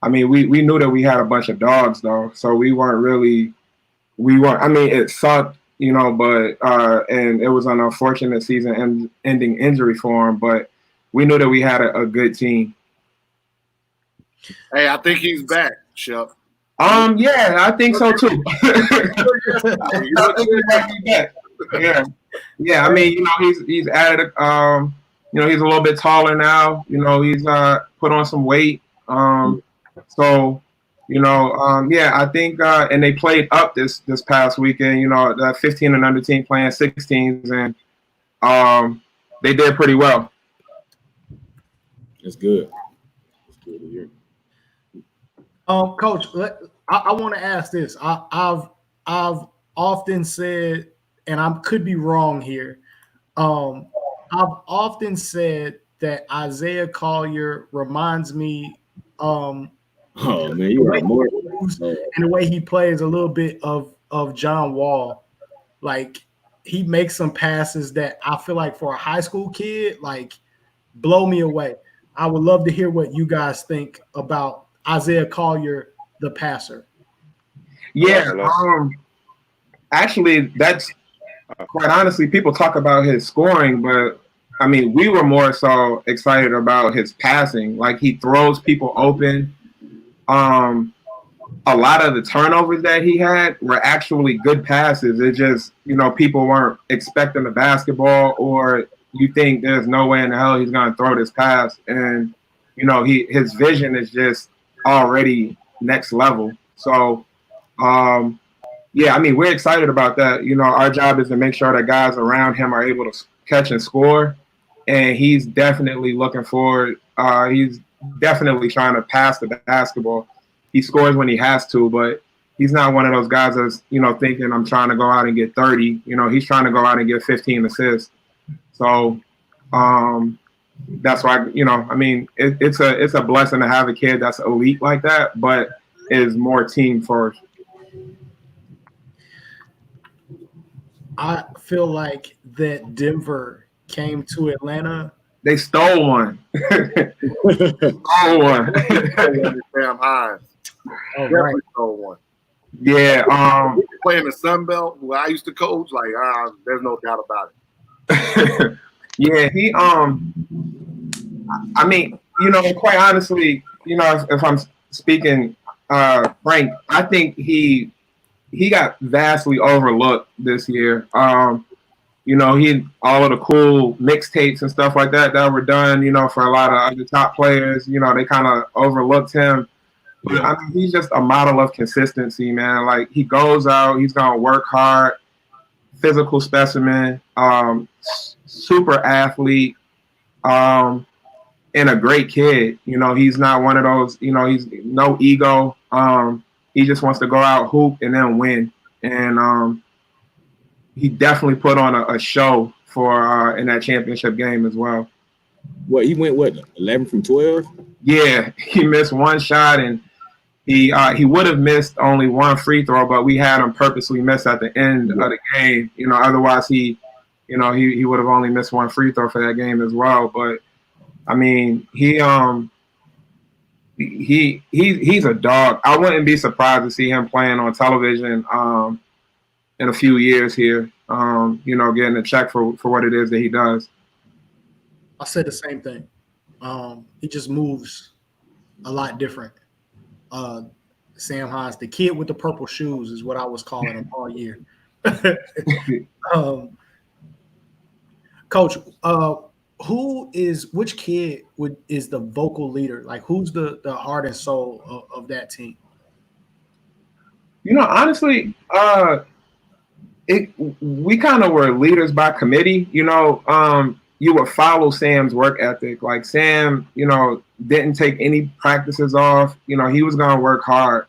I mean, we knew that we had a bunch of dogs, though. So we weren't I mean, it sucked, but and it was an unfortunate season-ending injury for him. But we knew that we had a good team. Hey, I think he's back, Shep. Yeah, I think so too. I think he might be back. Yeah. I mean, he's added. He's a little bit taller now. He's put on some weight. So, yeah, I think, and they played up this past weekend. The 15 and under team playing 16s, and they did pretty well. That's good. That's good to hear. Coach, I want to ask this. I've often said, and I could be wrong here. I've often said that Isaiah Collier reminds me, oh man, you are more and the way he plays a little bit of John Wall. Like, he makes some passes that I feel like for a high school kid, like, blow me away. I would love to hear what you guys think about Isaiah Collier, the passer. Yeah, actually, that's quite honestly, people talk about his scoring, but I mean, we were more so excited about his passing. Like, he throws people open. A lot of the turnovers that he had were actually good passes. It just, people weren't expecting the basketball, or you think there's no way in the hell he's going to throw this pass. And, his vision is just already next level. So, yeah, I mean, we're excited about that. Our job is to make sure that guys around him are able to catch and score. And he's definitely looking forward. He's definitely trying to pass the basketball. He scores when he has to, but he's not one of those guys that's, thinking I'm trying to go out and get 30. He's trying to go out and get 15 assists. So that's why, I mean, it's a blessing to have a kid that's elite like that, but is more team first. I feel like that Denver came to Atlanta. They stole one. Stole one. Sam Hines. Oh, right. Stole one. Yeah. Playing the Sun Belt, where I used to coach, like there's no doubt about it. Yeah, he I mean, quite honestly, if I'm speaking frank, I think he got vastly overlooked this year. He all of the cool mixtapes and stuff like that were done, for a lot of other top players, they kind of overlooked him. But I mean, he's just a model of consistency, man. Like, he goes out, he's gonna work hard, physical specimen, super athlete, and a great kid. He's not one of those, he's no ego. He just wants to go out, hoop, and then win. And he definitely put on a show for in that championship game as well. He went 11 from 12? Yeah, he missed one shot, and he would have missed only one free throw, but we had him purposely miss at the end of the game. Otherwise he would have only missed one free throw for that game as well. But I mean, he's a dog. I wouldn't be surprised to see him playing on television in a few years here. Getting a check for what it is that he does. I said the same thing. He just moves a lot different. Sam Hines, the kid with the purple shoes, is what I was calling him all year. Coach, which kid is the vocal leader? Like, who's the heart and soul of that team? Honestly, we kind of were leaders by committee. You would follow Sam's work ethic. Like, Sam, didn't take any practices off. He was going to work hard.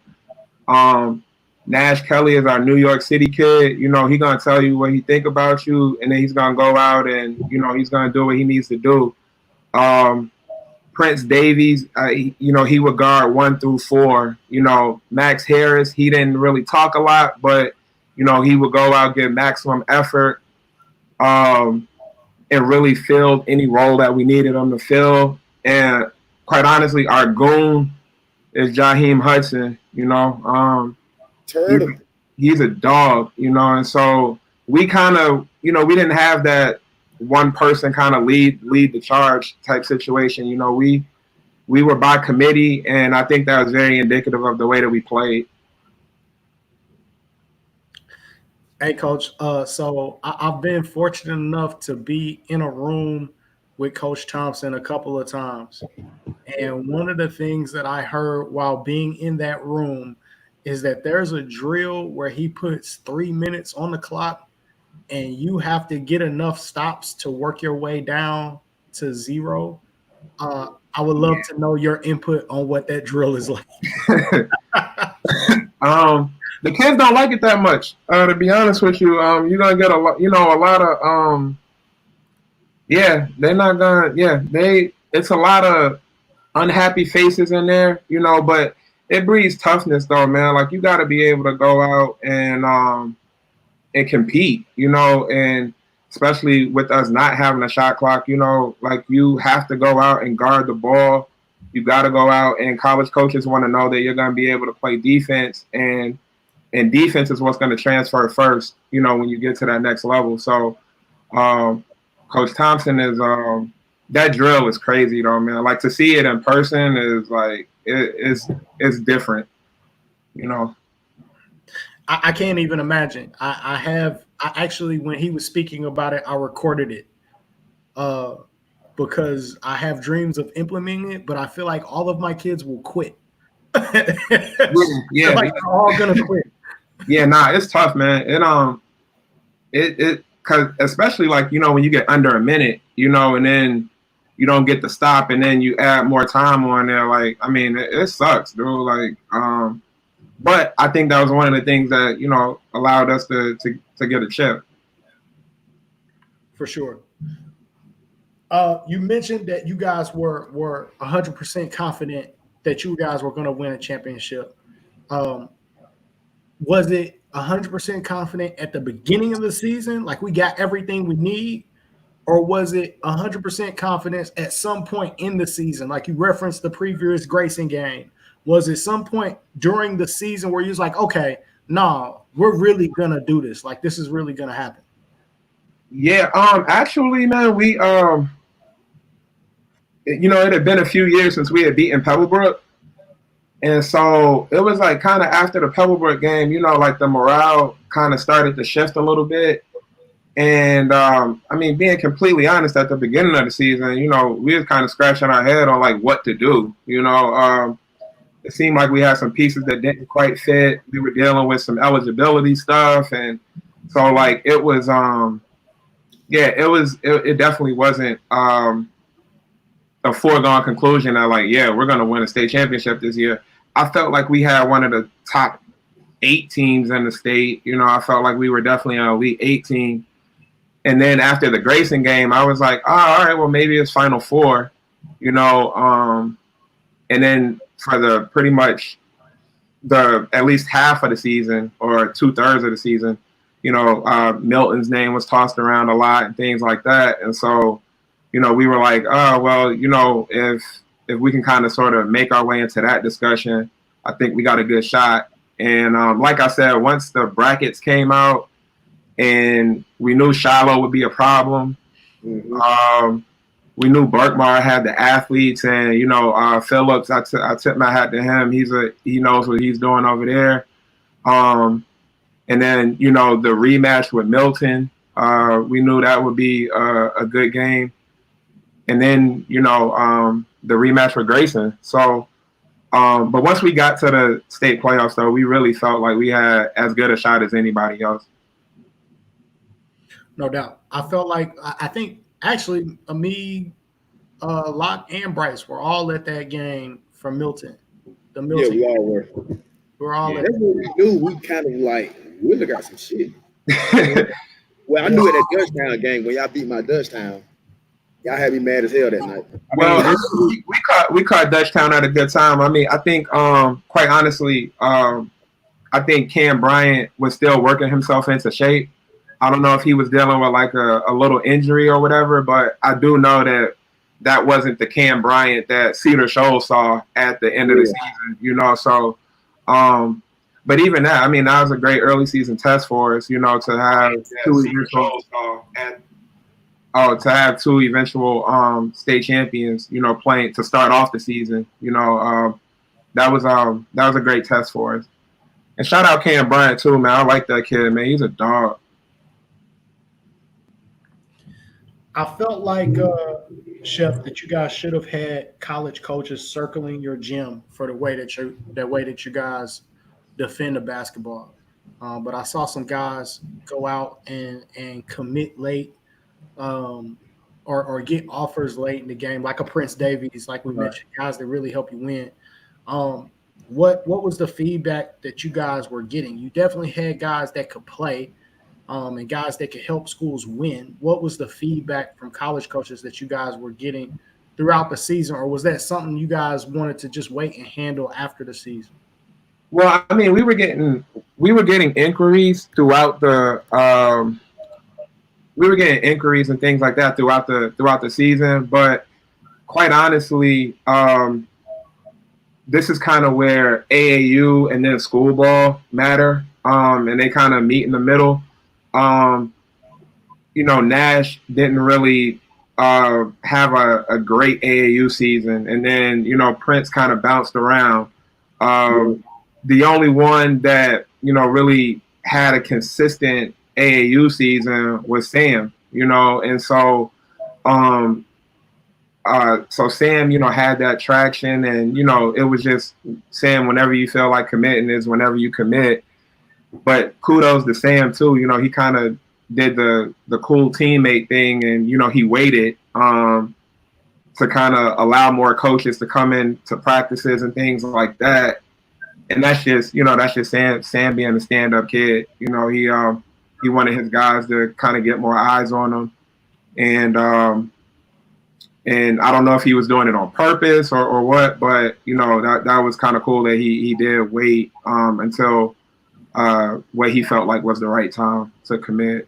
Nash Kelly is our New York City kid. He's going to tell you what he think about you, and then he's going to go out and, he's going to do what he needs to do. Prince Davies, he would guard 1 through 4. Max Harris, he didn't really talk a lot, but, he would go out, give maximum effort. And really filled any role that we needed him to fill. And quite honestly, our goon is Jaheim Hudson. He's a dog. And so we kind of, we didn't have that one person kind of lead the charge type situation. We were by committee, and I think that was very indicative of the way that we played. Hey, Coach. So I've been fortunate enough to be in a room with Coach Thompson a couple of times. And one of the things that I heard while being in that room is that there's a drill where he puts 3 minutes on the clock, and you have to get enough stops to work your way down to 0. I would love to know your input on what that drill is like. The kids don't like it that much, to be honest with you. You're gonna get a lot of they're not gonna it's a lot of unhappy faces in there, but it breeds toughness though, man. Like, you gotta be able to go out and compete, and especially with us not having a shot clock, like, you have to go out and guard the ball. You gotta go out, and college coaches want to know that you're gonna be able to play defense, and defense is what's going to transfer first, when you get to that next level. So Coach Thompson is that drill is crazy though, man. Like, to see it in person is like it's different, I can't even imagine. I actually, when he was speaking about it, I recorded it because I have dreams of implementing it, but I feel like all of my kids will quit. Yeah, like, they're all gonna quit. Yeah, it's tough, man. It because especially like, when you get under a minute, and then you don't get the stop, and then you add more time on there. Like, I mean, it sucks, dude. Like, but I think that was one of the things that, allowed us to get a chip. For sure. You mentioned that you guys were 100% confident that you guys were going to win a championship. Was it 100% confident at the beginning of the season, like we got everything we need, or was it 100% confidence at some point in the season? Like you referenced the previous Grayson game. Was it some point during the season where you was like, okay, no, we're really gonna do this. Like this is really gonna happen? Yeah, actually, man, we it had been a few years since we had beaten Pebblebrook. And so it was like kind of after the Pebblebrook game, like the morale kind of started to shift a little bit. And being completely honest, at the beginning of the season, we was kind of scratching our head on like what to do. It seemed like we had some pieces that didn't quite fit. We were dealing with some eligibility stuff, and so like it was, it definitely wasn't a foregone conclusion that like, yeah, we're going to win a state championship this year. I felt like we had one of the top 8 teams in the state. I felt like we were definitely an Elite 8 team. And then after the Grayson game, I was like, oh, all right, well, maybe it's Final Four, and then for the pretty much at least half of the season or 2/3 of the season, Milton's name was tossed around a lot and things like that. And so, we were like, oh, well, if we can kind of sort of make our way into that discussion, I think we got a good shot. And like I said, once the brackets came out and we knew Shiloh would be a problem, we knew Berkmar had the athletes, and Phillips. I tip my hat to him. He knows what he's doing over there. And then the rematch with Milton, we knew that would be a good game. And then the rematch with Grayson. So, but once we got to the state playoffs, though, we really felt like we had as good a shot as anybody else. No doubt. I felt like I think actually me, Locke, and Bryce were all at that game from Milton. The Milton. Yeah, we all were. We're all. That's what we knew. We kind of like really got some shit. Well, I knew at that Dutchtown game when y'all beat my Dutchtown, y'all had me mad as hell that night. Well, we caught Dutchtown at a good time. I mean, I think quite honestly, I think Cam Bryant was still working himself into shape. I don't know if he was dealing with like a little injury or whatever, but I do know that wasn't the Cam Bryant that Cedar Shoals saw at the end of the season, So, but even that, I mean, that was a great early season test for us, to have two eventual state champions, playing to start off the season. That was a great test for us. And shout out Cam Bryant too, man. I like that kid, man. He's a dog. I felt like, Chef, that you guys should have had college coaches circling your gym for the way that you guys defend the basketball. But I saw some guys go out and commit late, or get offers late in the game, like a Prince Davies, like we mentioned, guys that really help you win. What was the feedback that you guys were getting? You definitely had guys that could play. And guys that could help schools win. What was the feedback from college coaches that you guys were getting throughout the season, or was that something you guys wanted to just wait and handle after the season? Well, I mean, we were getting inquiries throughout the and things like that throughout the season. But quite honestly, this is kind of where AAU and then school ball matter, and they kind of meet in the middle. Nash didn't really have a great AAU season, and then Prince kind of bounced around. The only one that really had a consistent AAU season was Sam. And so so Sam had that traction, and it was just Sam. Whenever you feel like committing is whenever you commit. But kudos to Sam too. He kind of did the cool teammate thing, and he waited to kind of allow more coaches to come in to practices and things like that. And that's just Sam being a stand-up kid. He wanted his guys to kind of get more eyes on him, and I don't know if he was doing it on purpose or what, but that was kind of cool that he did wait until what he felt like was the right time to commit.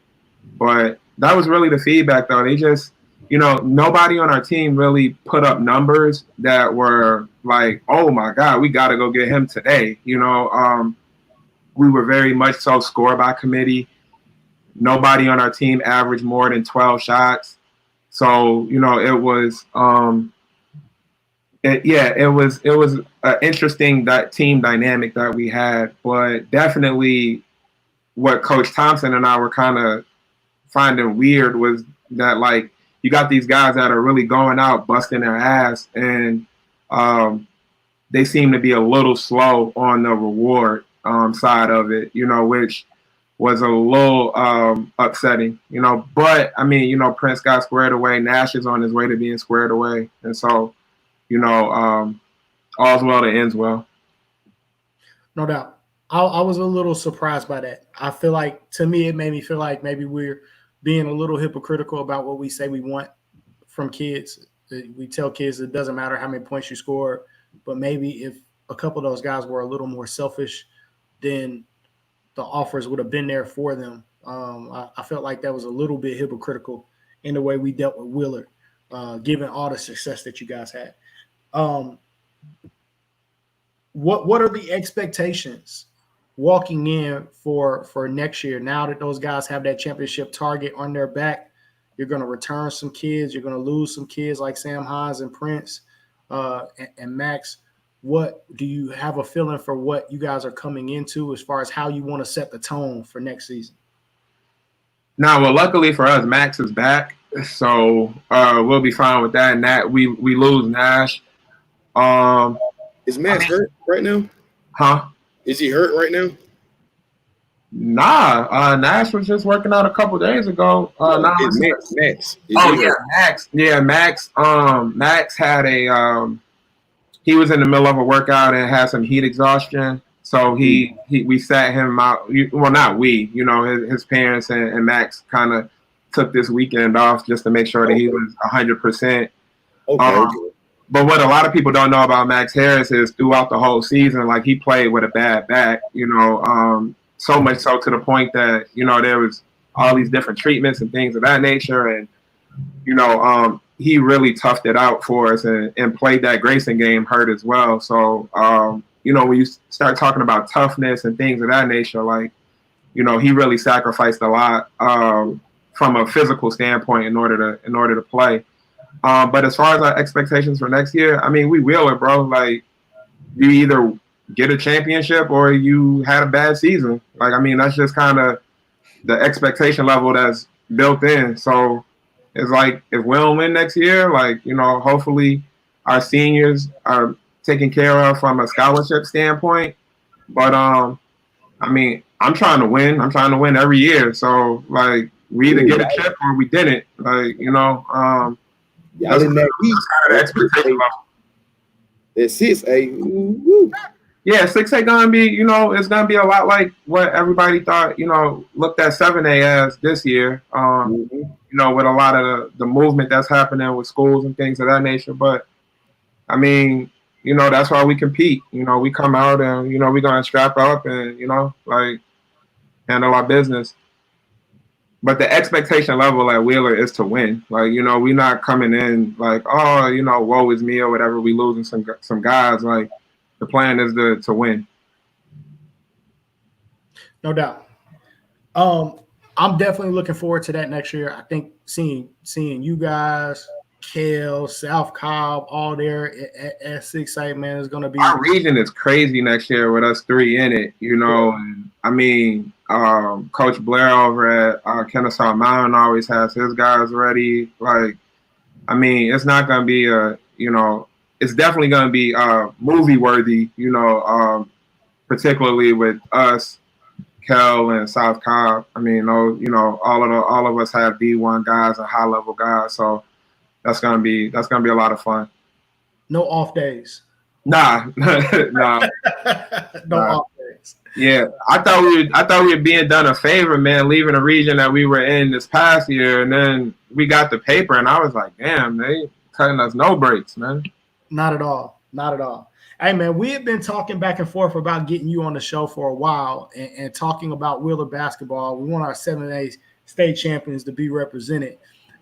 But that was really the feedback, though. They just, nobody on our team really put up numbers that were like, oh my God, we got to go get him today. We were very much so score by committee. Nobody on our team averaged more than 12 shots. So, it was, it was an interesting team dynamic that we had, but definitely what Coach Thompson and I were kind of finding weird was that, like, you got these guys that are really going out, busting their ass, and they seem to be a little slow on the reward side of it, which was a little upsetting, But, I mean, Prince got squared away. Nash is on his way to being squared away. And so, all's well that ends well. No doubt. I was a little surprised by that. I feel like, to me, it made me feel like maybe we're being a little hypocritical about what we say we want from kids. We tell kids it doesn't matter how many points you score, but maybe if a couple of those guys were a little more selfish, then the offers would have been there for them. I felt like that was a little bit hypocritical in the way we dealt with Willard, given all the success that you guys had. What are the expectations walking in for next year? Now that those guys have that championship target on their back, you're going to return some kids. You're going to lose some kids like Sam Hines and Prince and Max. What do you have a feeling for what you guys are coming into as far as how you want to set the tone for next season? Now, well, luckily for us, Max is back, so we'll be fine with that. And that we lose Nash. Is Max hurt right now? Huh? Is he hurt right now? Nah, Nash was just working out a couple days ago. Max. Max. Yeah, Max. Max had he was in the middle of a workout and had some heat exhaustion. So we sat him out. Well, not we. His parents and Max kind of took this weekend off just to make sure that he was 100%. Okay. But what a lot of people don't know about Max Harris is throughout the whole season, like, he played with a bad back, so much so to the point that, there was all these different treatments and things of that nature. And, he really toughed it out for us and played that Grayson game hurt as well. So, when you start talking about toughness and things of that nature, like, he really sacrificed a lot from a physical standpoint in order to play. But as far as our expectations for next year, I mean, we will it, bro. Like, you either get a championship or you had a bad season. Like, I mean, that's just kind of the expectation level that's built in. So it's like, if we don't win next year, like, hopefully our seniors are taken care of from a scholarship standpoint. But, I mean, I'm trying to win. I'm trying to win every year. So, like, we either get a chip or we didn't. Like, that's kind of the expectation level. It's 6A. Yeah, 6A gonna be, it's gonna be a lot like what everybody thought, looked at 7A as this year. With a lot of the movement that's happening with schools and things of that nature. But I mean, that's why we compete. We come out and we're gonna strap up and like, handle our business. But the expectation level at Wheeler is to win. Like, we're not coming in like, oh, woe is me or whatever. We losing some guys. Like, the plan is to win. No doubt. I'm definitely looking forward to that next year. I think seeing you guys, Kel, South Cobb, all there at 6A, man, is going to be. Our region is crazy next year with us three in it, And I mean, Coach Blair over at Kennesaw Mountain always has his guys ready. Like, I mean, it's not going to be it's definitely going to be movie worthy, particularly with us, Kel and South Cobb. I mean, all of us have D1 guys and high level guys, so that's gonna be a lot of fun. No off days. Nah. Off days. Yeah, I thought we were being done a favor, man, leaving a region that we were in this past year, and then we got the paper, and I was like, damn, they cutting us no breaks, man. Not at all. Hey, man, we have been talking back and forth about getting you on the show for a while and talking about Wheeler basketball. We want our 7A state champions to be represented.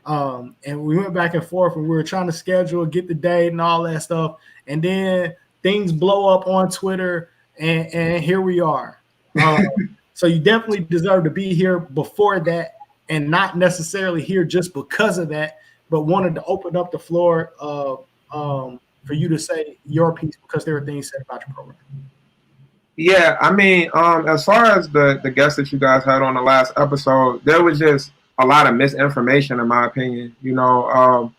And we went back and forth, and we were trying to schedule, get the date and all that stuff. And then things blow up on Twitter, and here we are. So you definitely deserve to be here before that, and not necessarily here just because of that, but wanted to open up the floor for you to say your piece, because there are things said about your program. Yeah, I mean, as far as the guests that you guys had on the last episode, there was just a lot of misinformation, in my opinion. You know,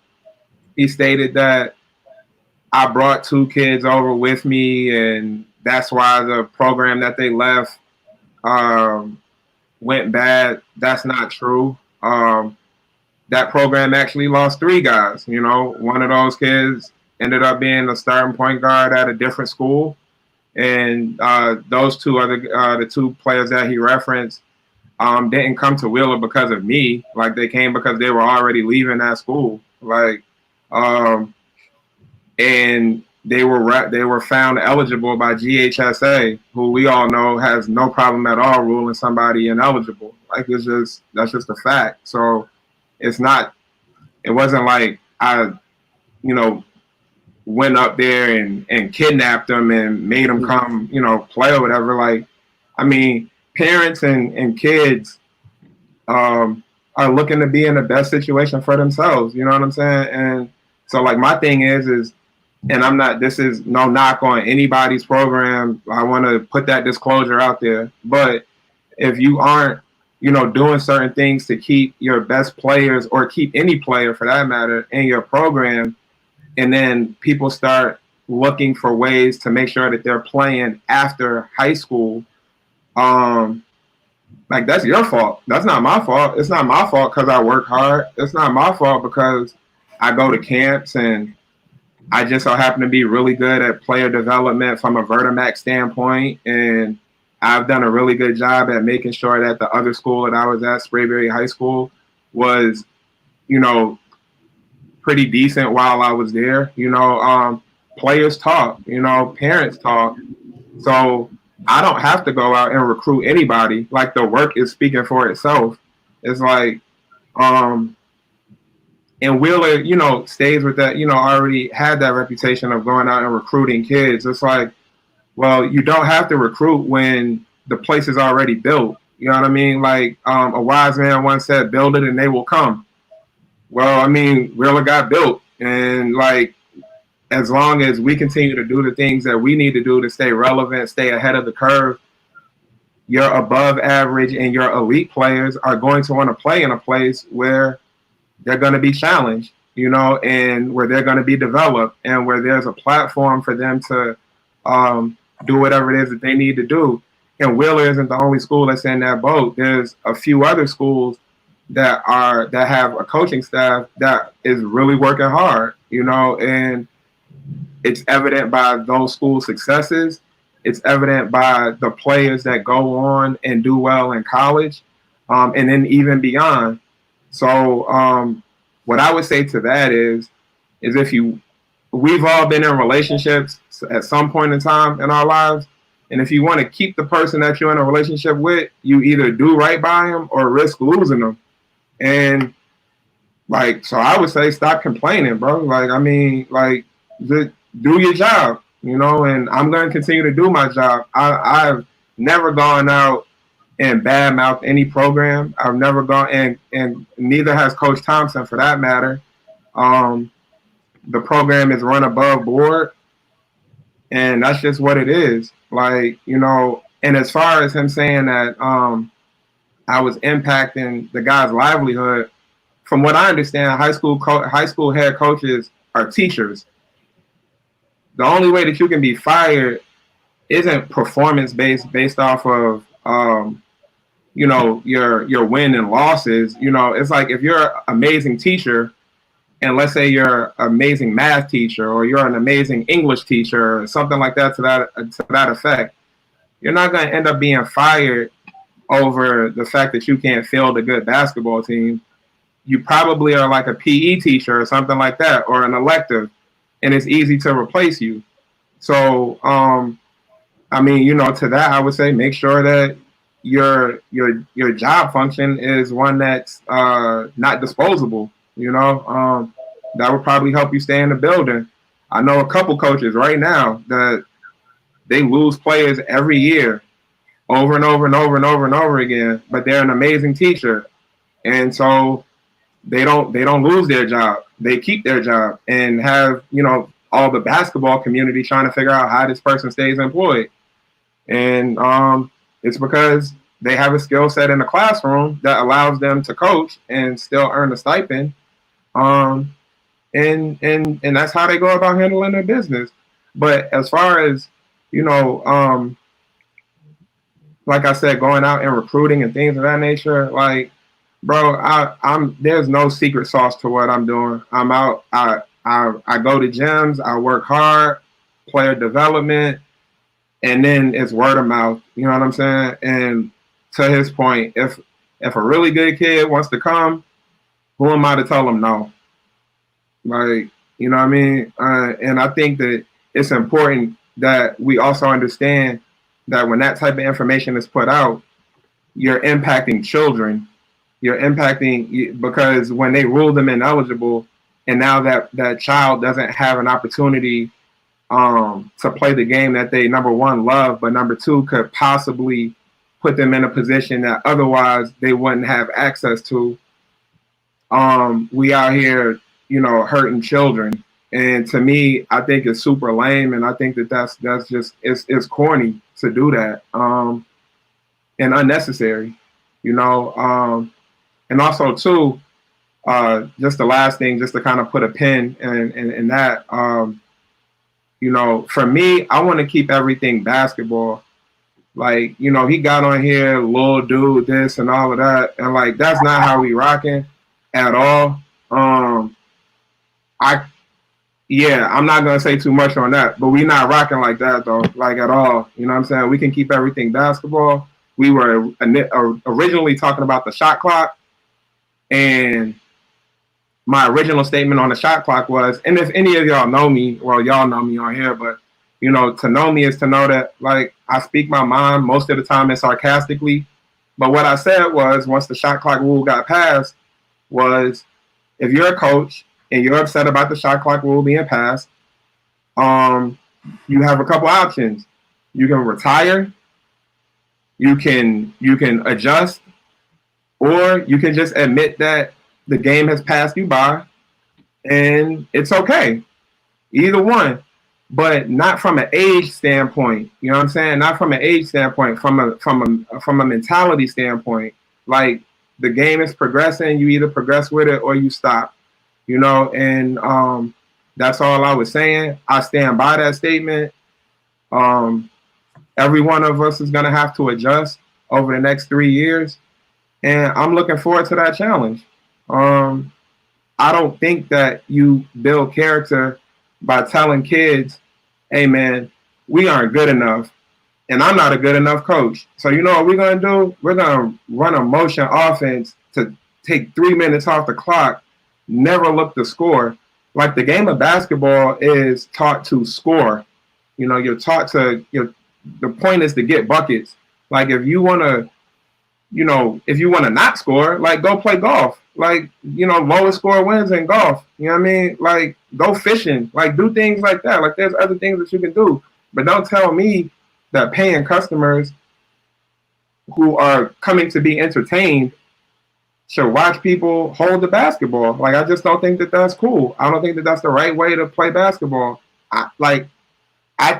he stated that I brought 2 kids over with me, and that's why the program that they left went bad. That's not true. That program actually lost 3 guys. You know, one of those kids ended up being a starting point guard at a different school. And those 2 other, the 2 players that he referenced, didn't come to Wheeler because of me. Like, they came because they were already leaving that school. Like, and they were found eligible by GHSA, who we all know has no problem at all ruling somebody ineligible. Like, that's just a fact. So it wasn't like I, went up there and kidnapped them and made them come, play or whatever. Like, I mean, parents and kids are looking to be in the best situation for themselves. You know what I'm saying? And so, like, my thing is, and this is no knock on anybody's program. I want to put that disclosure out there. But if you aren't, doing certain things to keep your best players, or keep any player for that matter, in your program, and then people start looking for ways to make sure that they're playing after high school, like, that's your fault. That's not my fault. It's not my fault because I work hard. It's not my fault because I go to camps and I just so happen to be really good at player development from a Vertimax standpoint. And I've done a really good job at making sure that the other school that I was at, Sprayberry High School, was, pretty decent while I was there. Players talk, parents talk. So I don't have to go out and recruit anybody. Like, the work is speaking for itself. It's like, and Wheeler, stays with that, already had that reputation of going out and recruiting kids. It's like, well, you don't have to recruit when the place is already built. You know what I mean? Like, a wise man once said, build it and they will come. Well, I mean, Wheeler got built. And, like, as long as we continue to do the things that we need to do to stay relevant, stay ahead of the curve, your above average and your elite players are going to want to play in a place where they're going to be challenged, and where they're going to be developed, and where there's a platform for them to do whatever it is that they need to do. And Wheeler isn't the only school that's in that boat. There's a few other schools that have a coaching staff that is really working hard, and it's evident by those school successes. It's evident by the players that go on and do well in college, and then even beyond. So what I would say to that is we've all been in relationships at some point in time in our lives. And if you want to keep the person that you're in a relationship with, you either do right by them or risk losing them. And, like, so I would say stop complaining, bro. Like, I mean, like, just do your job, and I'm going to continue to do my job. I've never gone out and badmouth any program. I've never gone, and neither has Coach Thompson for that matter. The program is run above board, and that's just what it is. Like, and as far as him saying that I was impacting the guy's livelihood, from what I understand, high school head coaches are teachers. The only way that you can be fired isn't performance based off of your win and losses. It's like, if you're an amazing teacher, and let's say you're an amazing math teacher, or you're an amazing English teacher, or something like that to that effect, you're not going to end up being fired over the fact that you can't field a good basketball team. You probably are like a PE teacher or something like that, or an elective, and it's easy to replace you. So, I mean, to that, I would say make sure that your job function is one that's not disposable. That would probably help you stay in the building. I know a couple coaches right now that they lose players every year, over and over and over and over and over again, but they're an amazing teacher, and so they don't lose their job. They keep their job and have all the basketball community trying to figure out how this person stays employed, and it's because they have a skill set in the classroom that allows them to coach and still earn a stipend. And that's how they go about handling their business. But as far as, like I said, going out and recruiting and things of that nature, like, bro, there's no secret sauce to what I'm doing. I'm out, I go to gyms, I work hard, player development, and then it's word of mouth. You know what I'm saying? And to his point, if a really good kid wants to come, who am I to tell him no? Like, you know what I mean? And I think that it's important that we also understand that when that type of information is put out, you're impacting children. You're impacting, because when they rule them ineligible, and now that child doesn't have an opportunity to play the game that they, number one, love, but number two, could possibly put them in a position that otherwise they wouldn't have access to. We out here, hurting children. And to me, I think it's super lame, and I think that's just it's corny to do that, and unnecessary, And also too, just the last thing, just to kind of put a pin in that, for me, I want to keep everything basketball. Like, he got on here, little dude, this and all of that, and like that's not how we rocking at all. I'm not gonna say too much on that, but we not rocking like that though, like at all. You know what I'm saying? We can keep everything basketball. We were originally talking about the shot clock, and my original statement on the shot clock was, and if any of y'all know me, well, y'all know me on here, but to know me is to know that, like, I speak my mind most of the time and sarcastically. But what I said was, once the shot clock rule got passed, was if you're a coach and you're upset about the shot clock rule being passed, you have a couple options. You can retire, you can adjust, or you can just admit that the game has passed you by and it's okay. Either one. But not from an age standpoint. You know what I'm saying? Not from an age standpoint, from a mentality standpoint. Like, the game is progressing, you either progress with it or you stop. And that's all I was saying. I stand by that statement. Every one of us is gonna have to adjust over the next 3 years. And I'm looking forward to that challenge. I don't think that you build character by telling kids, hey man, we aren't good enough, and I'm not a good enough coach. So you know what we're gonna do? We're gonna run a motion offense to take 3 minutes off the clock, never look to score. Like, the game of basketball is taught to score. You're taught to, the point is to get buckets. Like, if you wanna not score, like, go play golf. Like, lowest score wins in golf. You know what I mean? Like, go fishing. Like, do things like that. Like, there's other things that you can do. But don't tell me that paying customers who are coming to be entertained should watch people hold the basketball. Like, I just don't think that that's cool. I don't think that that's the right way to play basketball. I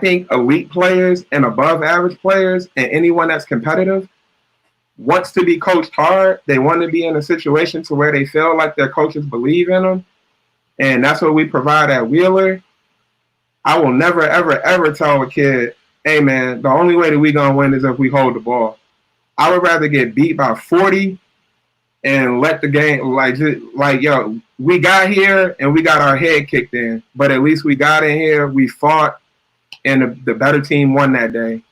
think elite players and above average players and anyone that's competitive wants to be coached hard. They want to be in a situation to where they feel like their coaches believe in them. And that's what we provide at Wheeler. I will never, ever, ever tell a kid, hey, man, the only way that we're going to win is if we hold the ball. I would rather get beat by 40 and let the game, yo, we got here and we got our head kicked in. But at least we got in here, we fought, and the better team won that day.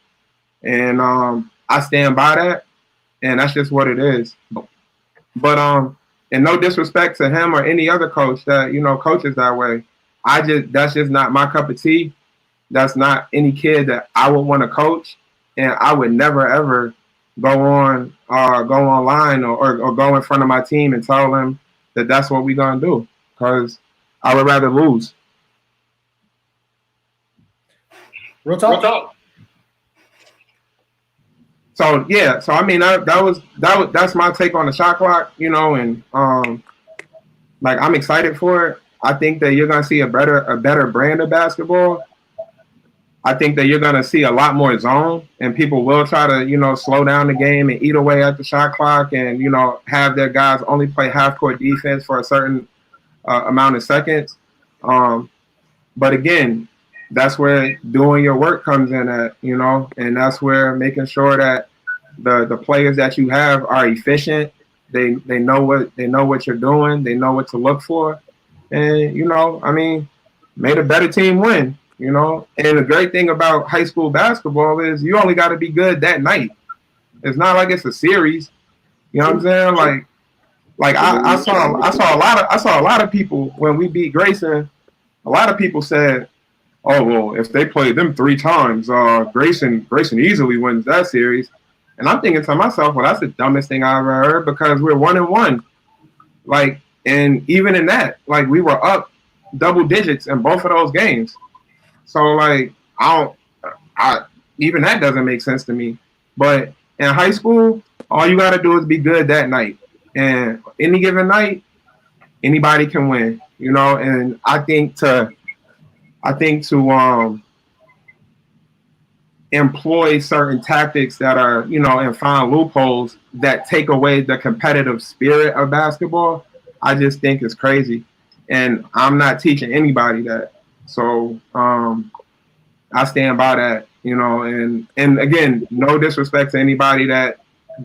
And I stand by that. And that's just what it is. But and no disrespect to him or any other coach that coaches that way. That's just not my cup of tea. That's not any kid that I would want to coach, and I would never ever go online or go in front of my team and tell them that that's what we're gonna do, because I would rather lose. Real talk. So yeah, so I mean that's my take on the shot clock, you know, and like I'm excited for it. I think that you're gonna see a better brand of basketball. I think that you're gonna see a lot more zone, and people will try to, you know, slow down the game and eat away at the shot clock, and, you know, have their guys only play half court defense for a certain amount of seconds. But again, that's where doing your work comes in at, you know, and that's where making sure that the players that you have are efficient. They know what you're doing. They know what to look for, and, you know, I mean, made a better team win. You know, and the great thing about high school basketball is you only got to be good that night. It's not like it's a series. You know what I'm saying? Like I saw a lot of people when we beat Grayson. A lot of people said, "Oh well, if they play them 3 times, Grayson easily wins that series." And I'm thinking to myself, "Well, that's the dumbest thing I ever heard, because we're 1-1." Like, and even in that, like, we were up double digits in both of those games. So, like, even that doesn't make sense to me. But in high school, all you got to do is be good that night. And any given night, anybody can win, you know. And I think to employ certain tactics that are, you know, and find loopholes that take away the competitive spirit of basketball, I just think is crazy. And I'm not teaching anybody that. So I stand by that, you know, and again, no disrespect to anybody that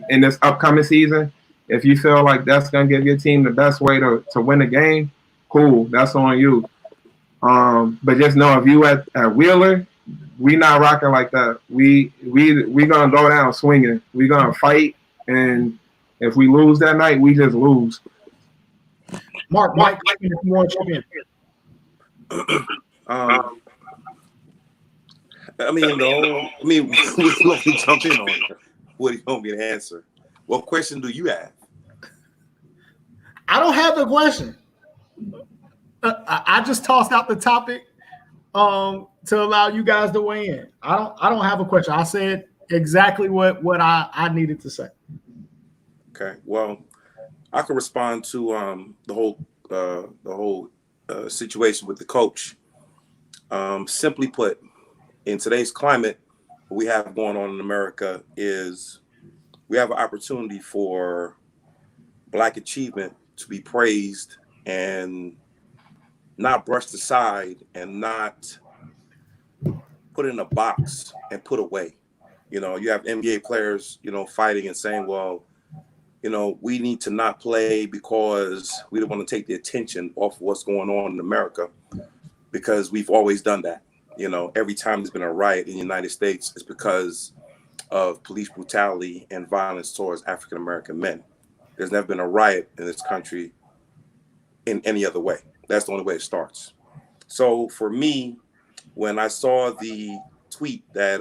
in this upcoming season, if you feel like that's going to give your team the best way to win a game, cool, that's on you. But just know, if you at Wheeler, we not rocking like that. We going to go down swinging. We going to fight, and if we lose that night, we just lose. Mark, if you want to chip in. We're going to jump in on it. What do you want me to answer? What question do you have? I don't have a question. I just tossed out the topic to allow you guys to weigh in. I don't have a question. I said exactly what I needed to say. Okay. Well, I can respond to the whole situation with the coach. Simply put, in today's climate, what we have going on in America is we have an opportunity for Black achievement to be praised and not brushed aside and not put in a box and put away. You know, you have NBA players, you know, fighting and saying, well, you know, we need to not play because we don't want to take the attention off what's going on in America, because we've always done that. You know, every time there's been a riot in the United States, it's because of police brutality and violence towards African-American men. There's never been a riot in this country in any other way. That's the only way it starts. So for me, when I saw the tweet that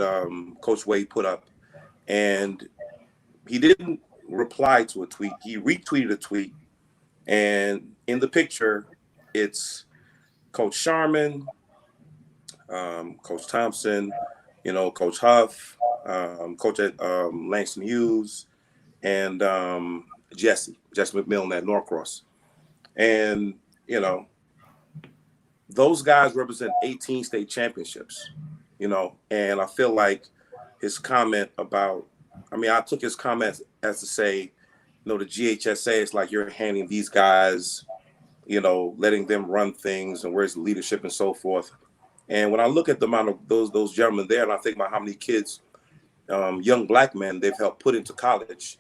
Coach Wade put up, and he didn't reply to a tweet, he retweeted a tweet, and in the picture, it's Coach Sharman, Coach Thompson, you know, Coach Huff, Coach Langston Hughes, and Jesse McMillan at Norcross. And, you know, those guys represent 18 state championships, you know, and I feel like his comment about, I took his comments as to say, you know, the GHSA, it's like you're handing these guys, you know, letting them run things, and where's the leadership and so forth. And when I look at the amount of those gentlemen there, and I think about how many kids, young Black men, they've helped put into college,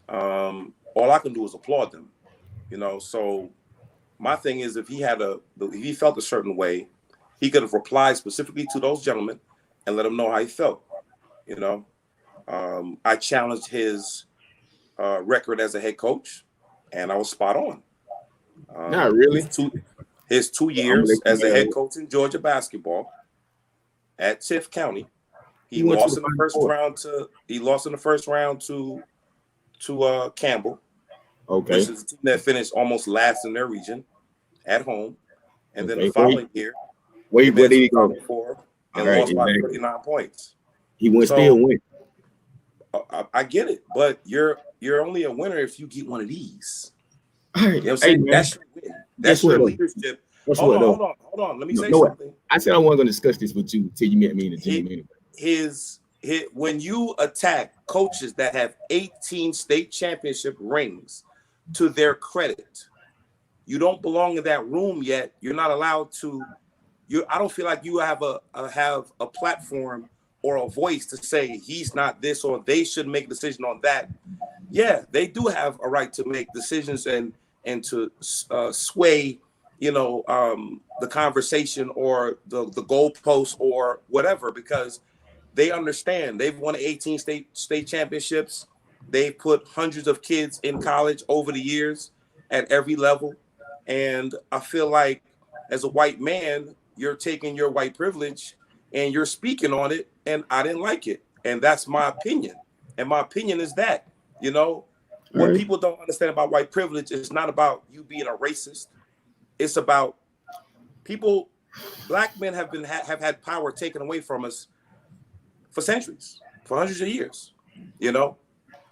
all I can do is applaud them, you know. So my thing is, if he felt a certain way, he could have replied specifically to those gentlemen and let them know how he felt, you know. I challenged his record as a head coach, and I was spot on. Not really. His 2 years as a head coach in Georgia basketball at Tift County, He lost in the first round to Campbell. Okay. Which is a team that finished almost last in their region at home. And then the following year, where did he go? And lost by 39 points. He went still win. I get it, but you're only a winner if you get one of these. All right. You know what I'm saying? That's your win. That's your leadership. Hold on. Let me say something. I said I wasn't going to discuss this with you until you met me in the gym anyway. When you attack coaches that have 18 state championship rings, to their credit, you don't belong in that room yet. You're not allowed to. I don't feel like you have a platform or a voice to say he's not this or they should make a decision on that. Yeah, they do have a right to make decisions and to sway, the conversation or the goalpost or whatever, because they understand they've won 18 state championships. They've put hundreds of kids in college over the years at every level. And I feel like as a white man, you're taking your white privilege and you're speaking on it. And I didn't like it. And that's my opinion. And my opinion is that, what people don't understand about white privilege is not about you being a racist. It's about black men have had power taken away from us for centuries, for hundreds of years,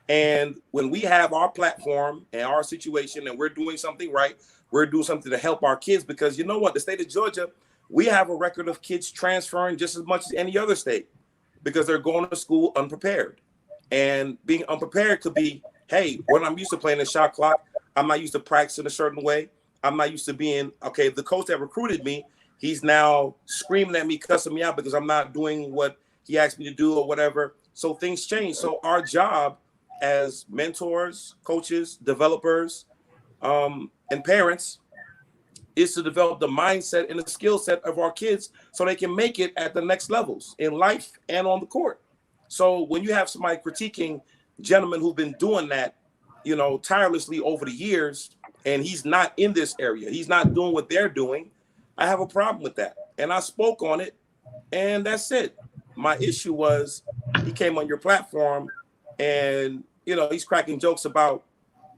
And when we have our platform and our situation and we're doing something right, we're doing something to help our kids, because you know what? The state of Georgia, we have a record of kids transferring just as much as any other state because they're going to school unprepared. And being unprepared could be, hey, when I'm used to playing the shot clock, I'm not used to practicing a certain way. I'm not used to being, okay, the coach that recruited me, he's now screaming at me, cussing me out because I'm not doing what he asked me to do or whatever. So things change. So our job as mentors, coaches, developers, and parents is to develop the mindset and the skill set of our kids so they can make it at the next levels in life and on the court. So when you have somebody critiquing gentlemen who've been doing that, tirelessly over the years, and he's not in this area, he's not doing what they're doing, I have a problem with that. And I spoke on it, and that's it. My issue was he came on your platform and, he's cracking jokes about,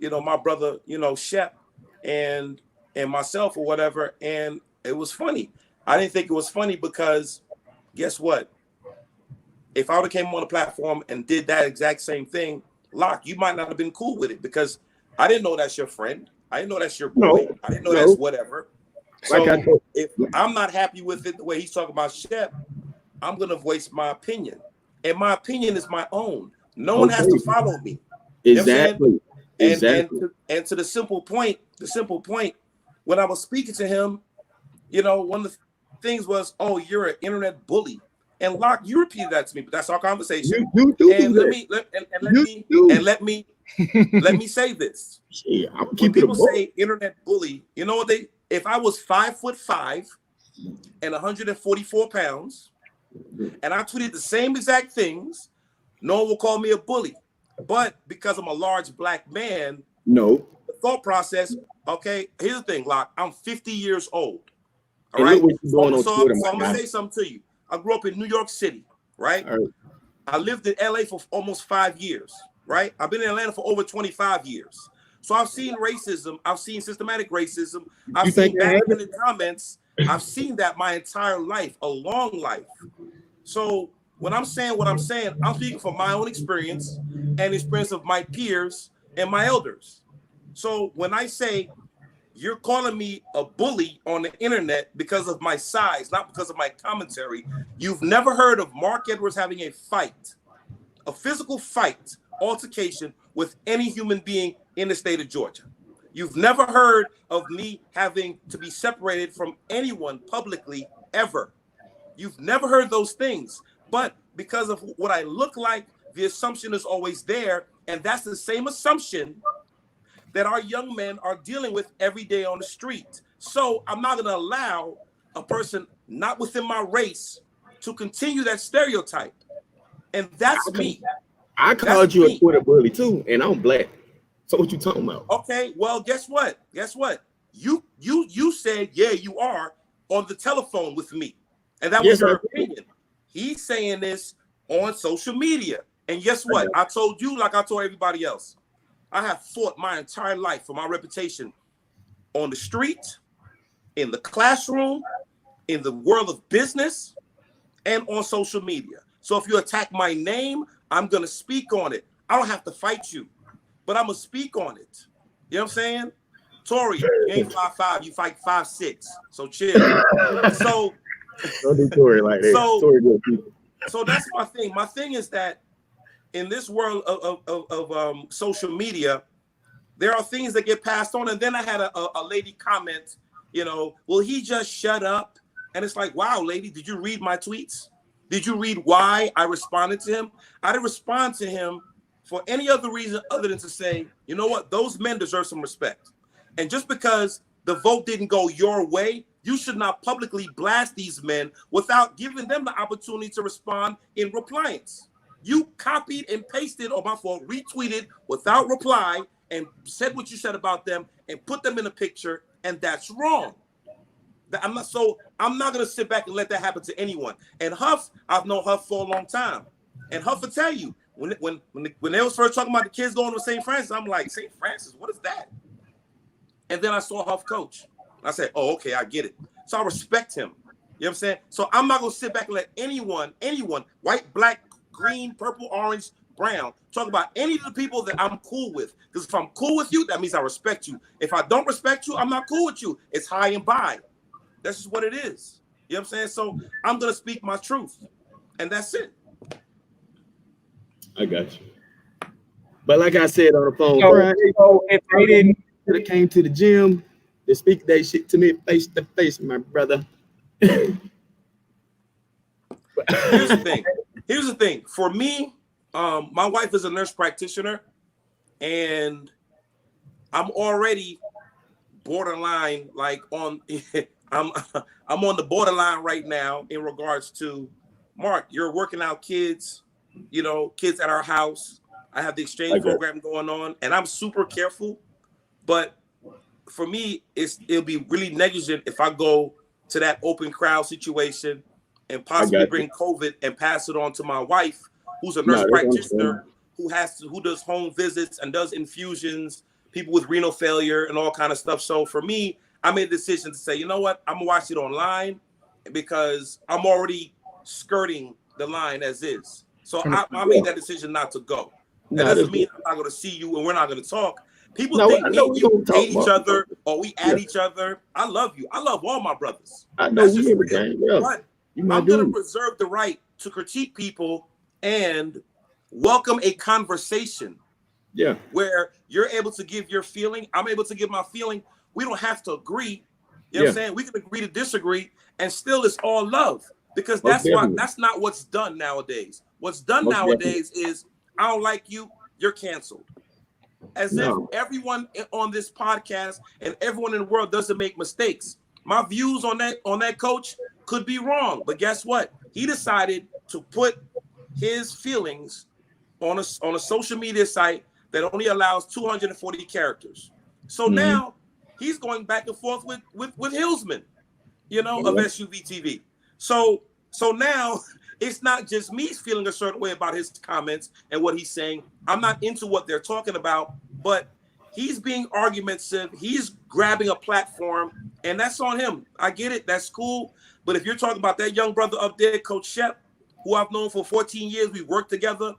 my brother, Shep and myself or whatever. And it was funny. I didn't think it was funny because guess what? If I would have came on the platform and did that exact same thing, Locke, you might not have been cool with it because I didn't know that's your friend. I didn't know that's your boy. I didn't know that's whatever. So if I'm not happy with it, the way he's talking about Shep, I'm going to voice my opinion. And my opinion is my own. No one has to follow me. Exactly. And to the simple point, when I was speaking to him, one of the things was, oh, you're an internet bully. And Locke, you repeated that to me, but that's our conversation. You do and let me say this. Yeah, when people say internet bully, you know what if I was 5'5" and 144 pounds, and I tweeted the same exact things, no one will call me a bully. But because I'm a large black man, the thought process, okay, here's the thing, Locke, I'm 50 years old. All right. So I'm gonna say something to you. I grew up in New York City, right? I lived in LA for almost 5 years, right? I've been in Atlanta for over 25 years. So I've seen racism, I've seen systematic racism, I've seen backhanded comments, I've seen that my entire life, a long life. So when I'm saying what I'm saying, I'm speaking from my own experience and experience of my peers and my elders. So when I say you're calling me a bully on the internet because of my size, not because of my commentary, you've never heard of Mark Edwards having a fight, a physical fight, altercation with any human being in the state of Georgia. You've never heard of me having to be separated from anyone publicly ever. You've never heard those things. But because of what I look like, the assumption is always there. And that's the same assumption that our young men are dealing with every day on the street. So I'm not going to allow a person not within my race to continue that stereotype. And that's me. I called you a Twitter bully too, and I'm black. So what you talking about? Okay, well, guess what? You said, yeah, you are on the telephone with me. And that was your opinion. He's saying this on social media. And guess what? I told you, like I told everybody else, I have fought my entire life for my reputation on the street, in the classroom, in the world of business, and on social media. So if you attack my name, I'm going to speak on it. I don't have to fight you, but I'm going to speak on it. You know what I'm saying? Tori, you ain't 5'5", you fight 5'6", so chill. So don't do Tori like that. So that's my thing. My thing is that in this world of social media, there are things that get passed on. And then I had a lady comment, will he just shut up? And it's like, wow, lady, did you read my tweets? Did you read why I responded to him? I didn't respond to him for any other reason other than to say, you know what, those men deserve some respect. And just because the vote didn't go your way, you should not publicly blast these men without giving them the opportunity to respond in repliance. You copied and pasted, or my fault, retweeted without reply and said what you said about them and put them in a picture, and that's wrong. I'm not going to sit back and let that happen to anyone. And Huff, I've known Huff for a long time. And Huff will tell you, when they was first talking about the kids going to St. Francis, I'm like, St. Francis, what is that? And then I saw Huff coach. I said, oh, okay, I get it. So I respect him. You know what I'm saying? So I'm not going to sit back and let anyone, white, black, green, purple, orange, brown, talk about any of the people that I'm cool with. Because if I'm cool with you, that means I respect you. If I don't respect you, I'm not cool with you. It's high and by. That's just what it is. You know what I'm saying? So I'm going to speak my truth. And that's it. I got you. But like I said on the phone, so if they didn't have came to the gym to speak that shit to me face to face, my brother. Here's the thing. For me, my wife is a nurse practitioner, and I'm already borderline, like on. I'm on the borderline right now in regards to, Mark, you're working out kids, kids at our house. I have the exchange program going on, and I'm super careful. But for me, it'll be really negligent if I go to that open crowd situation and possibly bring COVID and pass it on to my wife, who's a nurse practitioner, who does home visits and does infusions, people with renal failure and all kind of stuff. So for me, I made a decision to say, you know what, I'm gonna watch it online because I'm already skirting the line as is. So I made that decision not to go. That doesn't mean I'm not going to see you and we're not going to talk. People think me and you hate each other or we at each other. I love you. I love all my brothers. I know we in the game. But I'm going to reserve the right to critique people and welcome a conversation. Yeah. Where you're able to give your feeling. I'm able to give my feeling. We don't have to agree. You know what I'm saying? We can agree to disagree and still it's all love. Because that's not what's done nowadays. What's done nowadays is I don't like you, you're canceled. As if everyone on this podcast and everyone in the world doesn't make mistakes. My views on that coach could be wrong, but guess what? He decided to put his feelings on a social media site that only allows 240 characters. So now he's going back and forth with Hillsman, of SUV TV. So now it's not just me feeling a certain way about his comments and what he's saying. I'm not into what they're talking about, but he's being argumentative. He's grabbing a platform, and that's on him. I get it. That's cool. But if you're talking about that young brother up there, Coach Shep, who I've known for 14 years, we worked together,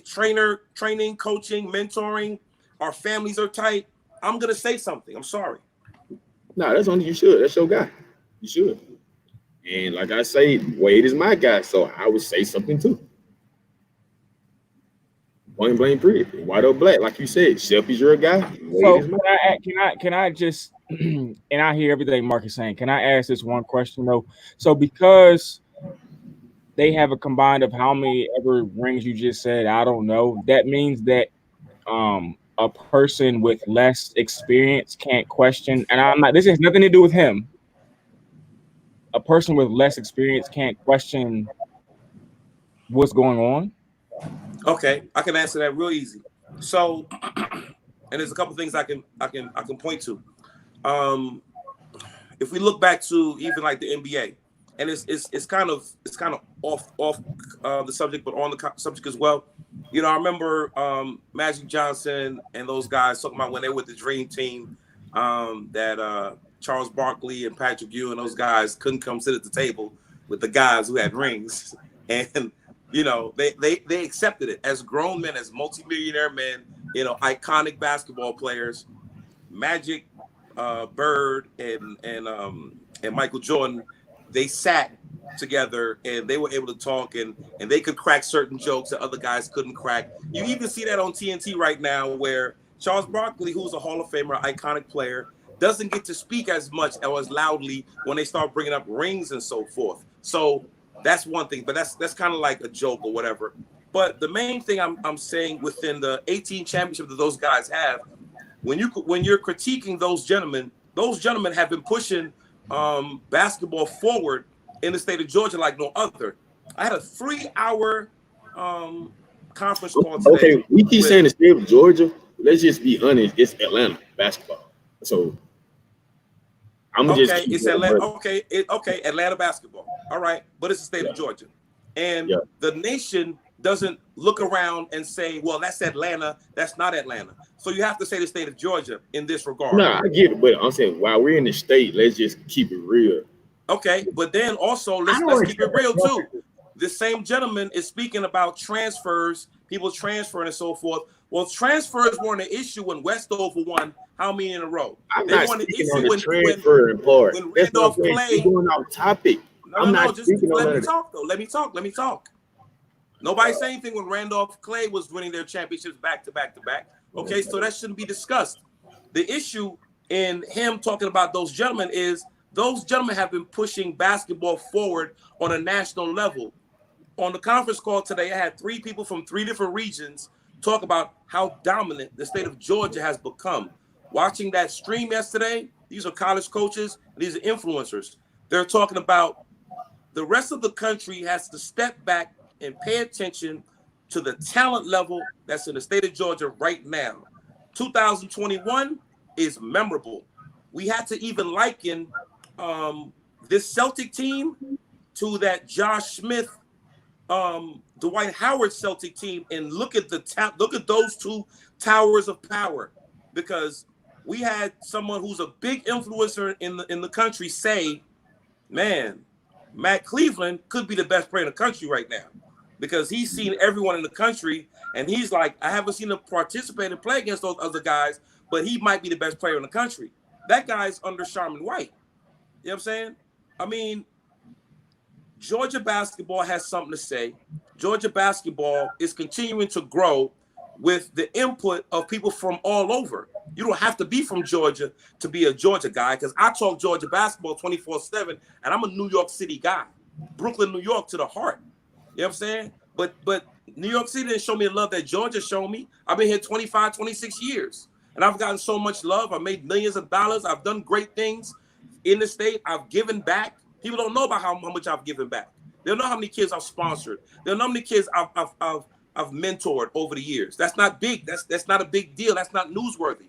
training, coaching, mentoring. Our families are tight. I'm going to say something. I'm sorry. No, that's only you should. That's your guy. You should. And like I say, Wade is my guy, so I would say something too. Point blank period. White or black, like you said, Shelby's your guy. So can I just and I hear everything Mark is saying. Can I ask this one question though? So because they have a combined of how many ever rings you just said, I don't know. That means that a person with less experience can't question, and I'm not. This has nothing to do with him. A person with less experience can't question what's going on. Okay, I can answer that real easy. So, and there's a couple things I can point to. If we look back to even like the NBA, and it's kind of off the subject, but on the subject as well. You know, I remember Magic Johnson and those guys talking about when they were with the Dream Team, that Charles Barkley and Patrick Ewing and those guys couldn't come sit at the table with the guys who had rings, and you know they accepted it as grown men, as multimillionaire men, you know, iconic basketball players, Magic, Bird, and Michael Jordan. They sat together and they were able to talk, and they could crack certain jokes that other guys couldn't crack. You even see that on TNT right now, where Charles Barkley, who's a Hall of Famer, iconic player, doesn't get to speak as much or as loudly when they start bringing up rings and so forth. So that's one thing, but that's kind of like a joke or whatever. But the main thing I'm saying, within the 18 championships that those guys have, when you're critiquing those gentlemen have been pushing basketball forward in the state of Georgia like no other. I had a 3-hour conference call today. Okay, we keep saying the state of Georgia. Let's just be honest. It's Atlanta basketball. So I'm okay. just It's Atlanta. Okay, Atlanta basketball. All right, but it's the state of Georgia, and the nation doesn't look around and say, "Well, that's Atlanta. That's not Atlanta." So you have to say the state of Georgia in this regard. No, I get it, but I'm saying while we're in the state, let's just keep it real. Okay, but then also let's keep it real too. The same gentleman is speaking about transfers, people transferring and so forth. Well, transfers weren't an issue when Westover won how many in a row? I'm not speaking on the transferring part. When Randolph Clay going off topic. I'm not speaking on that. Let me talk. Nobody's saying anything when Randolph Clay was winning their championships back to back to back. Okay, so that shouldn't be discussed. The issue in him talking about those gentlemen is those gentlemen have been pushing basketball forward on a national level. On the conference call today, I had 3 people from 3 different regions talk about how dominant the state of Georgia has become. Watching that stream yesterday, these are college coaches, and these are influencers. They're talking about the rest of the country has to step back and pay attention to the talent level that's in the state of Georgia right now. 2021 is memorable. We had to even liken this Celtic team to that Josh Smith, Dwight Howard Celtic team, and look at those 2 towers of power, because we had someone who's a big influencer in the country say, man, Matt Cleveland could be the best player in the country right now, because he's seen everyone in the country, and he's like, I haven't seen him participate and play against those other guys, but he might be the best player in the country. That guy's under Sharman White. You know what I'm saying? I mean, Georgia basketball has something to say. Georgia basketball is continuing to grow with the input of people from all over. You don't have to be from Georgia to be a Georgia guy, because I talk Georgia basketball 24/7, and I'm a New York City guy. Brooklyn, New York to the heart. You know what I'm saying? But New York City didn't show me the love that Georgia showed me. I've been here 25, 26 years, and I've gotten so much love. I've made millions of dollars. I've done great things in the state. I've given back. People don't know about how much I've given back. They don't know how many kids I've sponsored. They don't know how many kids I've mentored over the years. That's not big. That's not a big deal. That's not newsworthy.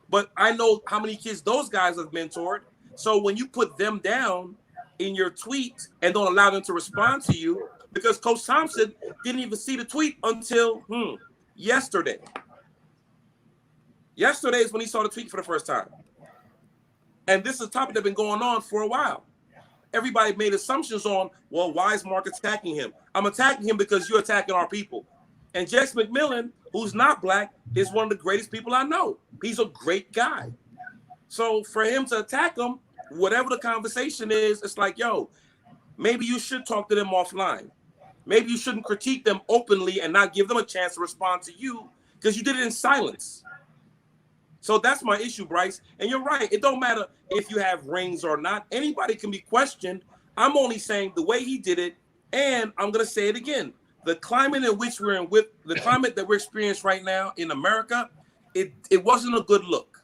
But I know how many kids those guys have mentored. So when you put them down in your tweet and don't allow them to respond to you, because Coach Thompson didn't even see the tweet until yesterday. Yesterday is when he saw the tweet for the first time. And this is a topic that's been going on for a while. Everybody made assumptions on, well, why is Mark attacking him? I'm attacking him because you're attacking our people. And Jess McMillan, who's not black, is one of the greatest people I know. He's a great guy. So for him to attack him, whatever the conversation is, it's like, yo, maybe you should talk to them offline. Maybe you shouldn't critique them openly and not give them a chance to respond to you, because you did it in silence. So that's my issue, Bryce. And you're right. It don't matter if you have rings or not. Anybody can be questioned. I'm only saying the way he did it, and I'm going to say it again. The climate in which we're in, with the climate that we're experiencing right now in America, it wasn't a good look.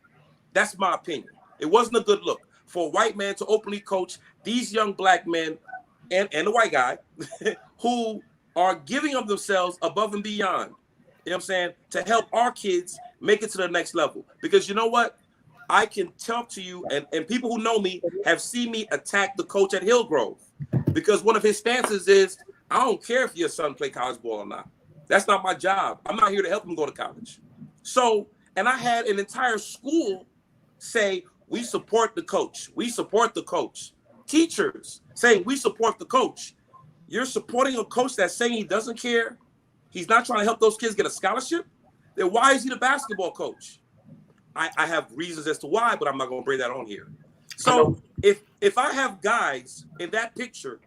That's my opinion. It wasn't a good look for a white man to openly coach these young black men and the white guy who are giving of themselves above and beyond, you know what I'm saying, to help our kids make it to the next level. Because you know what? I can talk to you, and people who know me have seen me attack the coach at Hillgrove. because one of his stances is, I don't care if your son play college ball or not. That's not my job. I'm not here to help him go to college. So, and I had an entire school say, we support the coach. We support the coach. Teachers saying, we support the coach. You're supporting a coach that's saying he doesn't care. He's not trying to help those kids get a scholarship. Then why is he the basketball coach? I have reasons as to why, but I'm not going to bring that on here. So if I have guys in that picture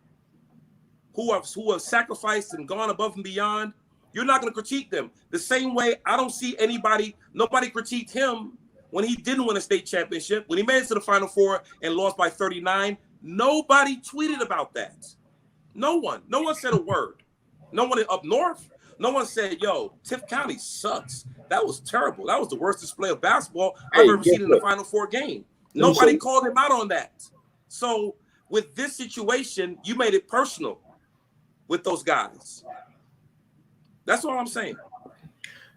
who have sacrificed and gone above and beyond, you're not going to critique them. The same way I don't see nobody critiqued him when he didn't win a state championship, when he made it to the Final Four and lost by 39. Nobody tweeted about that. No one said a word. No one up north. No one said, yo, Tift County sucks. That was terrible. That was the worst display of basketball I've ever seen in the Final Four game. Nobody called him out on that. So with this situation, you made it personal with those guys. That's all I'm saying.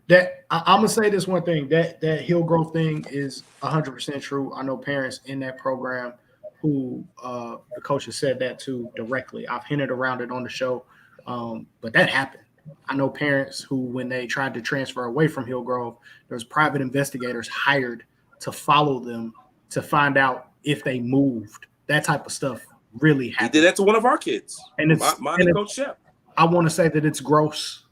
That I'm gonna say this one thing, that Hillgrove thing is 100% true. I know parents in that program who the coach has said that to directly. I've hinted around it on the show, but that happened. I know parents who, when they tried to transfer away from Hillgrove, there's private investigators hired to follow them to find out if they moved. That type of stuff really happened. He did that to one of our kids. And it's Coach Shep. I want to say that it's gross.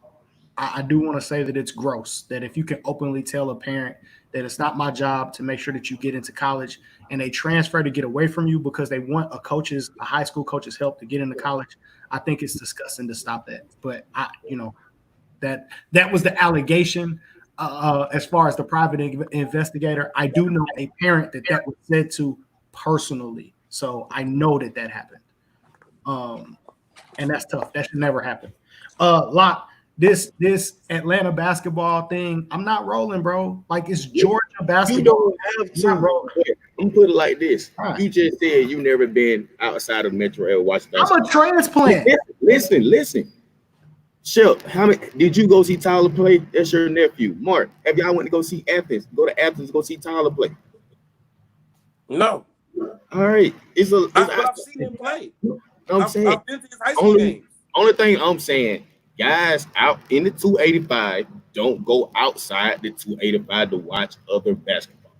I do want to say that it's gross, that if you can openly tell a parent that it's not my job to make sure that you get into college, and they transfer to get away from you because they want a high school coach's help to get into college, I think it's disgusting to stop that. But that was the allegation. As far as the private investigator, I do know a parent that was said to personally, so I know that happened. And that's tough. That should never happen. Locke, this Atlanta basketball thing, I'm not rolling, bro. Like, it's Georgia basketball. You don't have to roll. I'm put it like this. Right. You just said you never been outside of Metro L. Washington. I'm a transplant. Listen. Shep, how many did you go see Tyler play? That's your nephew. Mark, have y'all went to go see Athens? Go to Athens, go see Tyler play. No. All right. I've seen him play. I've been to his high school games. Only thing I'm saying, guys out in the 285, don't go outside the 285 to watch other basketball.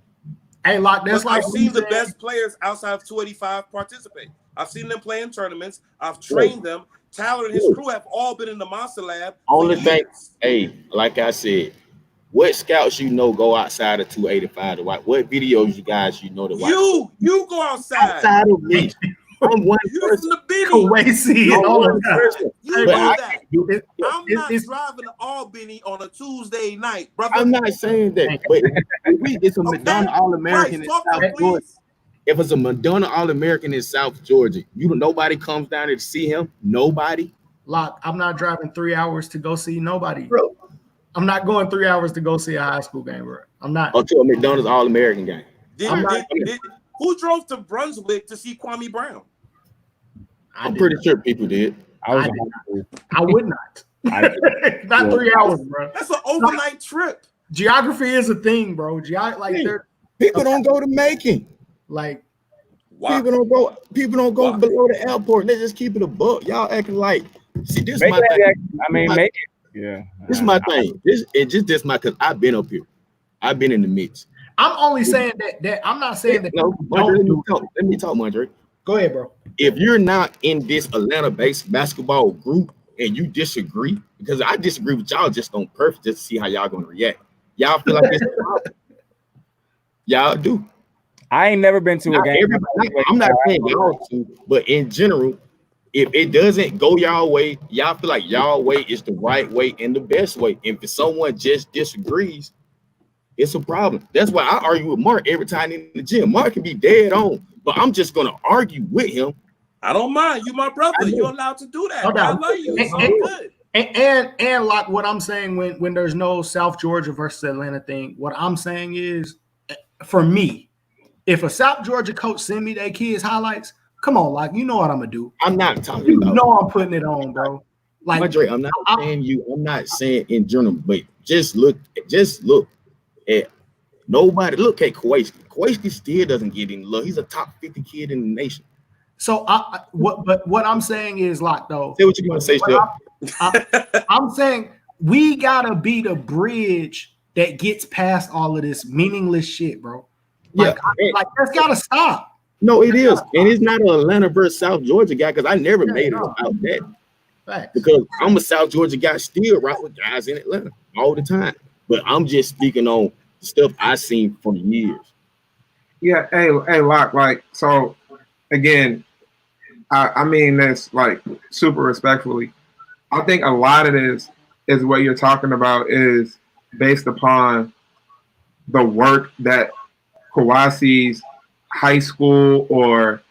Hey, Locke, that's like I've seen the best players outside of 285 participate. I've seen them play in tournaments. I've trained them. Tyler and his crew have all been in the Monster Lab. Only thing, like I said, what scouts go outside of 285 to watch? What videos you guys to watch? You go outside. Outside of me. I'm one person. You know that. I'm not driving to Albany on a Tuesday night, brother. I'm not saying that, but if we get some Madonna All-American in South Georgia, if it's a Madonna All-American in South Georgia, nobody comes down there to see him. Nobody. Locke, I'm not driving 3 hours to go see nobody, bro. I'm not going 3 hours to go see a high school game, bro. I'm not. Or to a McDonald's All-American game. Who drove to Brunswick to see Kwame Brown? I'm pretty sure people did. I would not. Not 3 hours, bro. That's an overnight trip. Geography is a thing, bro. People don't go to Macon. Like, wow. People don't go below the airport. They just keep it a buck. Y'all acting like, see, this is my thing. This is my thing. This because I've been up here. I've been in the mix. I'm only saying that I'm not saying that. No, let me talk, Mondre. Go ahead, bro. If you're not in this Atlanta-based basketball group and you disagree, because I disagree with y'all just on purpose, just to see how y'all gonna react. Y'all feel like this. Y'all do. I ain't never been to a game. I'm not saying y'all to, but in general, if it doesn't go y'all way, y'all feel like y'all way is the right way and the best way. If someone just disagrees, it's a problem. That's why I argue with Mark every time in the gym. Mark can be dead on, but I'm just gonna argue with him. I don't mind. You my brother. You're allowed to do that. I love you. It's all good. And like what I'm saying, when there's no South Georgia versus Atlanta thing, what I'm saying is, for me, if a South Georgia coach send me their kids highlights, come on, like, you know what I'm gonna do. I'm not talking about. I'm putting it on, bro. Like, Andre, I'm not saying in general, but just look at nobody. Look at Kowalski. Kowalski still doesn't get any love. He's a top 50 kid in the nation. So what I'm saying is like though. Say what you want to say, Chef. I'm saying we gotta be the bridge that gets past all of this meaningless shit, bro. Like, like that's gotta stop. No, it is, and it's not an Atlanta versus South Georgia guy because I never made it about that. Facts. Because I'm a South Georgia guy, still rock with guys in Atlanta all the time. But I'm just speaking on stuff I've seen for years. Yeah, hey, Locke, like, so again, I mean this like super respectfully. I think a lot of this is what you're talking about is based upon the work that Kawasi's high school or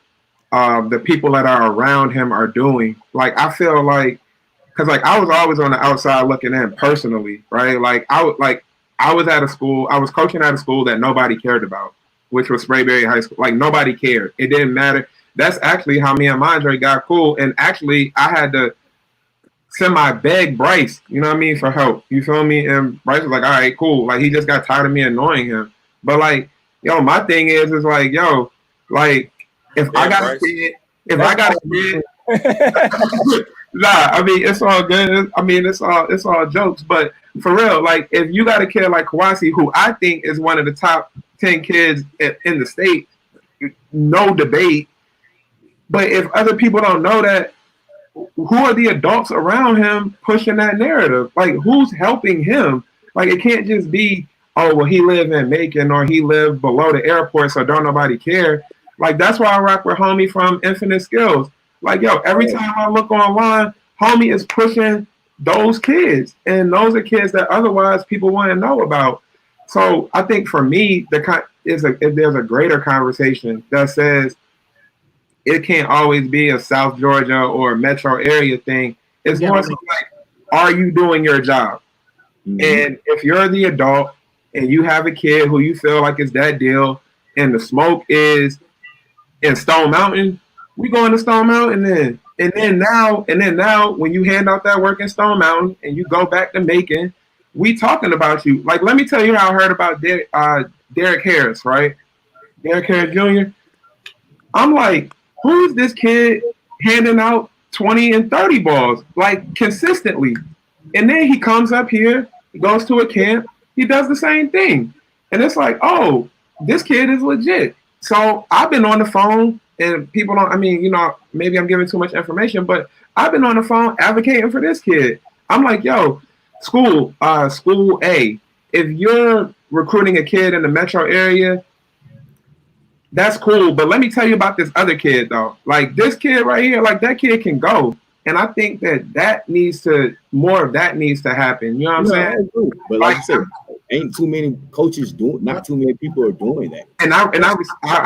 the people that are around him are doing. Like, I feel like, because like I was always on the outside looking in personally, right? Like I was at a school, I was coaching at a school that nobody cared about, which was Sprayberry High School. Like nobody cared. It didn't matter. That's actually how me and Mondre got cool. And actually I had to semi-beg Bryce, you know what I mean, for help. You feel me? And Bryce was like, all right, cool. Like he just got tired of me annoying him. But like, yo, my thing is like, yo, like if I got a kid, nah, I mean it's all good. I mean it's all jokes. But for real, like if you got a kid like Kawasi, who I think is one of the top 10 kids in the state, no debate. But if other people don't know that, who are the adults around him pushing that narrative? Like who's helping him? Like it can't just be, oh well, he lived in Macon or he lived below the airport, so don't nobody care. Like that's why I rock with homie from Infinite Skills. Like yo, every time I look online, homie is pushing those kids, and those are kids that otherwise people wouldn't know about. So I think for me, if there's a greater conversation that says it can't always be a South Georgia or metro area thing. It's more so like, are you doing your job? Mm-hmm. And if you're the adult and you have a kid who you feel like is that deal, and the smoke is in Stone Mountain, we going to Stone Mountain then. And then now, when you hand out that work in Stone Mountain and you go back to Macon, we talking about you. Like, let me tell you how I heard about Derek Harris, right? Derek Harris Jr. I'm like, who's this kid handing out 20 and 30 balls, like, consistently? And then he comes up here, goes to a camp, he does the same thing. And it's like, oh, this kid is legit. So I've been on the phone, and people don't, I mean, you know, maybe I'm giving too much information, but I've been on the phone advocating for this kid. I'm like, yo, school A, if you're recruiting a kid in the metro area, that's cool, but let me tell you about this other kid, though. Like, this kid right here, like, that kid can go. And I think more of that needs to happen. You know what I'm saying? But like I said, ain't too many coaches not too many people are doing that. And I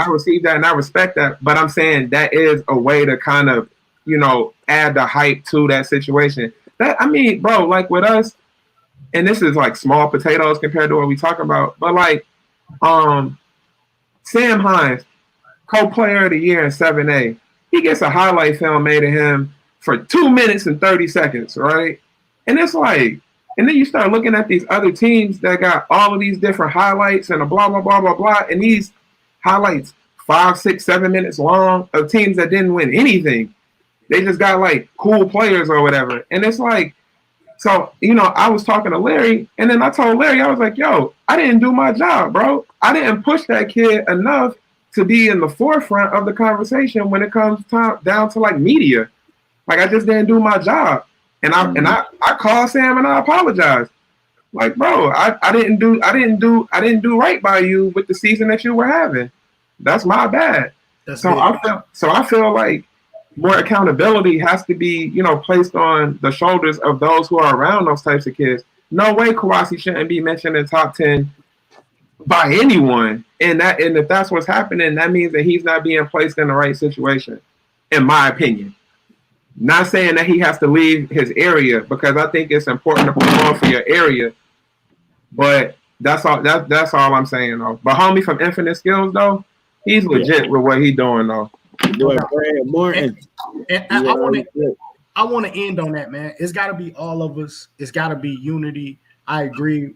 receive that and I respect that. But I'm saying that is a way to kind of, you know, add the hype to that situation. I mean, bro, like with us, and this is like small potatoes compared to what we talk about, but like, Sam Hines, co-player of the year in 7A, he gets a highlight film made of him for 2 minutes and 30 seconds, right? And it's like, and then you start looking at these other teams that got all of these different highlights and a blah, blah, blah, blah, blah, and these highlights 5, 6, 7 minutes long of teams that didn't win anything. They just got like cool players or whatever. And it's like, so, you know, I was talking to Larry, and then I told Larry, I was like, yo, I didn't do my job, bro. I didn't push that kid enough to be in the forefront of the conversation when it comes down to like media. Like, I just didn't do my job. And I called Sam and I apologized. Like, bro, I didn't do right by you with the season that you were having. That's my bad. I feel like more accountability has to be, you know, placed on the shoulders of those who are around those types of kids. No way Kawasi shouldn't be mentioned in top 10 by anyone. And if that's what's happening, that means that he's not being placed in the right situation, in my opinion. Not saying that he has to leave his area, because I think it's important to perform for your area. But that's all I'm saying, though. But homie from Infinite Skills, though, he's legit with what he's doing, though. And I want to end on that, man. It's got to be all of us. It's got to be unity. I agree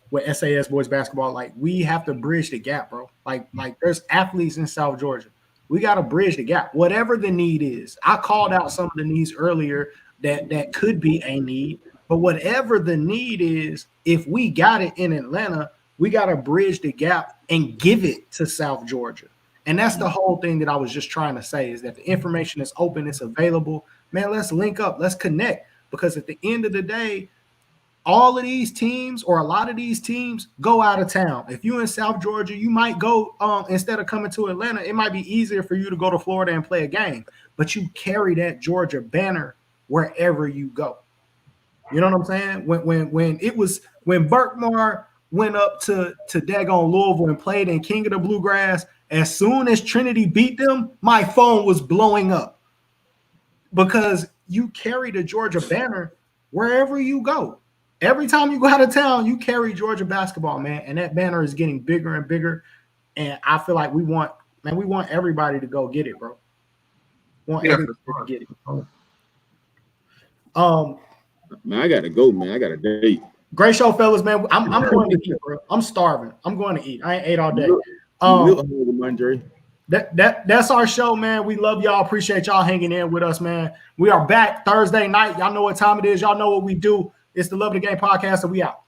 with SAS boys basketball. Like, we have to bridge the gap, bro. Like there's athletes in South Georgia. We got to bridge the gap. Whatever the need is. I called out some of the needs earlier that could be a need, but whatever the need is, if we got it in Atlanta, we got to bridge the gap and give it to South Georgia. And that's the whole thing that I was just trying to say, is that the information is open, it's available. Man, let's link up, let's connect, because at the end of the day, all of these teams, or a lot of these teams, go out of town. If you're in South Georgia, you might go, instead of coming to Atlanta, it might be easier for you to go to Florida and play a game, but you carry that Georgia banner wherever you go. You know what I'm saying? When Burkmar went up to daggone Louisville and played in King of the Bluegrass, as soon as Trinity beat them, my phone was blowing up, because you carry the Georgia banner wherever you go. Every time you go out of town, you carry Georgia basketball, man, and that banner is getting bigger and bigger. And I feel like we want everybody to go get it, bro. Everybody to get it. Man, I gotta go, man. I got a date. Great show, fellas, man. I'm going to eat, bro. I'm starving. I'm going to eat. I ain't ate all day. That's our show, man. We love y'all. Appreciate y'all hanging in with us, man. We are back Thursday night. Y'all know what time it is. Y'all know what we do. It's the Love of the Game podcast, and we out.